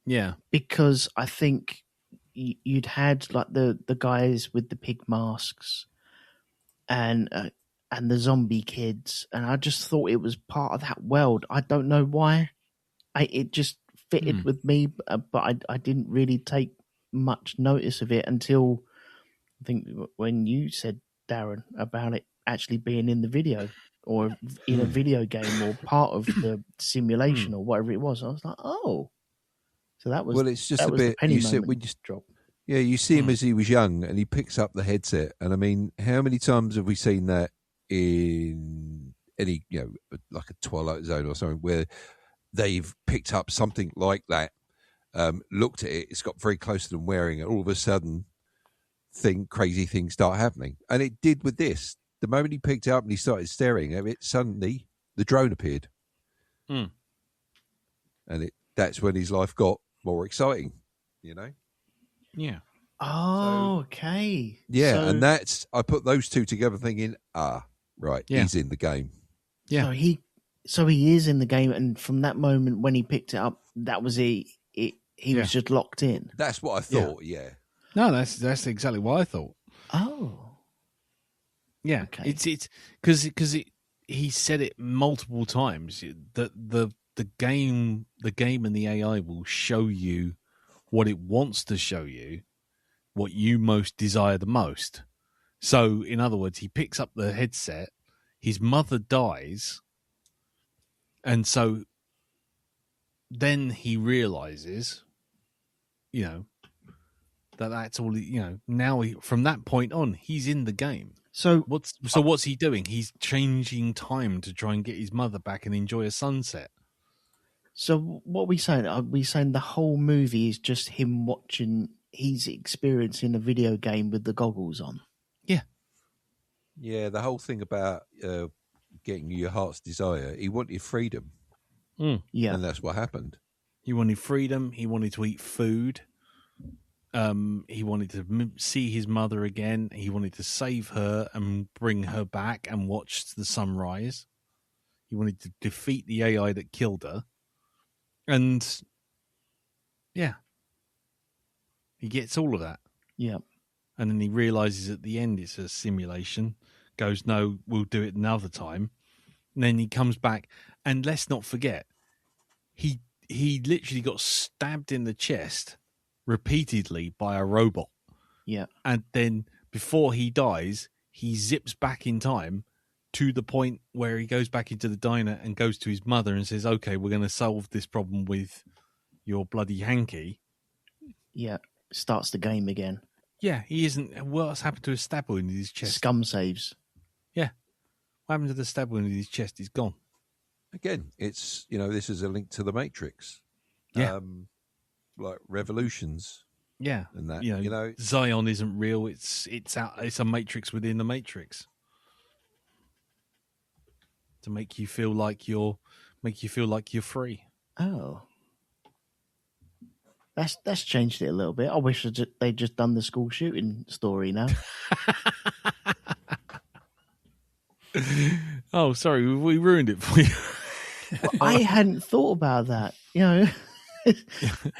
[SPEAKER 1] Yeah.
[SPEAKER 4] Because I think you'd had like the guys with the pig masks and the zombie kids, and I just thought it was part of that world. I don't know why. It just fitted with me, but I didn't really take much notice of it until I think when you said, Darren, about it actually being in the video or in a video game or part of the simulation or whatever it was. I was like, oh, so that was
[SPEAKER 2] it's just a bit. You see, we just
[SPEAKER 4] drop.
[SPEAKER 2] Yeah, you see him as he was young, and he picks up the headset. And I mean, how many times have we seen that in any, like a Twilight Zone or something, where they've picked up something like that? Looked at it, it's got very close to them wearing it. All of a sudden, crazy things start happening. And it did with this. The moment he picked it up and he started staring at it, suddenly the drone appeared. And that's when his life got more exciting,
[SPEAKER 1] Yeah.
[SPEAKER 4] Oh, okay.
[SPEAKER 2] Yeah,
[SPEAKER 4] so,
[SPEAKER 2] and I put those two together thinking, right, he's in the game.
[SPEAKER 1] Yeah.
[SPEAKER 4] So he is in the game, and from that moment when he picked it up, that was it. He was just locked in.
[SPEAKER 2] That's what I thought. Yeah.
[SPEAKER 1] No, that's exactly what I thought.
[SPEAKER 4] Oh,
[SPEAKER 1] yeah.
[SPEAKER 4] Okay.
[SPEAKER 1] It's because he said it multiple times that the game and the AI will show you what it wants to show you, what you most desire the most. So, in other words, he picks up the headset, his mother dies, and so then he realizes, that's all. Now from that point on, he's in the game.
[SPEAKER 4] so
[SPEAKER 1] What's he doing? He's changing time to try and get his mother back and enjoy a sunset.
[SPEAKER 4] So what are we saying? Are we saying the whole movie is just him watching he's experiencing a video game with the goggles on.
[SPEAKER 2] Yeah, the whole thing about getting your heart's desire, he wanted freedom,
[SPEAKER 4] Yeah,
[SPEAKER 2] and that's what happened.
[SPEAKER 1] He wanted freedom. He wanted to eat food. He wanted to see his mother again. He wanted to save her and bring her back and watch the sunrise. He wanted to defeat the AI that killed her. And yeah, he gets all of that.
[SPEAKER 4] yeah,
[SPEAKER 1] And then he realizes at the end it's a simulation. Goes, no, we'll do it another time. And then he comes back. And let's not forget, he literally got stabbed in the chest repeatedly by a robot.
[SPEAKER 4] yeah.
[SPEAKER 1] And then before he dies, he zips back in time to the point where he goes back into the diner and goes to his mother and says, okay, we're going to solve this problem with your bloody hanky.
[SPEAKER 4] Yeah, starts the game again.
[SPEAKER 1] Yeah, he isn't. What's happened to his stab wound in his chest?
[SPEAKER 4] Scum saves.
[SPEAKER 1] What happened to the stab wound in his chest? He's gone.
[SPEAKER 2] Again, it's, this is a link to the Matrix.
[SPEAKER 1] Yeah.
[SPEAKER 2] Like Revolutions
[SPEAKER 1] Yeah,
[SPEAKER 2] and that.
[SPEAKER 1] Zion isn't real. It's a matrix within the matrix to make you feel like you're free.
[SPEAKER 4] Oh, that's changed it a little bit. I wish they'd just done the school shooting story now.
[SPEAKER 1] Oh, sorry, we ruined it for you.
[SPEAKER 4] Well, I hadn't thought about that,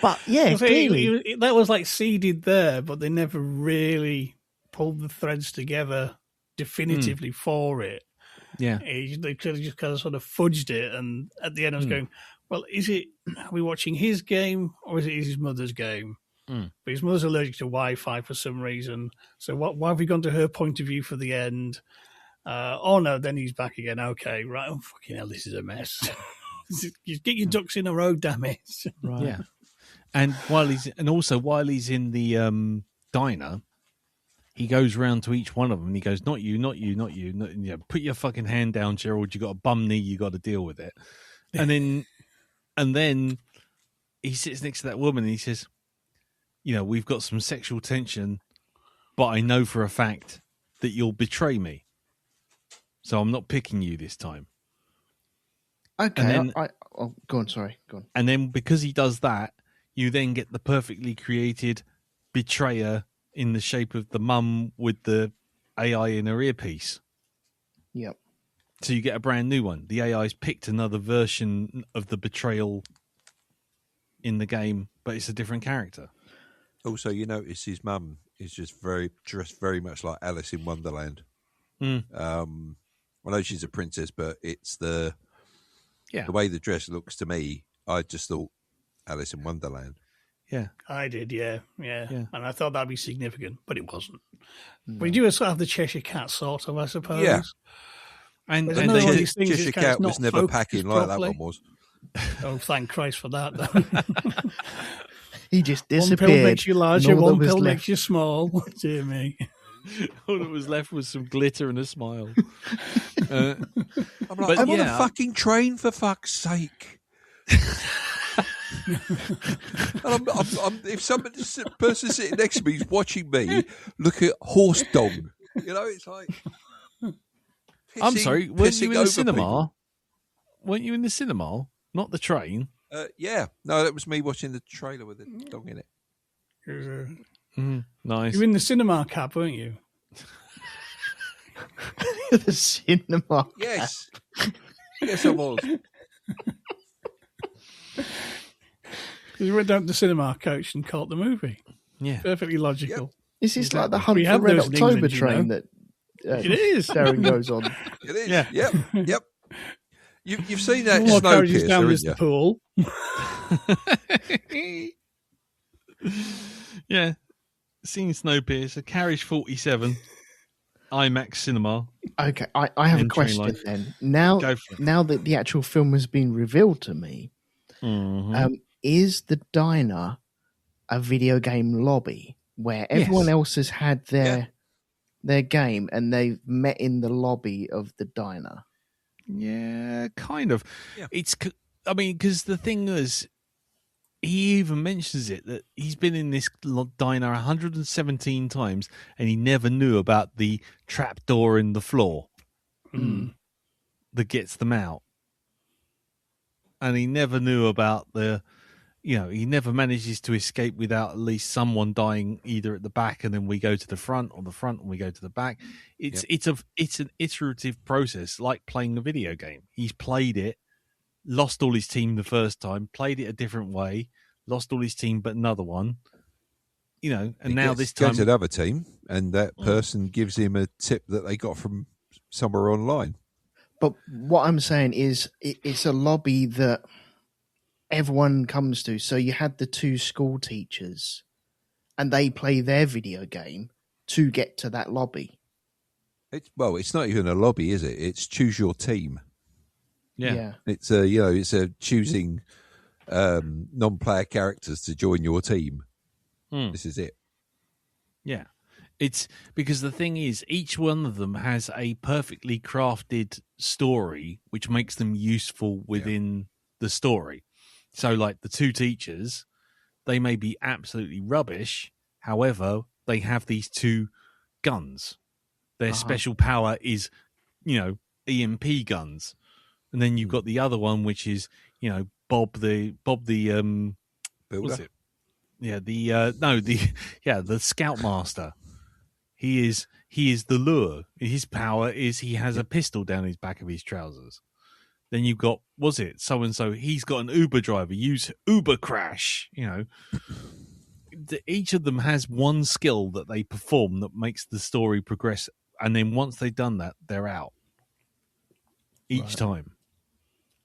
[SPEAKER 4] But yeah, clearly
[SPEAKER 3] that was like seeded there, but they never really pulled the threads together definitively for it.
[SPEAKER 1] Yeah,
[SPEAKER 3] They could have just kind of sort of fudged it, and at the end I was going, well, are we watching his game or is it his mother's game? But his mother's allergic to Wi-Fi for some reason. So why have we gone to her point of view for the end? Oh no, then he's back again. Okay, right. Oh fucking hell, this is a mess. Get your ducks in a row, damn it.
[SPEAKER 4] right.
[SPEAKER 1] yeah. And while he's in the diner, he goes round to each one of them and he goes, "Not you, not you, not you. Put your fucking hand down, Gerald. You got a bum knee. You got to deal with it." And then he sits next to that woman and he says, "We've got some sexual tension, but I know for a fact that you'll betray me. So I'm not picking you this time."
[SPEAKER 4] Okay.
[SPEAKER 1] And then,
[SPEAKER 4] go on. Sorry, go on.
[SPEAKER 1] And then because he does that, you then get the perfectly created betrayer in the shape of the mum with the AI in her earpiece.
[SPEAKER 4] Yep.
[SPEAKER 1] So you get a brand new one. The AI's picked another version of the betrayal in the game, but it's a different character.
[SPEAKER 2] Also, you notice his mum is just dressed very much like Alice in Wonderland. I know she's a princess, but it's the way the dress looks to me. I just thought Alice in Wonderland.
[SPEAKER 1] Yeah,
[SPEAKER 3] I did. Yeah, and I thought that'd be significant, but it wasn't.
[SPEAKER 4] No.
[SPEAKER 3] We do have the Cheshire Cat, sort of, I suppose.
[SPEAKER 2] Yeah.
[SPEAKER 1] and
[SPEAKER 3] There's
[SPEAKER 1] and
[SPEAKER 3] another
[SPEAKER 1] they,
[SPEAKER 3] one of these things
[SPEAKER 2] Cheshire
[SPEAKER 3] is kind of
[SPEAKER 2] Cat was
[SPEAKER 3] not
[SPEAKER 2] never
[SPEAKER 3] focused
[SPEAKER 2] packing like that
[SPEAKER 3] properly.
[SPEAKER 2] one was.
[SPEAKER 3] Oh, thank Christ for that, though.
[SPEAKER 4] He just
[SPEAKER 3] One
[SPEAKER 4] disappeared.
[SPEAKER 3] pill makes you larger,
[SPEAKER 4] and all that
[SPEAKER 3] one
[SPEAKER 4] was
[SPEAKER 3] pill
[SPEAKER 4] left-
[SPEAKER 3] makes you small. Dear me.
[SPEAKER 1] all that was left was some glitter and a smile.
[SPEAKER 2] I'm like,
[SPEAKER 1] But
[SPEAKER 2] I'm on
[SPEAKER 1] yeah.
[SPEAKER 2] a fucking train, for fuck's sake. And if some person sitting next to me is watching me look at horse dong, it's like.
[SPEAKER 1] I'm sorry, weren't you in the
[SPEAKER 2] over
[SPEAKER 1] cinema?
[SPEAKER 2] people.
[SPEAKER 1] Weren't you in the cinema? Not the train.
[SPEAKER 2] Yeah, no, that was me watching the trailer with the dong in it.
[SPEAKER 1] Nice.
[SPEAKER 3] You were in the cinema, Cap, weren't you?
[SPEAKER 4] the cinema.
[SPEAKER 2] Yes, yes, I was.
[SPEAKER 3] Because we went down to the cinema coach and caught the movie.
[SPEAKER 1] Yeah.
[SPEAKER 3] Perfectly logical.
[SPEAKER 4] Is this like the Hunt
[SPEAKER 3] We
[SPEAKER 4] for
[SPEAKER 3] have
[SPEAKER 4] Red
[SPEAKER 3] those in
[SPEAKER 4] October
[SPEAKER 3] England, you
[SPEAKER 4] train
[SPEAKER 3] know.
[SPEAKER 4] that
[SPEAKER 3] It is.
[SPEAKER 4] Darren goes on?
[SPEAKER 2] It is.
[SPEAKER 1] Yeah.
[SPEAKER 2] Yep. You've seen that
[SPEAKER 3] More carriages
[SPEAKER 2] Snowpiercer,
[SPEAKER 3] down
[SPEAKER 2] haven't
[SPEAKER 3] this
[SPEAKER 2] you?
[SPEAKER 3] pool.
[SPEAKER 1] Yeah. Seen Snowpiercer, Carriage 47, IMAX Cinema.
[SPEAKER 4] Okay, I have a
[SPEAKER 1] In train
[SPEAKER 4] question
[SPEAKER 1] life.
[SPEAKER 4] then. Now
[SPEAKER 1] Go for it.
[SPEAKER 4] that the actual film has been revealed to me, is the diner a video game lobby where everyone else has had their game and they've met in the lobby of the diner?
[SPEAKER 1] Yeah, kind of.
[SPEAKER 2] Yeah.
[SPEAKER 1] Because the thing is, he even mentions it that he's been in this diner 117 times and he never knew about the trap door in the floor that gets them out. And he never knew about he never manages to escape without at least someone dying either at the back and then we go to the front, or the front and we go to the back. It's an iterative process, like playing a video game. He's played it, lost all his team the first time, played it a different way, lost all his team but another one. And now this time
[SPEAKER 2] goes to another team, and that person gives him a tip that they got from somewhere online.
[SPEAKER 4] But what I'm saying is it's a lobby that everyone comes to. So you had the 2 school teachers and they play their video game to get to that lobby.
[SPEAKER 2] It's not even a lobby, is it? It's choose your team.
[SPEAKER 1] Yeah.
[SPEAKER 2] It's a choosing non-player characters to join your team. This is it.
[SPEAKER 1] Yeah. It's because the thing is, each one of them has a perfectly crafted story which makes them useful within the story. So, like the 2 teachers, they may be absolutely rubbish. However, they have these 2 guns. Their special power is, EMP guns. And then you've got the other one, which is, Bob the
[SPEAKER 2] Builder?
[SPEAKER 1] what's it? Yeah, the Scoutmaster. He is the lure. His power is he has a pistol down his back of his trousers. Then you've got, so and so? He's got an Uber driver. Use Uber crash. Each of them has one skill that they perform that makes the story progress. And then once they've done that, they're out each time.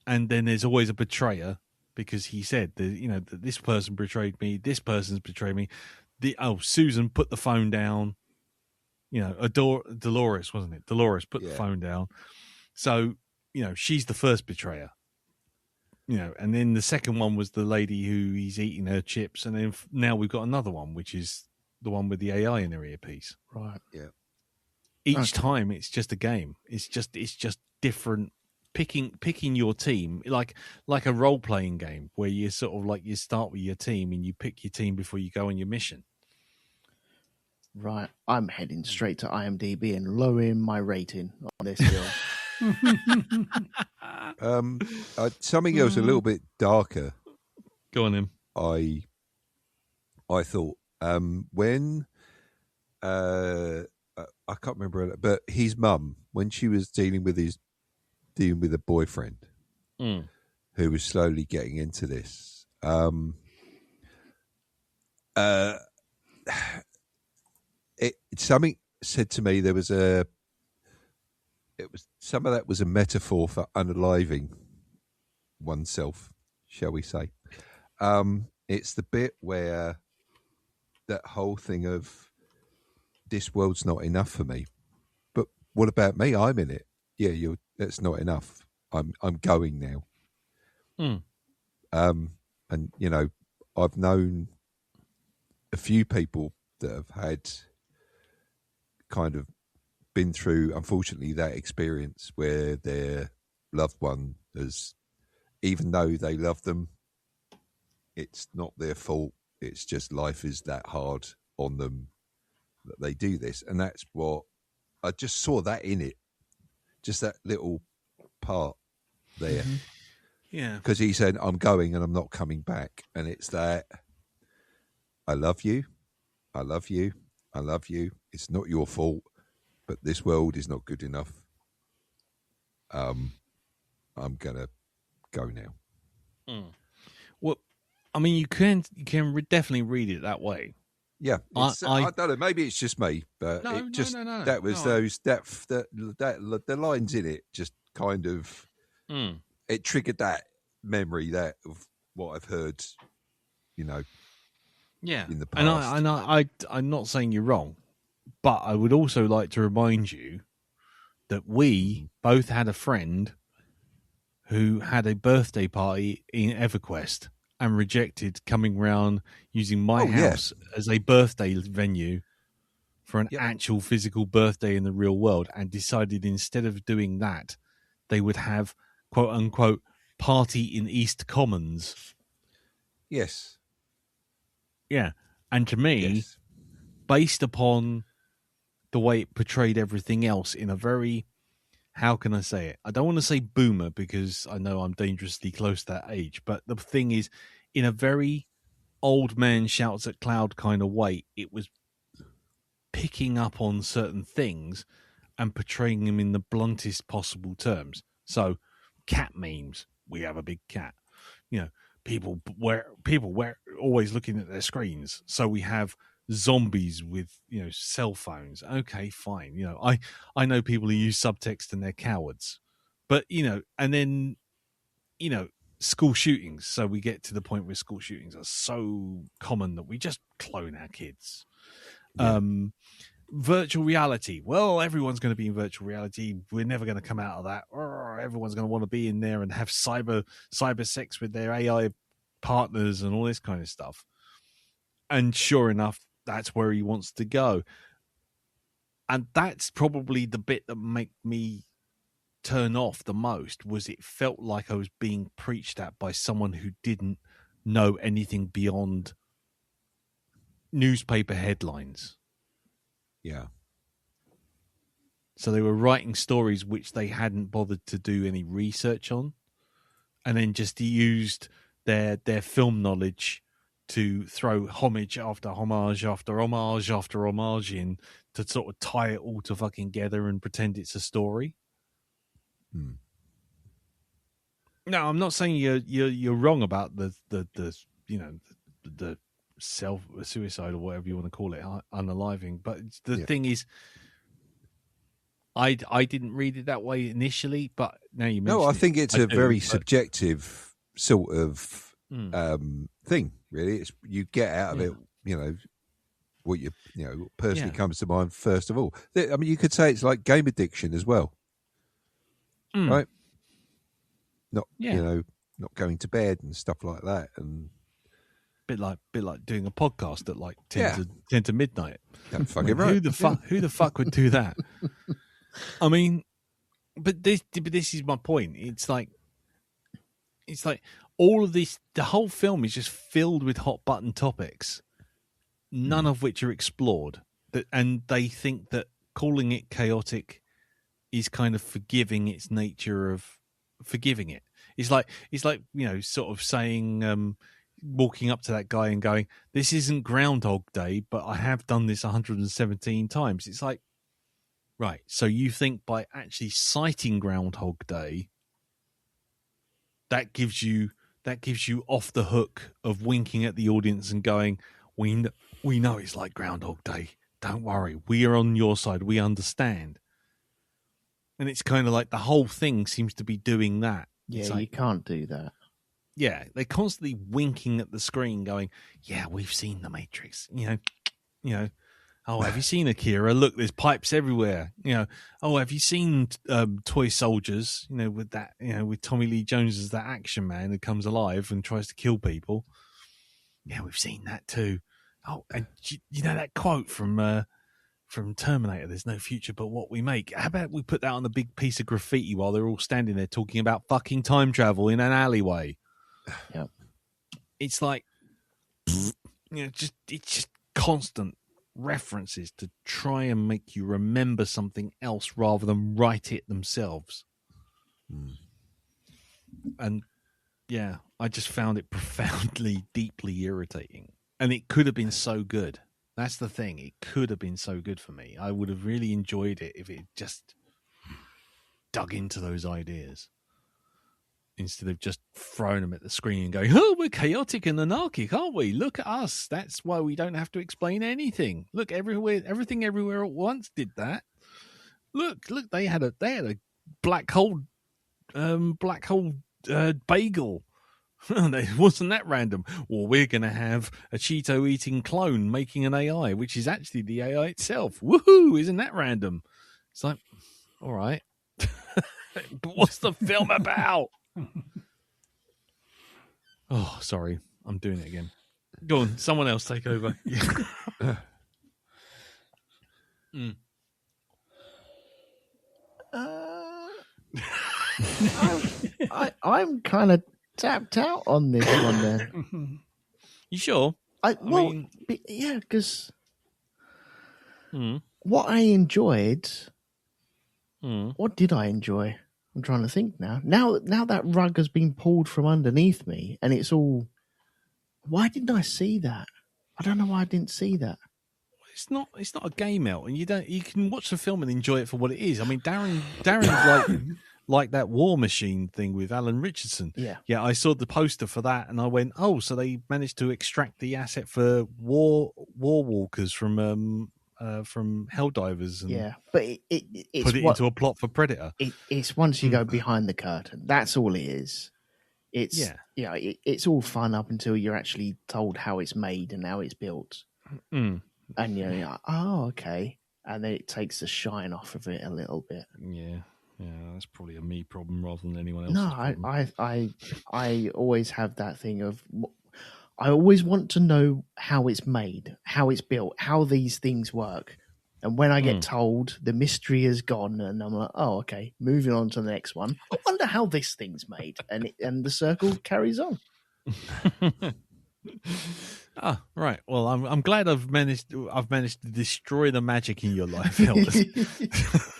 [SPEAKER 1] And then there's always a betrayer, because he said that this person betrayed me. This person's betrayed me. Susan put the phone down. Dolores, wasn't it? Dolores put the phone down. So, she's the first betrayer. And then the second one was the lady who he's eating her chips. And then now we've got another one, which is the one with the AI in her earpiece.
[SPEAKER 4] Right.
[SPEAKER 2] Yeah.
[SPEAKER 1] Each time it's just a game. It's just different. Picking your team, like a role-playing game where you sort of like you start with your team and you pick your team before you go on your mission.
[SPEAKER 4] Right. I'm heading straight to IMDb and lowering my rating on this film.
[SPEAKER 2] Something else a little bit darker.
[SPEAKER 1] Go on, him.
[SPEAKER 2] I thought when I can't remember, but his mum, when she was dealing with a boyfriend who was slowly getting into this, something said to me some of that was a metaphor for unaliving oneself, shall we say. It's the bit where that whole thing of this world's not enough for me, but what about me? I'm in it. Yeah, that's not enough. I'm going now. And I've known a few people that have had kind of been through, unfortunately, that experience where their loved one has, even though they love them, it's not their fault. It's just life is that hard on them that they do this. And that's what I just saw that in it. Just that little part there.
[SPEAKER 1] Mm-hmm. Yeah.
[SPEAKER 2] Because he said, I'm going and I'm not coming back. And it's that, I love you. I love you. I love you. It's not your fault, but this world is not good enough. I'm going to go now.
[SPEAKER 1] Well, I mean, you can definitely read it that way.
[SPEAKER 2] Yeah, I don't know. Maybe it's just me, but
[SPEAKER 1] No.
[SPEAKER 2] that was the lines in it just kind of it triggered that memory that of what I've heard,
[SPEAKER 1] Yeah,
[SPEAKER 2] in the past.
[SPEAKER 1] And I'm not saying you're wrong, but I would also like to remind you that we both had a friend who had a birthday party in EverQuest and rejected coming round using my house as a birthday venue for an actual physical birthday in the real world, and decided instead of doing that, they would have, quote unquote, party in East Commons.
[SPEAKER 2] Yes.
[SPEAKER 1] Yeah. And to me,
[SPEAKER 2] Yes.
[SPEAKER 1] based upon the way it portrayed everything else in a very, how can I say it? I don't want to say boomer because I know I'm dangerously close to that age. But the thing is, in a very old man shouts at cloud kind of way, it was picking up on certain things and portraying them in the bluntest possible terms. So, cat memes. We have a big cat. You know, people were always looking at their screens. So we have zombies with, you know, cell phones. Okay, fine. You know, I know people who use subtext and they're cowards. But, you know, and then, you know, school shootings. So we get to the point where school shootings are so common that we just clone our kids.
[SPEAKER 2] Yeah.
[SPEAKER 1] Virtual reality. Well, everyone's going to be in virtual reality. We're never going to come out of that. Everyone's going to want to be in there and have cyber sex with their AI partners and all this kind of stuff. And sure enough, that's where he wants to go. And that's probably the bit that made me turn off the most, was it felt like I was being preached at by someone who didn't know anything beyond newspaper headlines.
[SPEAKER 2] Yeah.
[SPEAKER 1] So they were writing stories which they hadn't bothered to do any research on, and then just used their film knowledge to throw homage after homage after homage after homage in to sort of tie it all to fucking together and pretend it's a story. No, I'm not saying you're wrong about the you know the self suicide or whatever you want to call it, unaliving. But the thing is, I didn't read it that way initially, but now you mention
[SPEAKER 2] I think it's very subjective sort of thing. Really, it's you get out of it. You know what personally comes to mind first of all. I mean, you could say it's like game addiction as well, right? Not not going to bed and stuff like that, and
[SPEAKER 1] bit like doing a podcast at like 10 to midnight.
[SPEAKER 2] That's fucking right.
[SPEAKER 1] Who the fuck would do that? I mean, but this is my point. It's like all of this. The whole film is just filled with hot button topics, none of which are explored. And they think that calling it chaotic is kind of forgiving its nature of forgiving it. It's like you know, sort of saying. Walking up to that guy and going, "This isn't Groundhog Day, but I have done this 117 times." It's like, right. So you think by actually citing Groundhog Day, that gives you off the hook of winking at the audience and going, "We know it's like Groundhog Day. Don't worry, we are on your side. We understand." And it's kind of like the whole thing seems to be doing that.
[SPEAKER 4] Yeah, you can't do that.
[SPEAKER 1] Yeah, they're constantly winking at the screen, going, "Yeah, we've seen the Matrix." You know. Oh, have you seen Akira? Look, there's pipes everywhere. You know. Oh, have you seen Toy Soldiers? You know, with that, you know, with Tommy Lee Jones as that action man who comes alive and tries to kill people. Yeah, we've seen that too. Oh, and you know that quote from Terminator, "There's no future but what we make." How about we put that on a big piece of graffiti while they're all standing there talking about fucking time travel in an alleyway?
[SPEAKER 4] Yeah,
[SPEAKER 1] it's like, you know, it's just constant references to try and make you remember something else rather than write it themselves. And yeah, I just found it profoundly, deeply irritating. And it could have been so good. That's the thing. It could have been so good for me. I would have really enjoyed it if it just dug into those ideas, instead of just throwing them at the screen and going, "Oh, we're chaotic and anarchic, aren't we? Look at us. That's why we don't have to explain anything. Look, everything everywhere at once did that. Look, they had a black hole bagel. Wasn't that random? Well, we're going to have a Cheeto eating clone making an AI, which is actually the AI itself. Woohoo! Isn't that random?" It's like, all right, but what's the film about? Oh, sorry. I'm doing it again. Go on. Someone else take over.
[SPEAKER 4] I'm kind of tapped out on this one there.
[SPEAKER 1] You sure?
[SPEAKER 4] Yeah, because
[SPEAKER 1] Hmm.
[SPEAKER 4] what I enjoyed.
[SPEAKER 1] Hmm.
[SPEAKER 4] What did I enjoy? I'm trying to think now. Now that rug has been pulled from underneath me, and it's all. Why didn't I see that? I don't know why I didn't see that.
[SPEAKER 1] It's not a game out, and you can watch the film and enjoy it for what it is. I mean, Darren's like that War Machine thing with Alan Richardson.
[SPEAKER 4] Yeah.
[SPEAKER 1] I saw the poster for that, and I went, oh, so they managed to extract the asset for war walkers from Helldivers, and
[SPEAKER 4] Yeah, but it's
[SPEAKER 1] put it into a plot for Predator.
[SPEAKER 4] It's once you go behind the curtain. That's all it is. It's it's all fun up until you're actually told how it's made and how it's built, and you're like, oh, okay, and then it takes the shine off of it a little bit.
[SPEAKER 1] Yeah, that's probably a me problem rather than anyone else's.
[SPEAKER 4] No,
[SPEAKER 1] problem.
[SPEAKER 4] I always have that thing of I always want to know how it's made, how it's built, how these things work. And when I get told, the mystery is gone, and I'm like, oh, okay, moving on to the next one. I wonder how this thing's made, and the circle carries on.
[SPEAKER 1] Ah, right. Well, I'm glad I've managed to destroy the magic in your life, Elvis.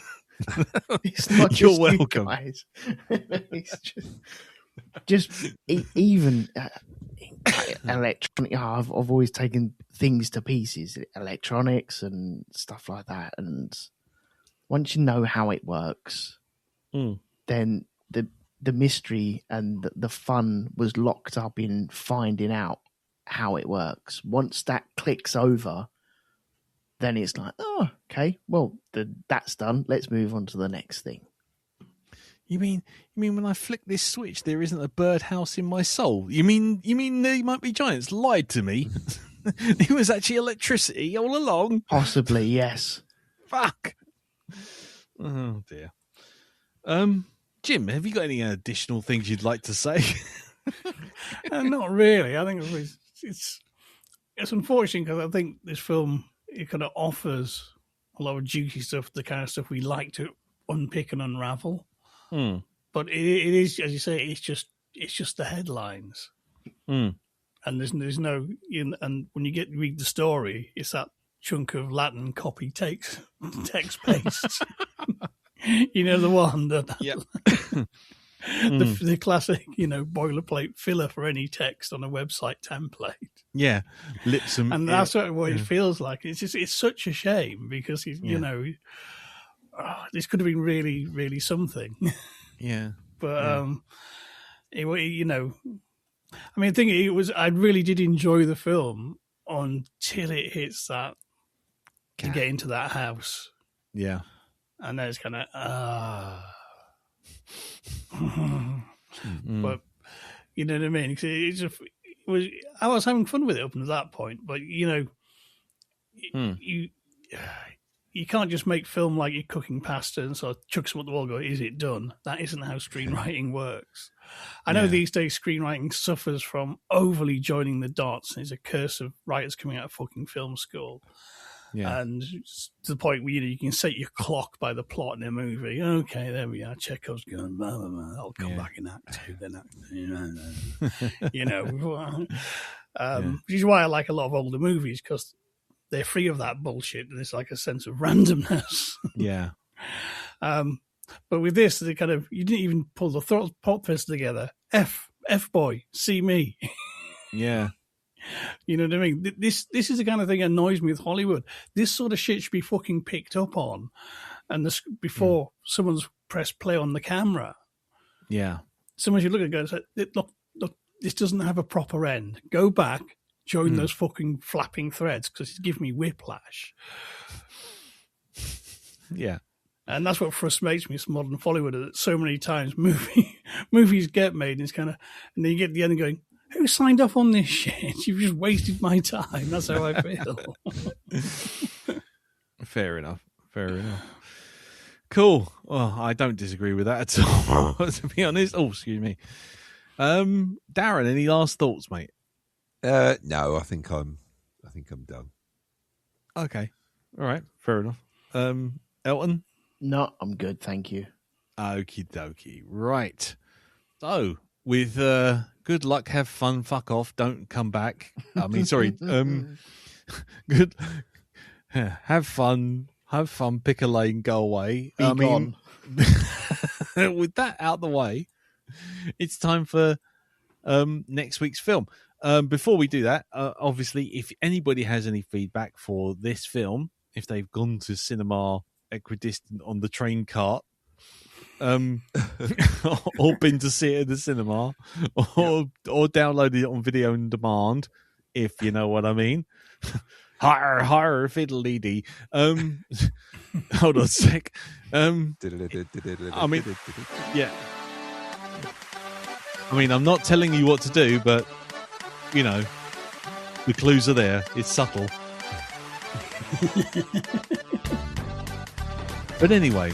[SPEAKER 4] It's not just
[SPEAKER 1] You're welcome.
[SPEAKER 4] You guys. It's just even electronic. I've always taken things to pieces, electronics and stuff like that. And once you know how it works, then the mystery and the fun was locked up in finding out how it works. Once that clicks over, then it's like, oh, okay, well, that's done. Let's move on to the next thing.
[SPEAKER 1] You mean when I flick this switch, there isn't a birdhouse in my soul? You mean they might be giants lied to me? It was actually electricity all along.
[SPEAKER 4] Possibly, yes.
[SPEAKER 1] Fuck. Oh dear. Jim, have you got any additional things you'd like to say?
[SPEAKER 3] Not really. I think it's unfortunate because I think this film it kind of offers a lot of juicy stuff, the kind of stuff we like to unpick and unravel. But it is, as you say, it's just the headlines, and there's no. And when you read the story, it's that chunk of Latin copy text paste. You know the one that.
[SPEAKER 1] Yep.
[SPEAKER 3] The classic, boilerplate filler for any text on a website template.
[SPEAKER 1] Yeah, lips and
[SPEAKER 3] that's what it feels like. It's such a shame because this could have been really, really something.
[SPEAKER 1] Yeah,
[SPEAKER 3] but I think it was. I really did enjoy the film until it hits that to get into that house.
[SPEAKER 1] Yeah,
[SPEAKER 3] and then it's kind of but you know what I mean. I was having fun with it up until that point, but you can't just make film like you're cooking pasta and sort of chuck some at the wall and go, is it done? That isn't how screenwriting works. I know these days screenwriting suffers from overly joining the dots. It's a curse of writers coming out of fucking film school. Yeah. And to the point where you can set your clock by the plot in a movie. Okay, there we are. Chekhov's going, blah, blah, blah. I'll come back in Act 2, then Act 3. Which is why I like a lot of older movies, because they're free of that bullshit, and it's like a sense of randomness.
[SPEAKER 1] Yeah.
[SPEAKER 3] But with this, you didn't even pull the plot twist together. F boy, see me.
[SPEAKER 1] Yeah.
[SPEAKER 3] You know what I mean? This is the kind of thing that annoys me with Hollywood. This sort of shit should be fucking picked up on, and before someone's pressed play on the camera.
[SPEAKER 1] Yeah.
[SPEAKER 3] Someone should look at it and go, look, this doesn't have a proper end. Go back, join those fucking flapping threads, because it's giving me whiplash.
[SPEAKER 1] Yeah.
[SPEAKER 3] And that's what frustrates me, it's modern Hollywood, that so many times movies get made, and it's kind of, and then you get to the end and going, who signed up on this shit? You've just wasted my time. That's how I feel.
[SPEAKER 1] Fair enough. Cool. Well, I don't disagree with that at all, to be honest. Oh, excuse me. Darren, any last thoughts, mate?
[SPEAKER 2] No, I think I'm done.
[SPEAKER 1] Okay. All right. Fair enough. Elton?
[SPEAKER 4] No, I'm good. Thank you.
[SPEAKER 1] Okie dokie. Right. So, with good luck, have fun, fuck off, don't come back. I mean, sorry. Good. Have fun, pick a lane, go away.
[SPEAKER 4] Be gone.
[SPEAKER 1] With that out the way, it's time for next week's film. Before we do that, obviously, if anybody has any feedback for this film, if they've gone to cinema equidistant on the train cart, or been to see it in the cinema, or downloaded it on video on demand, if you know what I mean. Horror, fiddly dee. Hold on a sec. I mean, yeah. I mean, I'm not telling you what to do, but you know, the clues are there. It's subtle. But anyway,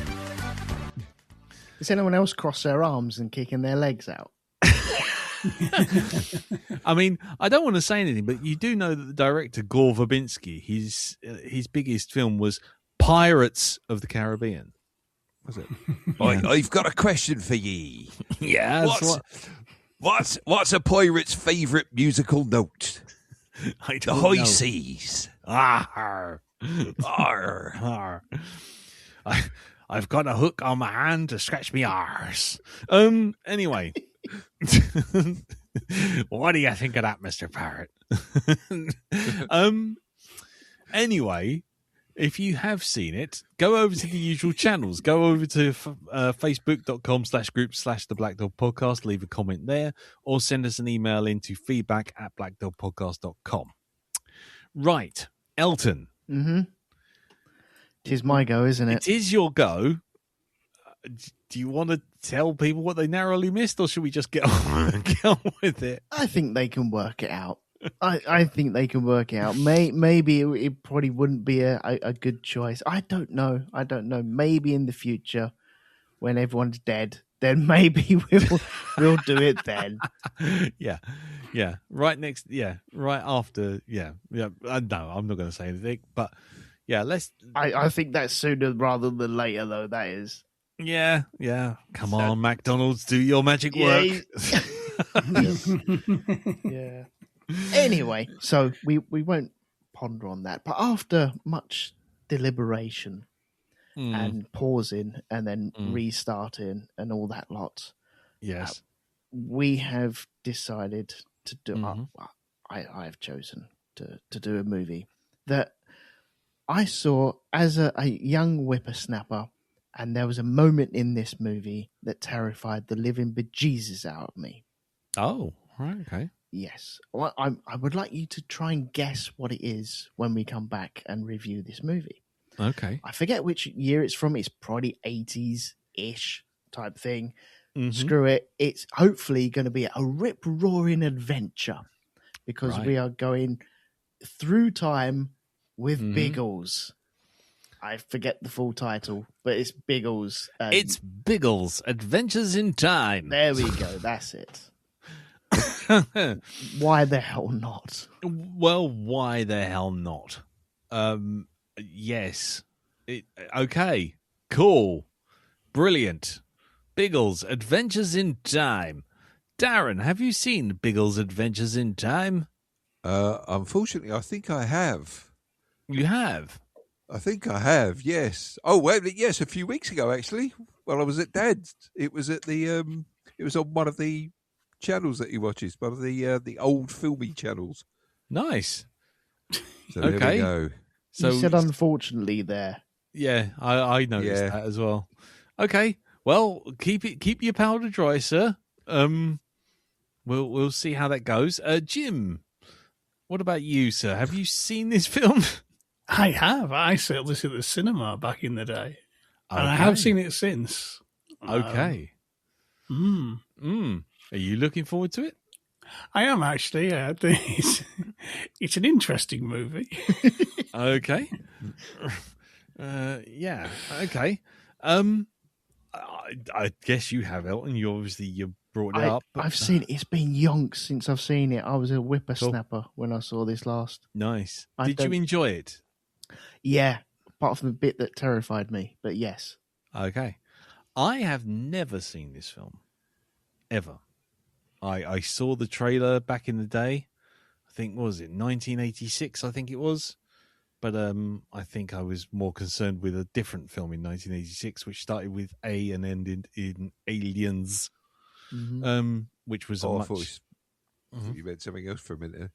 [SPEAKER 4] Does anyone else cross their arms and kicking their legs out?
[SPEAKER 1] I mean, I don't want to say anything, but you do know that the director Gore Verbinski, his biggest film was Pirates of the Caribbean. Was it?
[SPEAKER 2] I've got a question for ye.
[SPEAKER 1] Yeah.
[SPEAKER 2] What's a pirate's favourite musical note?
[SPEAKER 1] I
[SPEAKER 2] The
[SPEAKER 1] don't
[SPEAKER 2] high
[SPEAKER 1] know.
[SPEAKER 2] seas.
[SPEAKER 1] Arr.
[SPEAKER 2] Arr.
[SPEAKER 1] Arr. I've got a hook on my hand to scratch me arse. Anyway. What do you think of that, Mr. Parrot? Anyway, if you have seen it, go over to the usual channels. Go over to facebook.com/group/the Black Dog Podcast. Leave a comment there, or send us an email into feedback@blackdogpodcast.com. Right, Elton.
[SPEAKER 4] Mm-hmm. It is my go, isn't it?
[SPEAKER 1] It is your go. Do you want to tell people what they narrowly missed, or should we just get on with it?
[SPEAKER 4] I think they can work it out. I think they can work it out. Maybe it probably wouldn't be a good choice. I don't know. Maybe in the future, when everyone's dead, then maybe we'll do it then.
[SPEAKER 1] Yeah. Right after. Yeah. No, I'm not going to say anything, but yeah, let's.
[SPEAKER 4] I think that's sooner rather than later, though. That is.
[SPEAKER 1] Yeah. Come on, McDonald's, do your magic work.
[SPEAKER 4] Yeah. Anyway, so we won't ponder on that. But after much deliberation and pausing and then restarting and all that lot,
[SPEAKER 1] Yes.
[SPEAKER 4] we have decided to do. I've chosen to do a movie that I saw as a young whippersnapper, and there was a moment in this movie that terrified the living bejesus out of me.
[SPEAKER 1] Oh, right. Okay.
[SPEAKER 4] Yes. Well, I would like you to try and guess what it is when we come back and review this movie.
[SPEAKER 1] Okay.
[SPEAKER 4] I forget which year it's from. It's probably 80s-ish type thing.
[SPEAKER 1] Mhm.
[SPEAKER 4] Screw it. It's hopefully going to be a rip-roaring adventure because we are going through time with Biggles. I forget the full title, but it's Biggles.
[SPEAKER 1] It's Biggles, Adventures in Time.
[SPEAKER 4] There we go. That's it. Why the hell not?
[SPEAKER 1] Well, why the hell not? Yes. Okay. Cool. Brilliant. Biggles, Adventures in Time. Darren, have you seen Biggles, Adventures in Time?
[SPEAKER 2] Unfortunately, I think I have.
[SPEAKER 1] You have?
[SPEAKER 2] I think I have, yes. Oh, well, yes, a few weeks ago, actually. Well, I was at Dad's. It was at the, it was on one of the channels that he watches, one of the old filmy channels.
[SPEAKER 1] Nice.
[SPEAKER 2] So there
[SPEAKER 1] Okay.
[SPEAKER 2] we go.
[SPEAKER 1] So
[SPEAKER 4] You said unfortunately there.
[SPEAKER 1] yeah, I noticed that as well. Okay. Well, keep your powder dry, sir. We'll see how that goes. Jim, what about you, sir? Have you seen this film?
[SPEAKER 3] I have. I saw this at the cinema back in the day. And I have seen it since.
[SPEAKER 1] Okay. Are you looking forward to it?
[SPEAKER 3] I am actually. Yeah. It's an interesting movie.
[SPEAKER 1] Okay. Yeah. Okay. I guess you have, Elton. You brought it up. but-
[SPEAKER 4] I've seen it. It's been yonks since I've seen it. I was a whippersnapper when I saw this last.
[SPEAKER 1] Nice.
[SPEAKER 4] I
[SPEAKER 1] Did you
[SPEAKER 4] don't-
[SPEAKER 1] enjoy it?
[SPEAKER 4] Yeah, apart from the bit that terrified me. But yes.
[SPEAKER 1] Okay. I have never seen this film. Ever. I saw the trailer back in the day. I think, what was it, 1986? I think it was. But I think I was more concerned with a different film in 1986, which started with A and ended in Aliens, which was
[SPEAKER 2] I
[SPEAKER 1] a much.
[SPEAKER 2] thought you meant something else for a minute.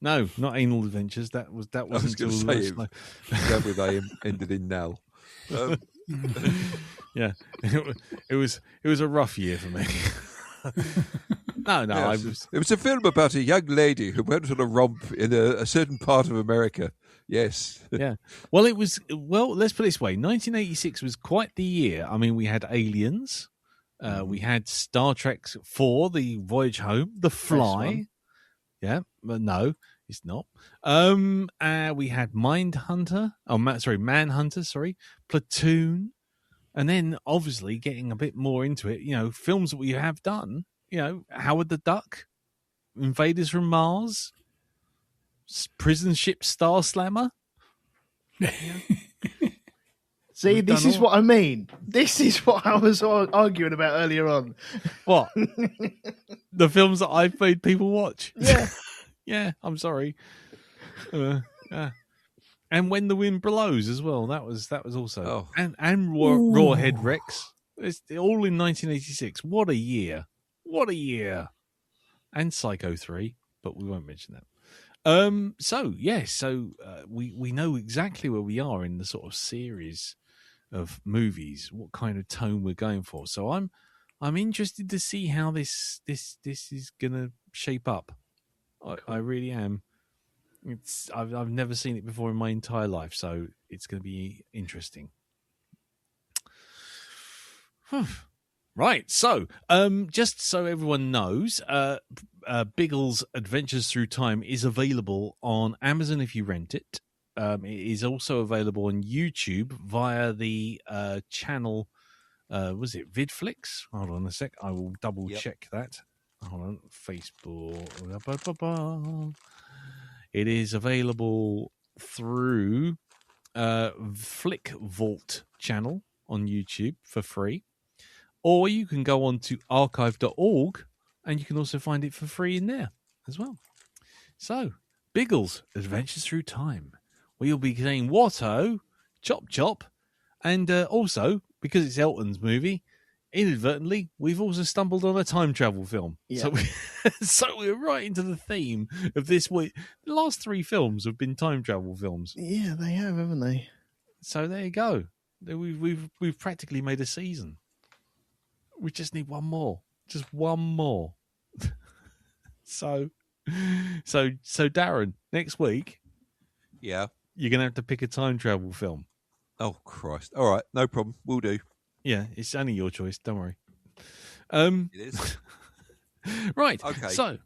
[SPEAKER 1] No, not Anal Adventures. That wasn't
[SPEAKER 2] going to say it. That with A ended in Nell.
[SPEAKER 1] Yeah, it was a rough year for me. No,
[SPEAKER 2] Yes, it was a film about a young lady who went on a romp in a certain part of America. Yes.
[SPEAKER 1] Yeah. Well, it was. Well, let's put it this way: 1986 was quite the year. I mean, we had Aliens, we had Star Trek 4, The Voyage Home, The Fly. Yeah, but no, it's not. We had Manhunter. Sorry, Platoon, and then obviously getting a bit more into it. You know, films that we have done. You know, Howard the Duck, Invaders from Mars, Prison Ship Star Slammer.
[SPEAKER 4] See, this is what I mean. This is what I was arguing about earlier on.
[SPEAKER 1] What? The films that I've made people watch?
[SPEAKER 4] Yeah.
[SPEAKER 1] Yeah, I'm sorry. Yeah. And When the Wind Blows as well. That was also.
[SPEAKER 2] Oh.
[SPEAKER 1] And Rawhead Rex. It's all in 1986. What a year. What a year. And Psycho 3, but we won't mention that. We know exactly where we are in the sort of series of movies, what kind of tone we're going for. So I'm interested to see how this is gonna shape up. I really am. I've never seen it before in my entire life, so it's gonna be interesting. Right, so just so everyone knows, Biggles Adventures Through Time is available on Amazon if you rent it. It is also available on YouTube via the channel, was it VidFlix? Hold on a sec, I will double check that. Hold on, Facebook. It is available through Flick Vault channel on YouTube for free. Or you can go on to archive.org and you can also find it for free in there as well. So, Biggles Adventures Through Time, where you'll be saying Watto, Chop Chop, and also, because it's Elton's movie, inadvertently, we've also stumbled on a time travel film.
[SPEAKER 4] Yeah.
[SPEAKER 1] So we're right into the theme of this week. The last 3 films have been time travel films.
[SPEAKER 4] Yeah, they have, haven't they?
[SPEAKER 1] So there you go. We've practically made a season. We just need one more. Just one more. So Darren, next week,
[SPEAKER 2] yeah,
[SPEAKER 1] you're gonna have to pick a time travel film.
[SPEAKER 2] Oh Christ! All right, no problem. We'll do.
[SPEAKER 1] Yeah, it's only your choice. Don't worry.
[SPEAKER 2] It is.
[SPEAKER 1] Right.
[SPEAKER 2] Okay.
[SPEAKER 1] So,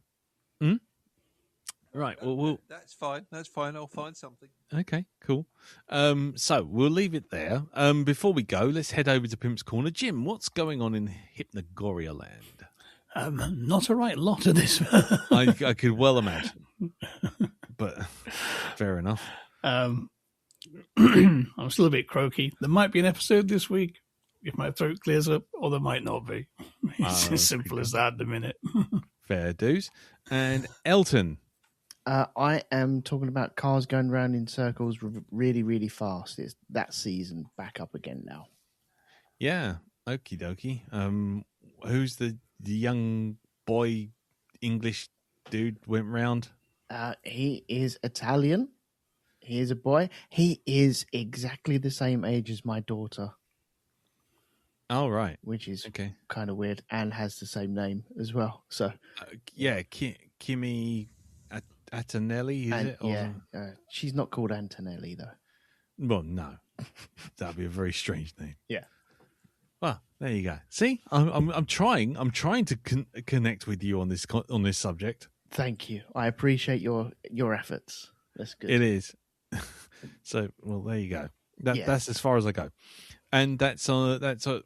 [SPEAKER 1] right. Well,
[SPEAKER 2] that's fine. That's fine. I'll find something.
[SPEAKER 1] Okay, cool. So we'll leave it there. Before we go, let's head over to Pimp's Corner. Jim, what's going on in Hypnagoria Land?
[SPEAKER 3] Not a right lot of this.
[SPEAKER 1] I could well imagine, but fair enough.
[SPEAKER 3] I'm still a bit croaky. There might be an episode this week if my throat clears up, or there might not be. It's as simple as that at the minute.
[SPEAKER 1] Fair dues. And Elton.
[SPEAKER 4] I am talking about cars going round in circles really, really fast. It's that season back up again now.
[SPEAKER 1] Yeah, okie dokie. Who's the young boy English dude went round?
[SPEAKER 4] He is Italian. He is a boy. He is exactly the same age as my daughter.
[SPEAKER 1] Oh, right.
[SPEAKER 4] Which is
[SPEAKER 1] okay,
[SPEAKER 4] kind of weird, and has the same name as well. So,
[SPEAKER 1] yeah, Kimi Antonelli, is it?
[SPEAKER 4] Yeah, she's not called Antonelli though.
[SPEAKER 1] Well, no, that'd be a very strange name.
[SPEAKER 4] Yeah.
[SPEAKER 1] Well, there you go. See, I'm trying to connect with you on this subject.
[SPEAKER 4] Thank you. I appreciate your efforts. That's good.
[SPEAKER 1] It is. So, well, there you go. That's as far as I go. And that's at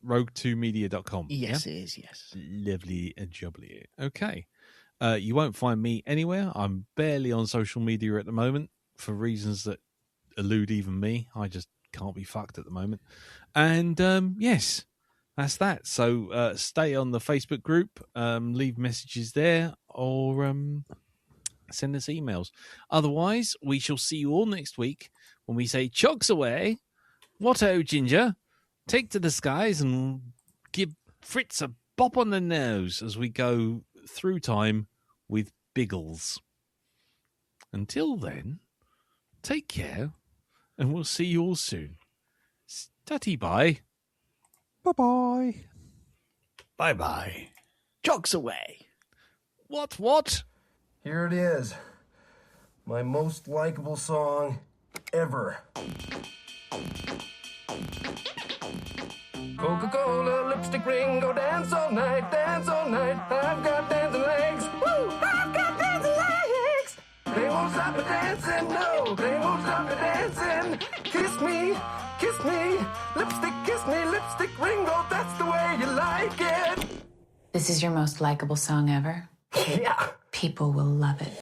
[SPEAKER 1] rogue2media.com.
[SPEAKER 4] Yes, yeah? It is, yes.
[SPEAKER 1] Lovely and jubbly. Okay. You won't find me anywhere. I'm barely on social media at the moment for reasons that elude even me. I just can't be fucked at the moment. And yes, that's that. So stay on the Facebook group, leave messages there, or send us emails. Otherwise, we shall see you all next week when we say "Chogs away." What ho, Ginger? Take to the skies and give Fritz a bop on the nose as we go through time with Biggles. Until then, take care, and we'll see you all soon. Stutty bye.
[SPEAKER 2] Bye-bye.
[SPEAKER 3] Bye-bye.
[SPEAKER 4] Chogs away.
[SPEAKER 1] What?
[SPEAKER 5] Here it is. My most likable song ever. Coca-Cola, lipstick ring, go dance all night, dance all night. I've got dancing legs. Woo! I've got dancing legs. They won't stop me dancing, no, they won't stop me dancing. Kiss me, kiss me, lipstick ring, oh, that's the way you like it.
[SPEAKER 6] This is your most likable song ever?
[SPEAKER 5] Yeah.
[SPEAKER 6] People will love it.